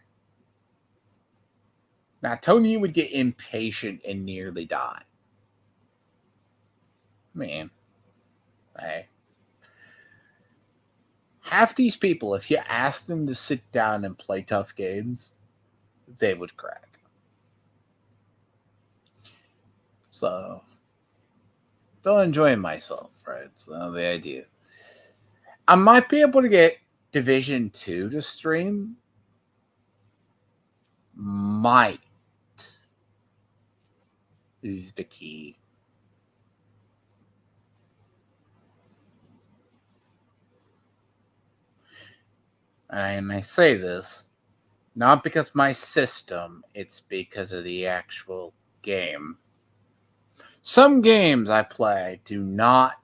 Now, Tony would get impatient and nearly die. Man. Hey. Half these people, if you ask them to sit down and play tough games, they would crack. So, still enjoying myself, right? So, the idea. I might be able to get Division 2 to stream. Might is the key. And I say this not because my system, it's because of the actual game. Some games I play do not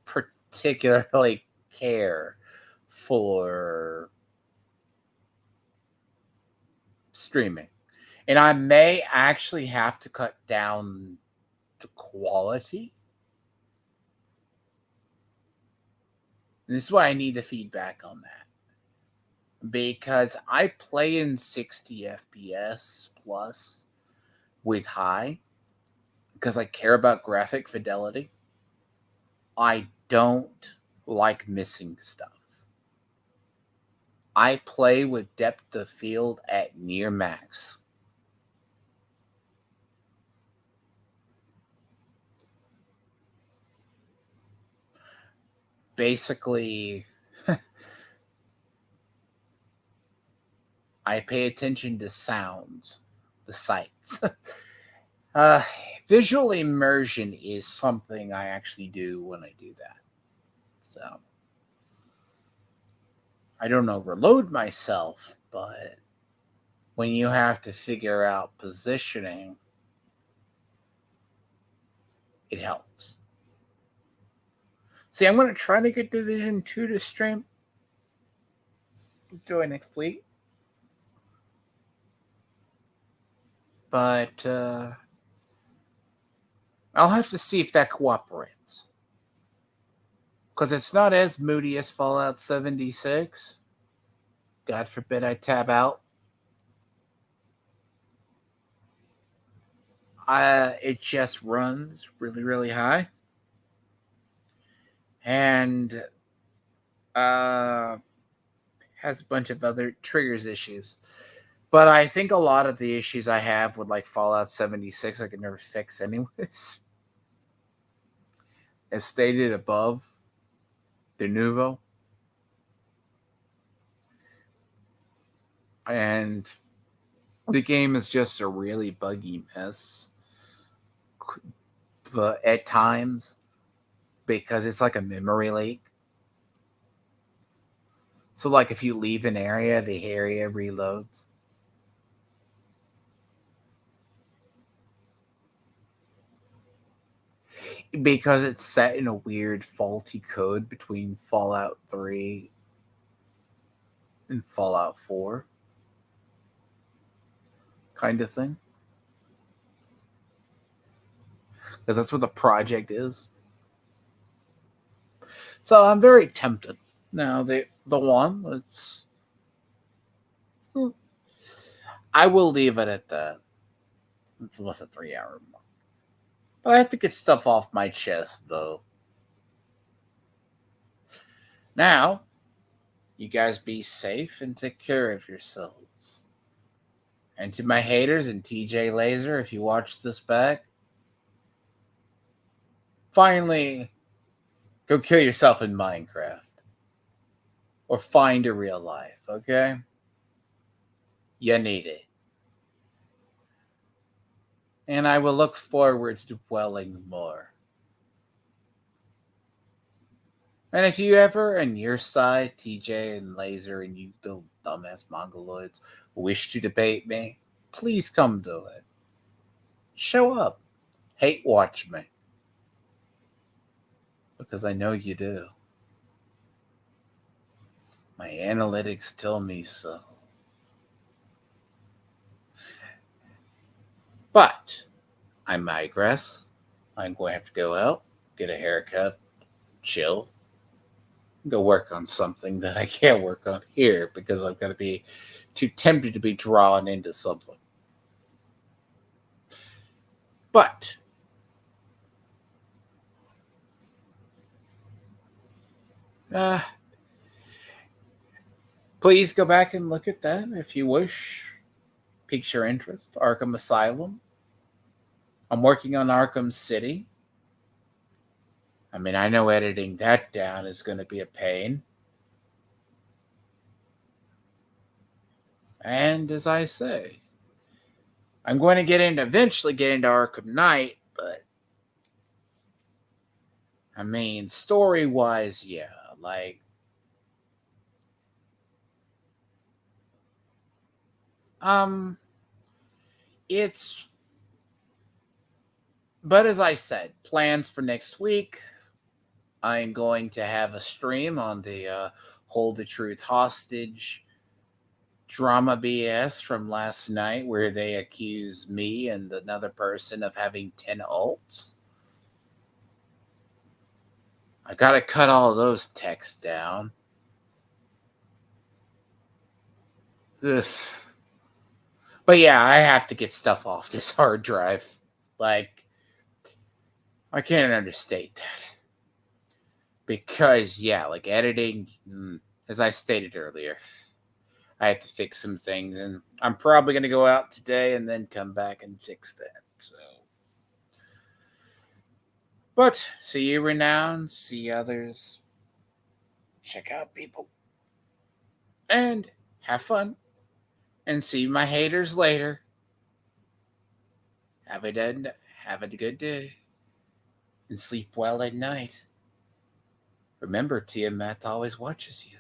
particularly care for streaming. And I may actually have to cut down the quality. And this is why I need the feedback on that. Because I play in 60 FPS plus with high because I care about graphic fidelity. I don't like missing stuff. I play with depth of field at near max. basically, I pay attention to sounds, the sights. uh, Visual immersion is something I actually do when I do that. So I don't overload myself, but when you have to figure out positioning, it helps. See, I'm going to try to get Division 2 to stream. Do it next week. But I'll have to see if that cooperates. Because it's not as moody as Fallout 76. God forbid I tab out. It just runs really, really high. And has a bunch of other triggers issues. But I think a lot of the issues I have with like Fallout 76 I can never fix anyways. As stated above, de novo. And the game is just a really buggy mess. But at times, because it's like a memory leak. So like if you leave an area, the area reloads. Because it's set in a weird faulty code between Fallout 3 and Fallout 4. Kind of thing. Because that's what the project is. So I'm very tempted. Now the one it's I will leave it at that. It's almost a 3-hour mark. But I have to get stuff off my chest though. Now, you guys be safe and take care of yourselves. And to my haters and TJ Laser, if you watch this back, finally go kill yourself in Minecraft. Or find a real life, okay? You need it. And I will look forward to dwelling more. And if you ever, on your side, TJ and Laser, and you little dumbass Mongoloids, wish to debate me, please come do it. Show up. Hate watch me. Because I know you do. My analytics tell me so. But I migress. I'm going to have to go out, get a haircut, chill, go work on something that I can't work on here because I'm going to be too tempted to be drawn into something. But please go back and look at that if you wish. Piques your interest. Arkham Asylum. I'm working on Arkham City. I mean, I know editing that down is going to be a pain. And as I say, I'm going to eventually get into Arkham Knight, but I mean, story-wise, yeah, like it's but as I said, plans for next week. I'm going to have a stream on the Hold the Truth Hostage drama BS from last night where they accuse me and another person of having 10 alts. I gotta cut all those texts down. Ugh. But yeah, I have to get stuff off this hard drive. Like, I can't understate that. Because, yeah, like editing, as I stated earlier, I have to fix some things. And I'm probably going to go out today and then come back and fix that. So, but see you, Renown. See others. check out, people. And have fun. And see my haters later. Have a good day. And sleep well at night. Remember, Tiamat always watches you.